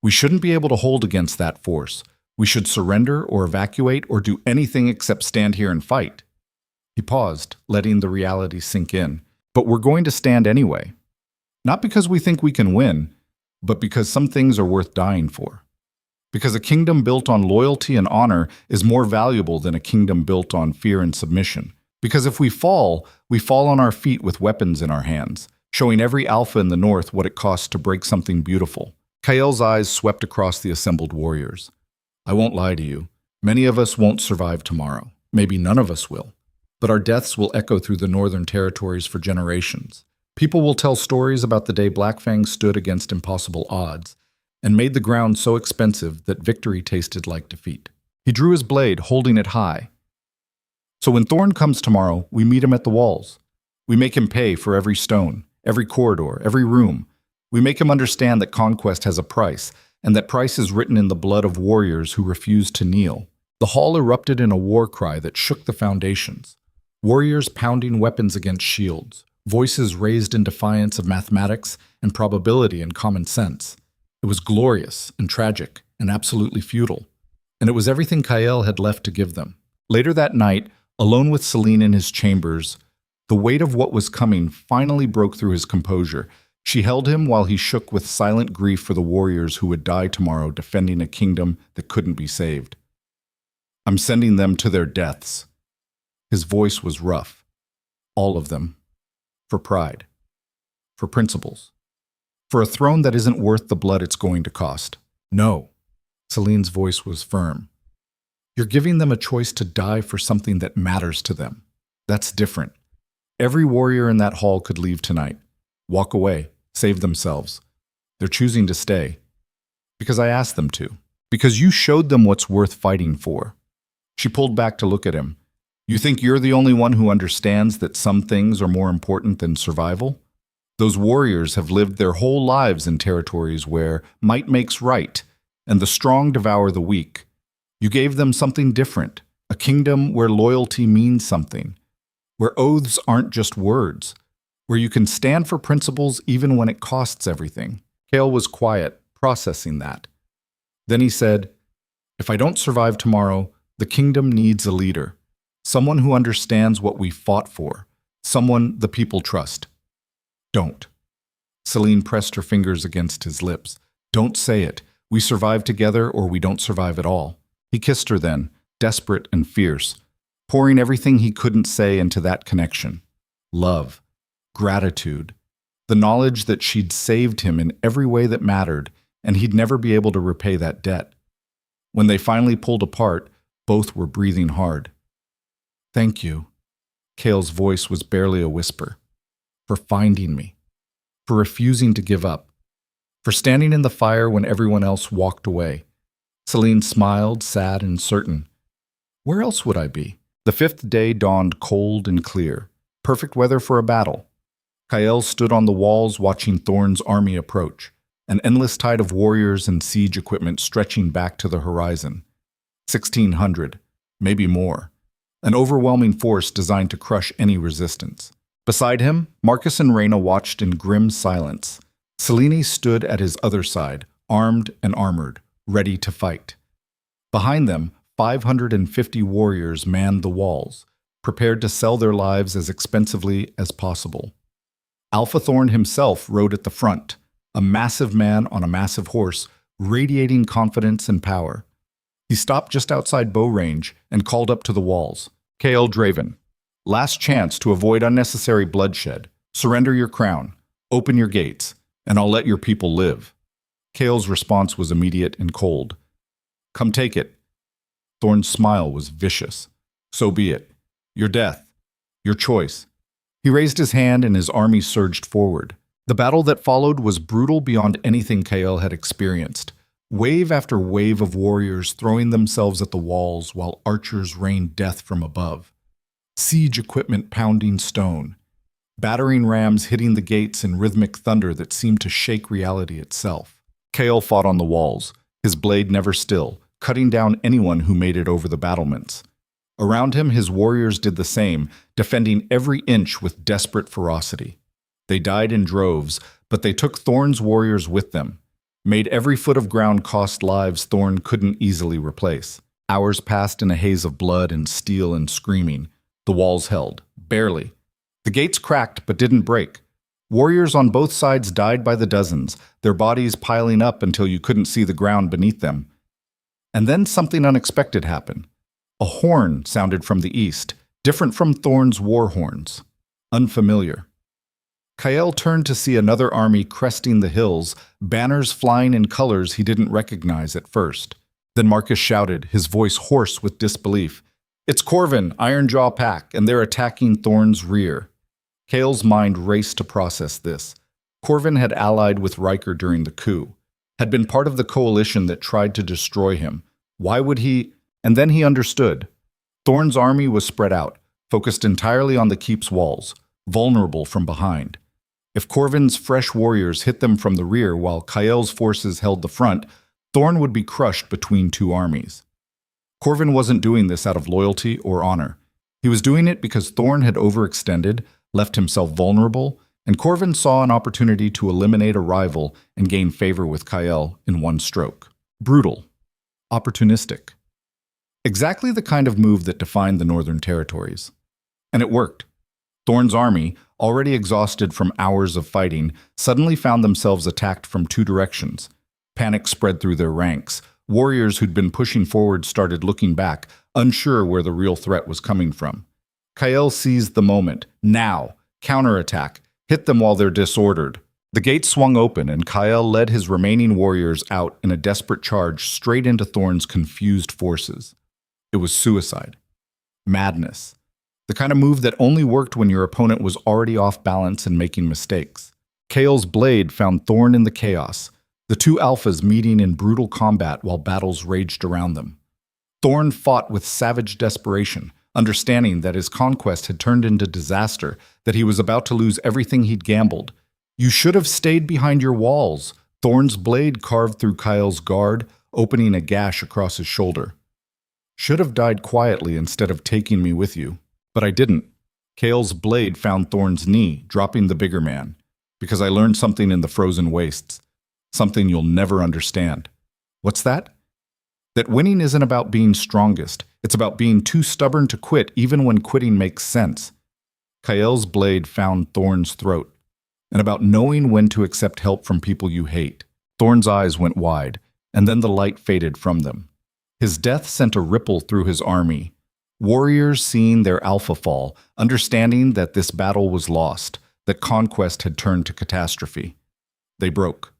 We shouldn't be able to hold against that force. We should surrender or evacuate or do anything except stand here and fight. He paused, letting the reality sink in. But we're going to stand anyway. Not because we think we can win, but because some things are worth dying for. Because a kingdom built on loyalty and honor is more valuable than a kingdom built on fear and submission. Because if we fall on our feet with weapons in our hands, showing every alpha in the north what it costs to break something beautiful. Kael's eyes swept across the assembled warriors. I won't lie to you. Many of us won't survive tomorrow. Maybe none of us will. But our deaths will echo through the Northern Territories for generations. People will tell stories about the day Black Fang stood against impossible odds and made the ground so expensive that victory tasted like defeat. He drew his blade, holding it high. So when Thorn comes tomorrow, we meet him at the walls. We make him pay for every stone, every corridor, every room. We make him understand that conquest has a price, and that price is written in the blood of warriors who refuse to kneel. The hall erupted in a war cry that shook the foundations. Warriors pounding weapons against shields, voices raised in defiance of mathematics and probability and common sense. It was glorious and tragic and absolutely futile. And it was everything Kael had left to give them. Later that night, alone with Celine in his chambers, the weight of what was coming finally broke through his composure. She held him while he shook with silent grief for the warriors who would die tomorrow defending a kingdom that couldn't be saved. I'm sending them to their deaths. His voice was rough. All of them. For pride. For principles. For a throne that isn't worth the blood it's going to cost. No. Celine's voice was firm. You're giving them a choice to die for something that matters to them. That's different. Every warrior in that hall could leave tonight. Walk away. Save themselves. They're choosing to stay. Because I asked them to. Because you showed them what's worth fighting for. She pulled back to look at him. You think you're the only one who understands that some things are more important than survival? Those warriors have lived their whole lives in territories where might makes right, and the strong devour the weak. You gave them something different, a kingdom where loyalty means something, where oaths aren't just words, where you can stand for principles even when it costs everything. Kale was quiet, processing that. Then he said, "If I don't survive tomorrow, the kingdom needs a leader. Someone who understands what we fought for. Someone the people trust." "Don't." Celine pressed her fingers against his lips. "Don't say it. We survive together or we don't survive at all." He kissed her then, desperate and fierce, pouring everything he couldn't say into that connection. Love, gratitude, the knowledge that she'd saved him in every way that mattered, and he'd never be able to repay that debt. When they finally pulled apart, both were breathing hard. "Thank you." Cale's voice was barely a whisper. "For finding me. For refusing to give up. For standing in the fire when everyone else walked away." Celine smiled, sad and certain. Where else would I be? The fifth day dawned cold and clear. Perfect weather for a battle. Kael stood on the walls watching Thorn's army approach, an endless tide of warriors and siege equipment stretching back to the horizon. 1,600, maybe more. An overwhelming force designed to crush any resistance. Beside him, Marcus and Reyna watched in grim silence. Selene stood at his other side, armed and armored, ready to fight. Behind them, 550 warriors manned the walls, prepared to sell their lives as expensively as possible. Alpha Thorn himself rode at the front, a massive man on a massive horse, radiating confidence and power. He stopped just outside bow range and called up to the walls. "Kael Draven, last chance to avoid unnecessary bloodshed. Surrender your crown, open your gates, and I'll let your people live." Kael's response was immediate and cold. "Come take it." Thorn's smile was vicious. "So be it. Your death. Your choice." He raised his hand and his army surged forward. The battle that followed was brutal beyond anything Kael had experienced. Wave after wave of warriors throwing themselves at the walls while archers rained death from above. Siege equipment pounding stone. Battering rams hitting the gates in rhythmic thunder that seemed to shake reality itself. Kael fought on the walls, his blade never still, cutting down anyone who made it over the battlements. Around him, his warriors did the same, defending every inch with desperate ferocity. They died in droves, but they took Thorn's warriors with them, made every foot of ground cost lives Thorn couldn't easily replace. Hours passed in a haze of blood and steel and screaming. The walls held, barely. The gates cracked but didn't break. Warriors on both sides died by the dozens, their bodies piling up until you couldn't see the ground beneath them. And then something unexpected happened. A horn sounded from the east, different from Thorn's war horns. Unfamiliar. Kael turned to see another army cresting the hills, banners flying in colors he didn't recognize at first. Then Marcus shouted, his voice hoarse with disbelief. "It's Corvin, Ironjaw Pack, and they're attacking Thorn's rear." Kael's mind raced to process this. Corvin had allied with Riker during the coup, had been part of the coalition that tried to destroy him. Why would he? And then he understood. Thorn's army was spread out, focused entirely on the keep's walls, vulnerable from behind. If Corvin's fresh warriors hit them from the rear while Kael's forces held the front, Thorn would be crushed between two armies. Corvin wasn't doing this out of loyalty or honor. He was doing it because Thorn had overextended, left himself vulnerable, and Corvin saw an opportunity to eliminate a rival and gain favor with Kael in one stroke. Brutal. Opportunistic. Exactly the kind of move that defined the Northern Territories. And it worked. Thorn's army, already exhausted from hours of fighting, suddenly found themselves attacked from two directions. Panic spread through their ranks. Warriors who'd been pushing forward started looking back, unsure where the real threat was coming from. Kael seized the moment. Now! Counterattack! Hit them while they're disordered. The gate swung open, and Kael led his remaining warriors out in a desperate charge straight into Thorn's confused forces. It was suicide. Madness. The kind of move that only worked when your opponent was already off balance and making mistakes. Kael's blade found Thorn in the chaos, the two alphas meeting in brutal combat while battles raged around them. Thorn fought with savage desperation, understanding that his conquest had turned into disaster, that he was about to lose everything he'd gambled. "You should have stayed behind your walls." Thorn's blade carved through Kael's guard, opening a gash across his shoulder. "Should have died quietly instead of taking me with you. But I didn't." Kael's blade found Thorn's knee, dropping the bigger man. "Because I learned something in the frozen wastes. something you'll never understand. What's that? That winning isn't about being strongest. It's about being too stubborn to quit even when quitting makes sense. Kael's blade found Thorn's throat, and about knowing when to accept help from people you hate. Thorn's eyes went wide, and then the light faded from them. His death sent a ripple through his army. Warriors seeing their alpha fall, understanding that this battle was lost, that conquest had turned to catastrophe. They broke.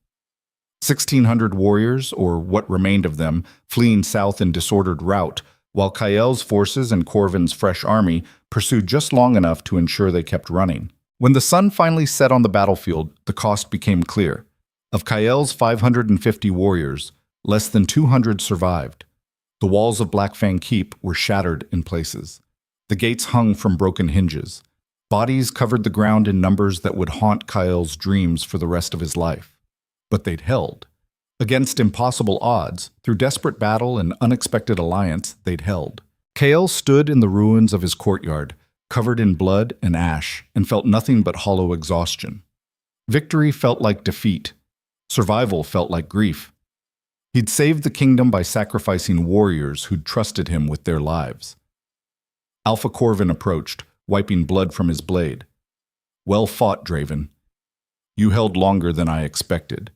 1,600 warriors, or what remained of them, fleeing south in disordered rout, while Kael's forces and Corvin's fresh army pursued just long enough to ensure they kept running. When the sun finally set on the battlefield, the cost became clear. Of Kael's 550 warriors, less than 200 survived. The walls of Blackfang Keep were shattered in places. The gates hung from broken hinges. Bodies covered the ground in numbers that would haunt Kael's dreams for the rest of his life. But they'd held. Against impossible odds, through desperate battle and unexpected alliance, they'd held. Kael stood in the ruins of his courtyard, covered in blood and ash, and felt nothing but hollow exhaustion. Victory felt like defeat. Survival felt like grief. He'd saved the kingdom by sacrificing warriors who'd trusted him with their lives. Alpha Corvin approached, wiping blood from his blade. "Well fought, Draven. You held longer than I expected.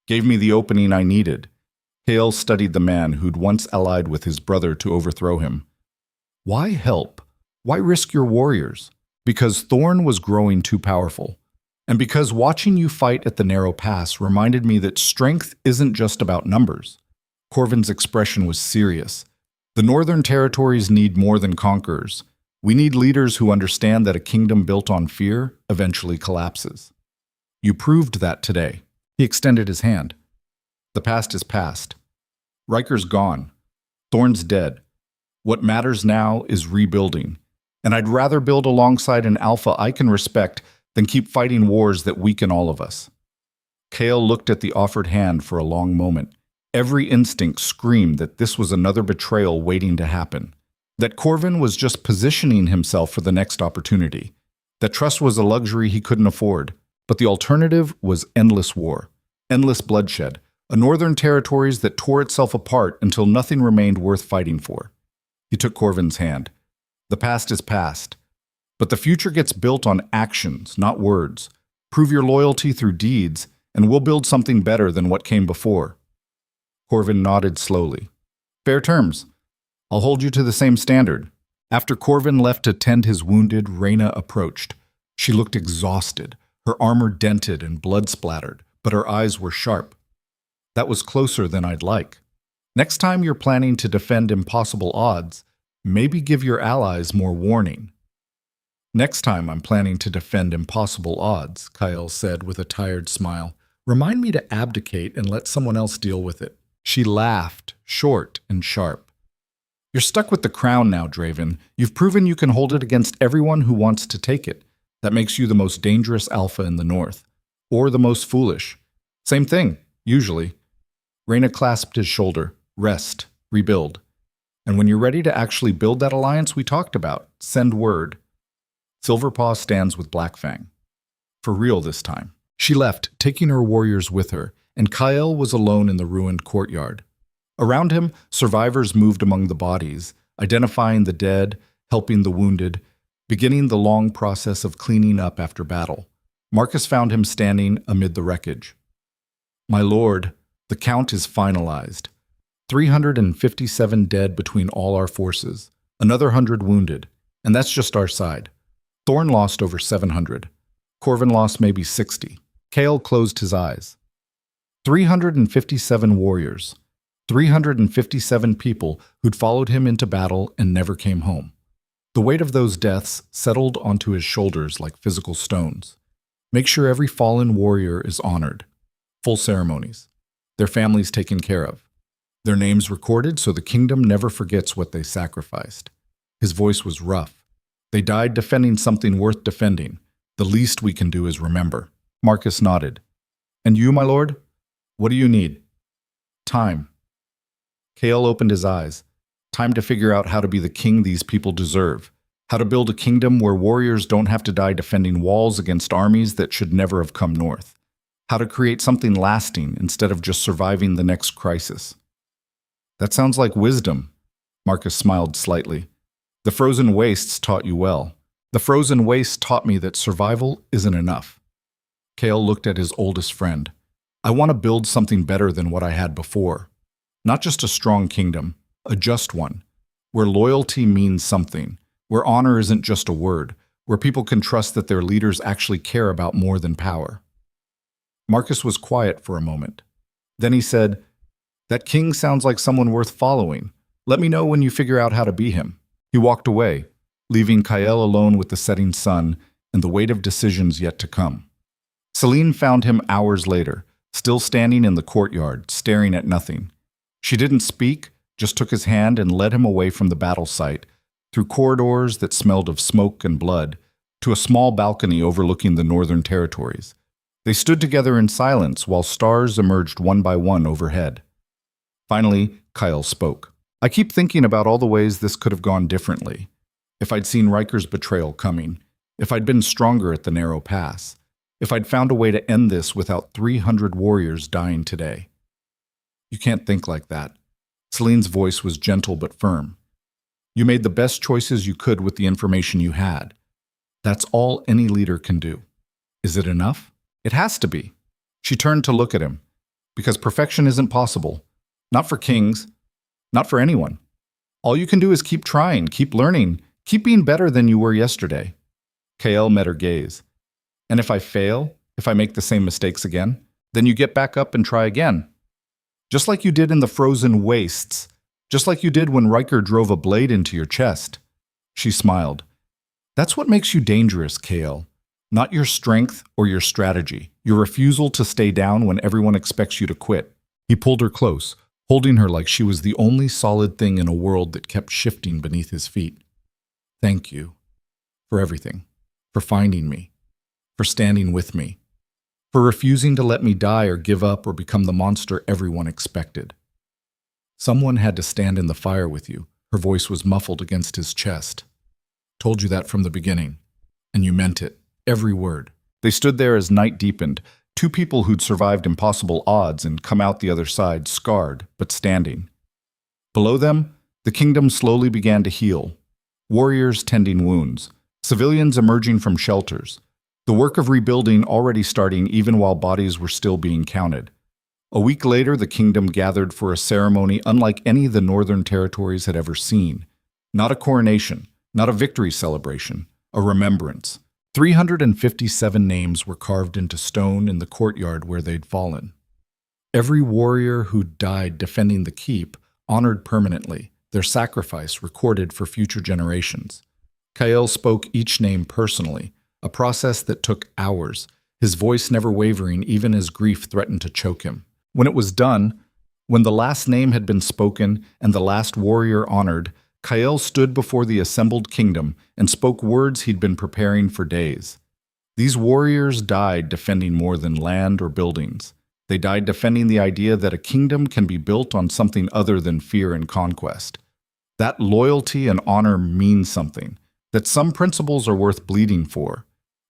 Gave me the opening I needed." Kael studied the man who'd once allied with his brother to overthrow him. "Why help? Why risk your warriors?" "Because Thorn was growing too powerful. And because watching you fight at the narrow pass reminded me that strength isn't just about numbers." Corvin's expression was serious. "The Northern Territories need more than conquerors. We need leaders who understand that a kingdom built on fear eventually collapses. You proved that today." He extended his hand. "The past is past. Riker's gone. Thorn's dead. What matters now is rebuilding. And I'd rather build alongside an alpha I can respect than keep fighting wars that weaken all of us." Kael looked at the offered hand for a long moment. Every instinct screamed that this was another betrayal waiting to happen. That Corvin was just positioning himself for the next opportunity. That trust was a luxury he couldn't afford. But the alternative was endless war, endless bloodshed, a Northern Territories that tore itself apart until nothing remained worth fighting for. He took Corvin's hand. "The past is past. But the future gets built on actions, not words. Prove your loyalty through deeds, and we'll build something better than what came before." Corvin nodded slowly. "Fair terms. I'll hold you to the same standard." After Corvin left to tend his wounded, Reyna approached. She looked exhausted, her armor dented and blood-splattered, but her eyes were sharp. "That was closer than I'd like. Next time you're planning to defend impossible odds, maybe give your allies more warning." "Next time I'm planning to defend impossible odds," Kael said with a tired smile, "remind me to abdicate and let someone else deal with it." She laughed, short and sharp. "You're stuck with the crown now, Draven. You've proven you can hold it against everyone who wants to take it. That makes you the most dangerous alpha in the North. Or the most foolish. Same thing, usually." Reyna clasped his shoulder. "Rest. Rebuild. And when you're ready to actually build that alliance we talked about, send word. Silverpaw stands with Blackfang. For real this time." She left, taking her warriors with her, and Kael was alone in the ruined courtyard. Around him, survivors moved among the bodies, identifying the dead, helping the wounded, beginning the long process of cleaning up after battle. Marcus found him standing amid the wreckage. "My lord, the count is finalized. 357 dead between all our forces, another 100 wounded, and that's just our side. Thorn lost over 700. Corvin lost maybe 60. Kael closed his eyes. 357 warriors, 357 people who'd followed him into battle and never came home. The weight of those deaths settled onto his shoulders like physical stones. Make sure every fallen warrior is honored. Full ceremonies. Their families taken care of. Their names recorded so the kingdom never forgets what they sacrificed." His voice was rough. "They died defending something worth defending. The least we can do is remember." Marcus nodded. "And you, my lord? What do you need?" "Time." Kael opened his eyes. Time to figure out how to be the king these people deserve. How to build a kingdom where warriors don't have to die defending walls against armies that should never have come north. how to create something lasting instead of just surviving the next crisis. That sounds like wisdom. Marcus smiled slightly. The frozen wastes taught you well. The frozen waste taught me that survival isn't enough. Kale looked at his oldest friend. I want to build something better than what I had before. Not just a strong kingdom, a just one, where loyalty means something, where honor isn't just a word, where people can trust that their leaders actually care about more than power. Marcus was quiet for a moment. Then he said, "That king sounds like someone worth following. Let me know when you figure out how to be him." He walked away, leaving Kael alone with the setting sun and the weight of decisions yet to come. Celine found him hours later, still standing in the courtyard, staring at nothing. She didn't speak, just took his hand and led him away from the battle site, through corridors that smelled of smoke and blood, to a small balcony overlooking the northern territories. They stood together in silence while stars emerged one by one overhead. Finally, Kyle spoke. "I keep thinking about all the ways this could have gone differently. If I'd seen Riker's betrayal coming, if I'd been stronger at the narrow pass, if I'd found a way to end this without 300 warriors dying today." "You can't think like that." Celine's voice was gentle but firm. "You made the best choices you could with the information you had. That's all any leader can do. Is it enough? It has to be." She turned to look at him. "Because perfection isn't possible. Not for kings. Not for anyone. All you can do is keep trying, keep learning, keep being better than you were yesterday." Kael met her gaze. "And if I fail, if I make the same mistakes again, then you get back up and try again. Just like you did in the frozen wastes. Just like you did when Riker drove a blade into your chest." She smiled. "That's what makes you dangerous, Kael. Not your strength or your strategy, your refusal to stay down when everyone expects you to quit." He pulled her close, holding her like she was the only solid thing in a world that kept shifting beneath his feet. "Thank you for everything, for finding me, for standing with me, for refusing to let me die or give up or become the monster everyone expected. Someone had to stand in the fire with you." Her voice was muffled against his chest. "Told you that from the beginning, and you meant it, every word." They stood there as night deepened, two people who'd survived impossible odds and come out the other side scarred, but standing. Below them, the kingdom slowly began to heal. Warriors tending wounds, civilians emerging from shelters, the work of rebuilding already starting even while bodies were still being counted. A week later, the kingdom gathered for a ceremony unlike any the Northern Territories had ever seen. Not a coronation, not a victory celebration, a remembrance. 357 names were carved into stone in the courtyard where they'd fallen. Every warrior who'd died defending the keep, honored permanently, their sacrifice recorded for future generations. Kael spoke each name personally, a process that took hours, his voice never wavering even as grief threatened to choke him. When it was done, when the last name had been spoken and the last warrior honored, Kael stood before the assembled kingdom and spoke words he'd been preparing for days. These warriors died defending more than land or buildings. They died defending the idea that a kingdom can be built on something other than fear and conquest. That loyalty and honor mean something, that some principles are worth bleeding for.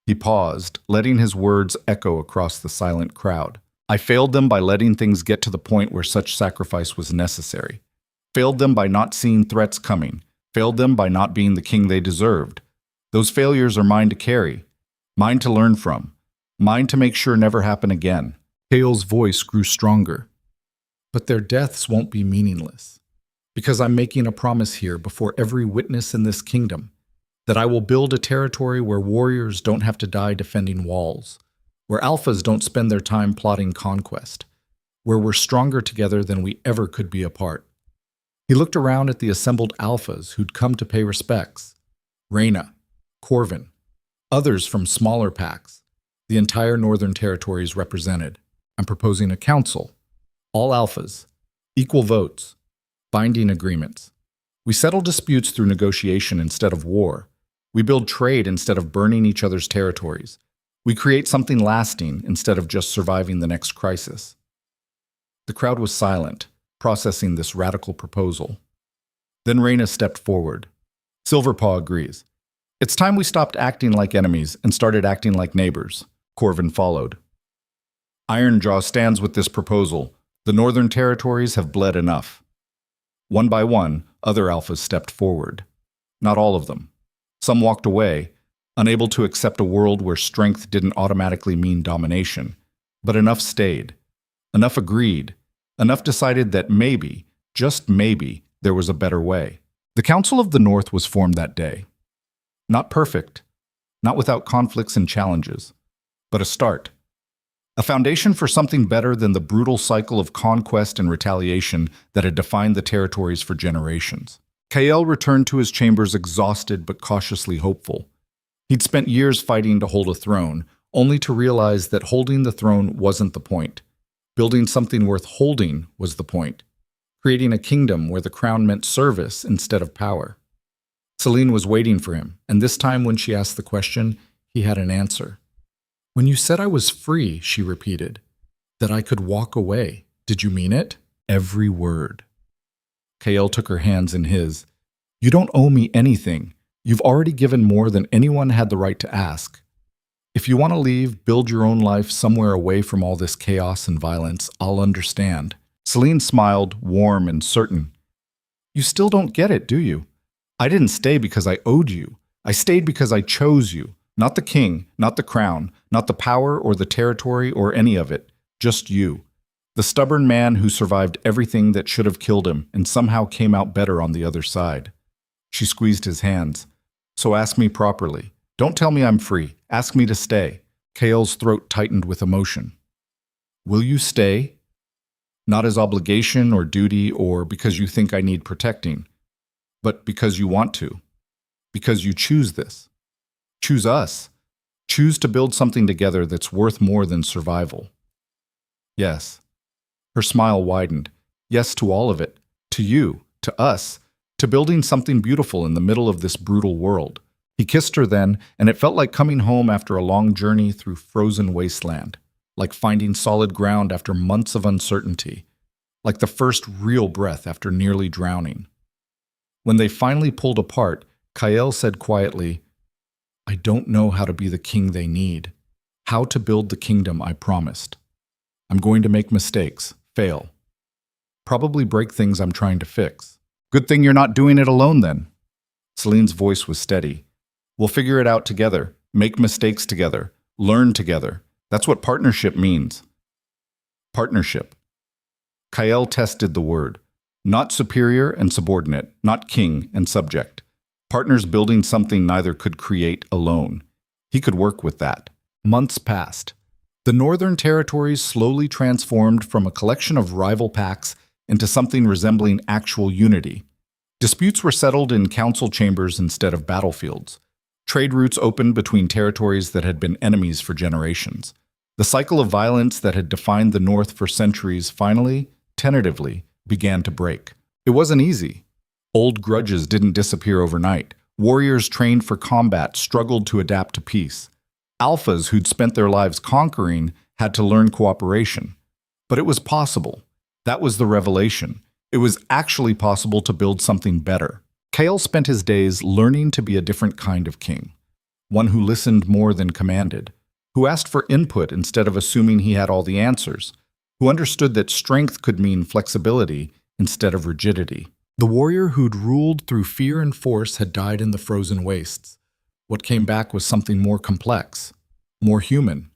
He paused, letting his words echo across the silent crowd. "I failed them by letting things get to the point where such sacrifice was necessary. Failed them by not seeing threats coming. Failed them by not being the king they deserved. Those failures are mine to carry, mine to learn from, mine to make sure never happen again." Kael's voice grew stronger. "But their deaths won't be meaningless. Because I'm making a promise here before every witness in this kingdom, that I will build a territory where warriors don't have to die defending walls, where alphas don't spend their time plotting conquest, where we're stronger together than we ever could be apart." He looked around at the assembled alphas who'd come to pay respects. Reyna, Corvin, others from smaller packs, the entire Northern Territories represented. "I'm proposing a council. All alphas, equal votes, binding agreements. We settle disputes through negotiation instead of war. We build trade instead of burning each other's territories. We create something lasting instead of just surviving the next crisis." The crowd was silent, processing this radical proposal. Then Reyna stepped forward. "Silverpaw agrees. It's time we stopped acting like enemies and started acting like neighbors." Corvin followed. Ironjaw stands with this proposal. The Northern Territories have bled enough. One by one, other alphas stepped forward. Not all of them. Some walked away, unable to accept a world where strength didn't automatically mean domination. But enough stayed. Enough agreed. Enough decided that maybe, just maybe, there was a better way. The Council of the North was formed that day. Not perfect, not without conflicts and challenges, but a start. A foundation for something better than the brutal cycle of conquest and retaliation that had defined the territories for generations. Kael returned to his chambers exhausted but cautiously hopeful. He'd spent years fighting to hold a throne, only to realize that holding the throne wasn't the point. Building something worth holding was the point. Creating a kingdom where the crown meant service instead of power. Celine was waiting for him, and this time when she asked the question, he had an answer. "When you said I was free," she repeated, "that I could walk away, did you mean it?" "Every word." Kael took her hands in his. "You don't owe me anything. You've already given more than anyone had the right to ask. If you want to leave, build your own life somewhere away from all this chaos and violence, I'll understand." Celine smiled, warm and certain. "You still don't get it, do you? I didn't stay because I owed you. I stayed because I chose you. Not the king, not the crown, not the power or the territory or any of it. Just you. The stubborn man who survived everything that should have killed him and somehow came out better on the other side." She squeezed his hands. "So ask me properly. Don't tell me I'm free. Ask me to stay." Kael's throat tightened with emotion. "Will you stay? Not as obligation or duty or because you think I need protecting, but because you want to. Because you choose this. Choose us. Choose to build something together that's worth more than survival." "Yes." Her smile widened. "Yes to all of it. To you. To us. To building something beautiful in the middle of this brutal world." He kissed her then, and it felt like coming home after a long journey through frozen wasteland. Like finding solid ground after months of uncertainty. Like the first real breath after nearly drowning. When they finally pulled apart, Kael said quietly, "I don't know how to be the king they need. How to build the kingdom I promised. I'm going to make mistakes, fail. Probably break things I'm trying to fix." "Good thing you're not doing it alone then." Celine's voice was steady. "We'll figure it out together, make mistakes together, learn together. That's what partnership means." Partnership. Kael tested the word. Not superior and subordinate, not king and subject. Partners building something neither could create alone. He could work with that. Months passed. The Northern Territories slowly transformed from a collection of rival packs into something resembling actual unity. Disputes were settled in council chambers instead of battlefields. Trade routes opened between territories that had been enemies for generations. The cycle of violence that had defined the North for centuries finally, tentatively, began to break. It wasn't easy. Old grudges didn't disappear overnight. Warriors trained for combat struggled to adapt to peace. Alphas who'd spent their lives conquering had to learn cooperation. But it was possible. That was the revelation. It was actually possible to build something better. Kael spent his days learning to be a different kind of king. One who listened more than commanded. Who asked for input instead of assuming he had all the answers. Who understood that strength could mean flexibility instead of rigidity. The warrior who'd ruled through fear and force had died in the frozen wastes. What came back was something more complex, more human.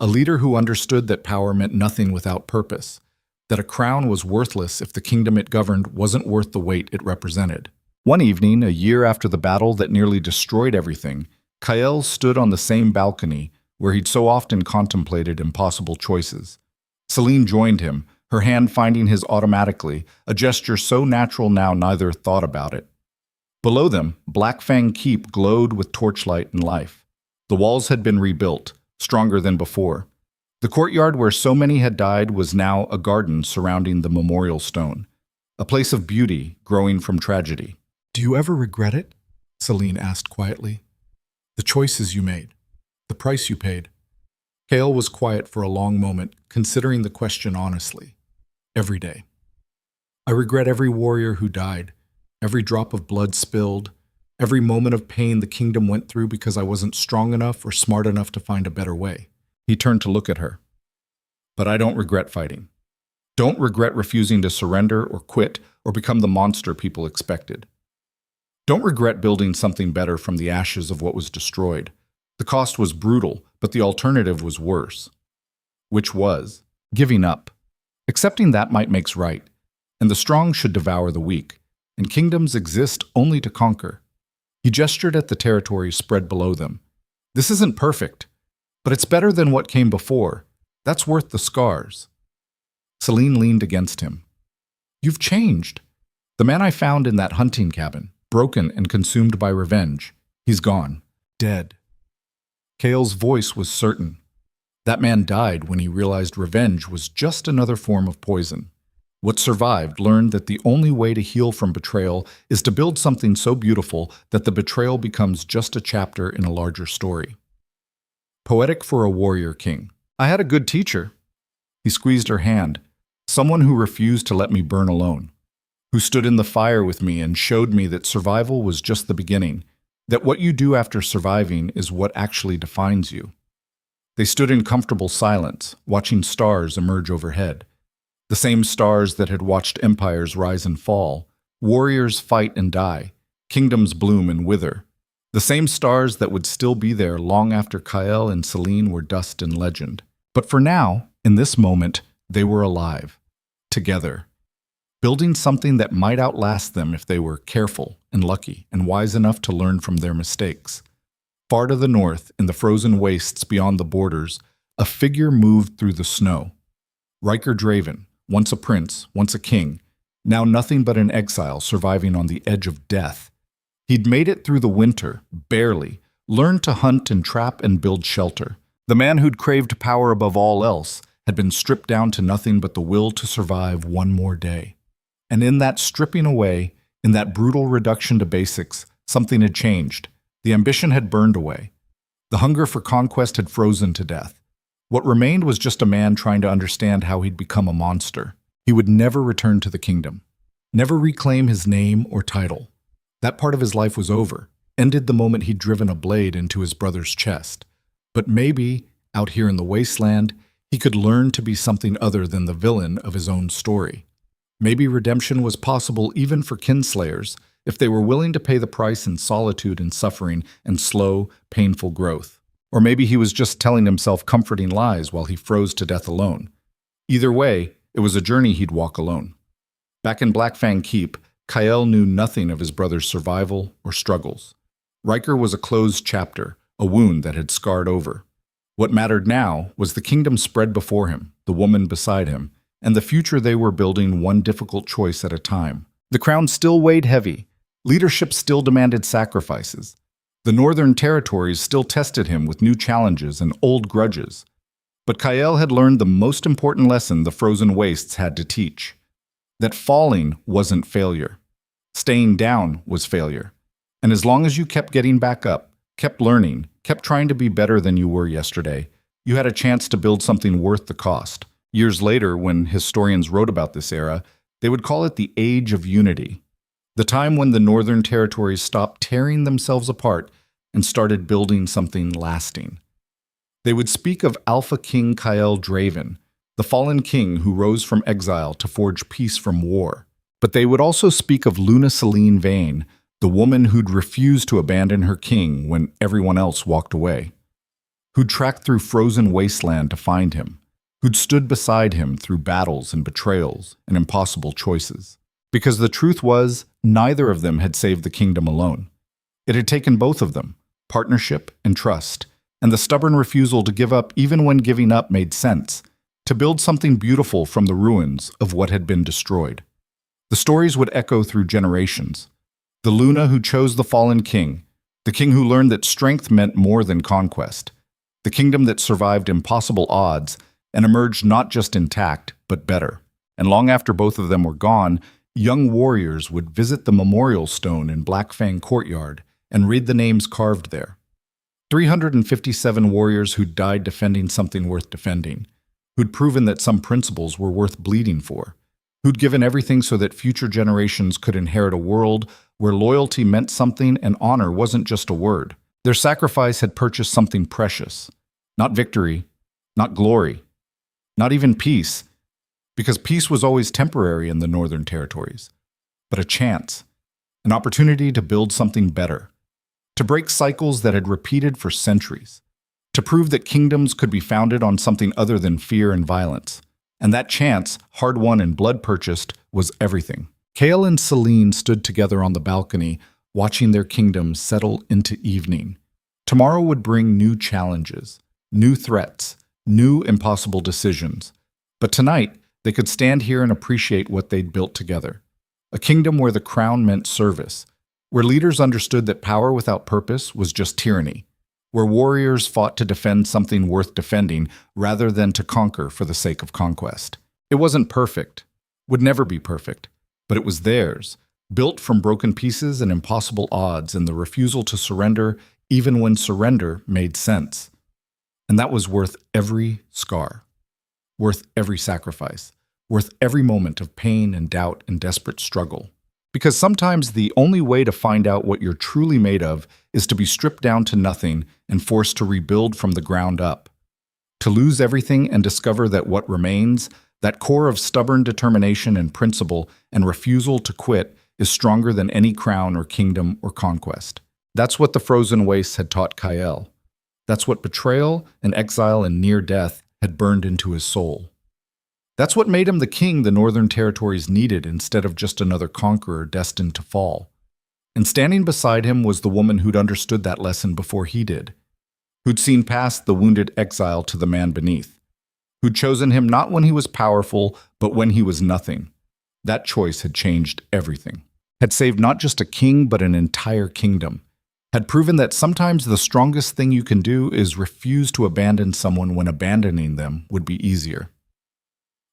A leader who understood that power meant nothing without purpose. That a crown was worthless if the kingdom it governed wasn't worth the weight it represented. One evening, a year after the battle that nearly destroyed everything, Kael stood on the same balcony where he'd so often contemplated impossible choices. Celine joined him, her hand finding his automatically, a gesture so natural now neither thought about it. Below them, Black Fang Keep glowed with torchlight and life. The walls had been rebuilt, stronger than before. The courtyard where so many had died was now a garden surrounding the memorial stone, a place of beauty growing from tragedy. "Do you ever regret it?" Celine asked quietly. "The choices you made, the price you paid." Kael was quiet for a long moment, considering the question honestly. "Every day. I regret every warrior who died, every drop of blood spilled, every moment of pain the kingdom went through because I wasn't strong enough or smart enough to find a better way." He turned to look at her. but I don't regret fighting. Don't regret refusing to surrender or quit or become the monster people expected. Don't regret building something better from the ashes of what was destroyed. The cost was brutal, but the alternative was worse. Which was giving up. Accepting that might makes right, and the strong should devour the weak, and kingdoms exist only to conquer. He gestured at the territory spread below them. This isn't perfect, but it's better than what came before. That's worth the scars. Celine leaned against him. You've changed. The man I found in that hunting cabin, broken and consumed by revenge. He's gone. Dead. Cale's voice was certain. That man died when he realized revenge was just another form of poison. What survived learned that the only way to heal from betrayal is to build something so beautiful that the betrayal becomes just a chapter in a larger story. Poetic for a warrior king. I had a good teacher. He squeezed her hand. Someone who refused to let me burn alone. Who stood in the fire with me and showed me that survival was just the beginning, that what you do after surviving is what actually defines you. They stood in comfortable silence, watching stars emerge overhead. The same stars that had watched empires rise and fall, warriors fight and die, kingdoms bloom and wither. The same stars that would still be there long after Kael and Celine were dust and legend. But for now, in this moment, they were alive, together, building something that might outlast them if they were careful and lucky and wise enough to learn from their mistakes. Far to the north, in the frozen wastes beyond the borders, a figure moved through the snow. Riker Draven, once a prince, once a king, now nothing but an exile surviving on the edge of death. He'd made it through the winter, barely, learned to hunt and trap and build shelter. The man who'd craved power above all else had been stripped down to nothing but the will to survive one more day. And in that stripping away, in that brutal reduction to basics, something had changed. The ambition had burned away. The hunger for conquest had frozen to death. What remained was just a man trying to understand how he'd become a monster. He would never return to the kingdom, never reclaim his name or title. That part of his life was over, ended the moment he'd driven a blade into his brother's chest. But maybe, out here in the wasteland, he could learn to be something other than the villain of his own story. Maybe redemption was possible even for kinslayers, if they were willing to pay the price in solitude and suffering and slow, painful growth. Or maybe he was just telling himself comforting lies while he froze to death alone. Either way, it was a journey he'd walk alone. Back in Blackfang Keep, Kael knew nothing of his brother's survival or struggles. Riker was a closed chapter, a wound that had scarred over. What mattered now was the kingdom spread before him, the woman beside him, and the future they were building one difficult choice at a time. The crown still weighed heavy. Leadership still demanded sacrifices. The northern territories still tested him with new challenges and old grudges. But Kael had learned the most important lesson the frozen wastes had to teach. That falling wasn't failure. Staying down was failure. And as long as you kept getting back up, kept learning, kept trying to be better than you were yesterday, you had a chance to build something worth the cost. Years later, when historians wrote about this era, they would call it the Age of Unity. The time when the northern territories stopped tearing themselves apart and started building something lasting. They would speak of Alpha King Kael Draven, the fallen king who rose from exile to forge peace from war. But they would also speak of Luna Celine Vane, the woman who'd refused to abandon her king when everyone else walked away. Who'd tracked through frozen wasteland to find him. Who'd stood beside him through battles and betrayals and impossible choices. Because the truth was, neither of them had saved the kingdom alone. It had taken both of them, partnership and trust, and the stubborn refusal to give up even when giving up made sense, to build something beautiful from the ruins of what had been destroyed. The stories would echo through generations. The Luna who chose the fallen king, the king who learned that strength meant more than conquest, the kingdom that survived impossible odds and emerged not just intact, but better. And long after both of them were gone, young warriors would visit the memorial stone in Blackfang Courtyard and read the names carved there. 357 warriors who'd died defending something worth defending, who'd proven that some principles were worth bleeding for, who'd given everything so that future generations could inherit a world where loyalty meant something and honor wasn't just a word. Their sacrifice had purchased something precious. Not victory, not glory, Not even peace, because peace was always temporary in the Northern Territories, but a chance, an opportunity to build something better, to break cycles that had repeated for centuries, to prove that kingdoms could be founded on something other than fear and violence. And that chance, hard-won and blood-purchased, was everything. Kale and Celine stood together on the balcony, watching their kingdoms settle into evening. Tomorrow would bring new challenges, new threats, new impossible decisions. But tonight, they could stand here and appreciate what they'd built together. A kingdom where the crown meant service, where leaders understood that power without purpose was just tyranny, where warriors fought to defend something worth defending rather than to conquer for the sake of conquest. It wasn't perfect, would never be perfect, but it was theirs, built from broken pieces and impossible odds and the refusal to surrender even when surrender made sense. And that was worth every scar, worth every sacrifice, worth every moment of pain and doubt and desperate struggle. Because sometimes the only way to find out what you're truly made of is to be stripped down to nothing and forced to rebuild from the ground up. To lose everything and discover that what remains, that core of stubborn determination and principle and refusal to quit, is stronger than any crown or kingdom or conquest. That's what the frozen wastes had taught Kael. That's what betrayal and exile and near death had burned into his soul. That's what made him the king the Northern Territories needed instead of just another conqueror destined to fall. And standing beside him was the woman who'd understood that lesson before he did, who'd seen past the wounded exile to the man beneath, who'd chosen him not when he was powerful, but when he was nothing. That choice had changed everything, had saved not just a king, but an entire kingdom, had proven that sometimes the strongest thing you can do is refuse to abandon someone when abandoning them would be easier.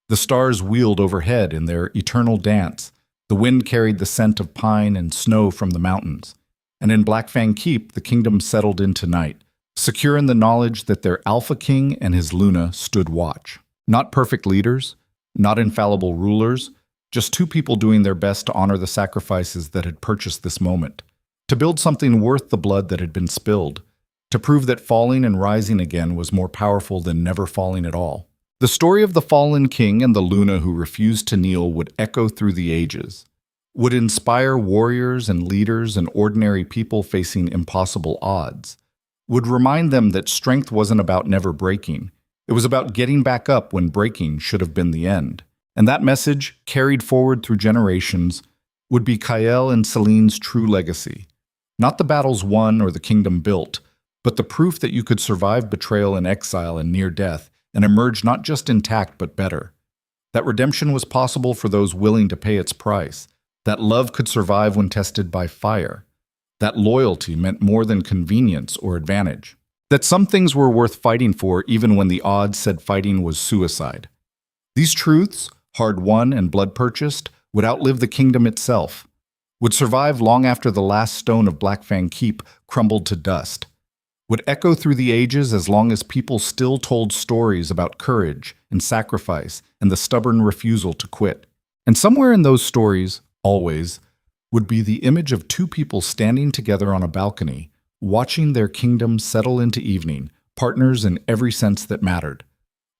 The stars wheeled overhead in their eternal dance. The wind carried the scent of pine and snow from the mountains. And in Blackfang Keep, the kingdom settled into night, secure in the knowledge that their Alpha King and his Luna stood watch. Not perfect leaders, not infallible rulers, just two people doing their best to honor the sacrifices that had purchased this moment, to build something worth the blood that had been spilled, to prove that falling and rising again was more powerful than never falling at all. The story of the fallen king and the Luna who refused to kneel would echo through the ages, would inspire warriors and leaders and ordinary people facing impossible odds, would remind them that strength wasn't about never breaking. It was about getting back up when breaking should have been the end. And that message, carried forward through generations, would be Kael and Celine's true legacy. Not the battles won or the kingdom built, but the proof that you could survive betrayal and exile and near death and emerge not just intact but better. That redemption was possible for those willing to pay its price. That love could survive when tested by fire. That loyalty meant more than convenience or advantage. That some things were worth fighting for even when the odds said fighting was suicide. These truths, hard-won and blood-purchased, would outlive the kingdom itself, would survive long after the last stone of Blackfang Keep crumbled to dust, would echo through the ages as long as people still told stories about courage and sacrifice and the stubborn refusal to quit. And somewhere in those stories, always, would be the image of two people standing together on a balcony, watching their kingdom settle into evening, partners in every sense that mattered.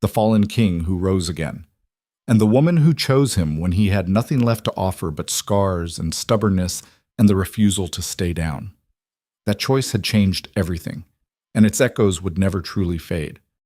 The fallen king who rose again, and the woman who chose him when he had nothing left to offer but scars and stubbornness and the refusal to stay down. That choice had changed everything, and its echoes would never truly fade.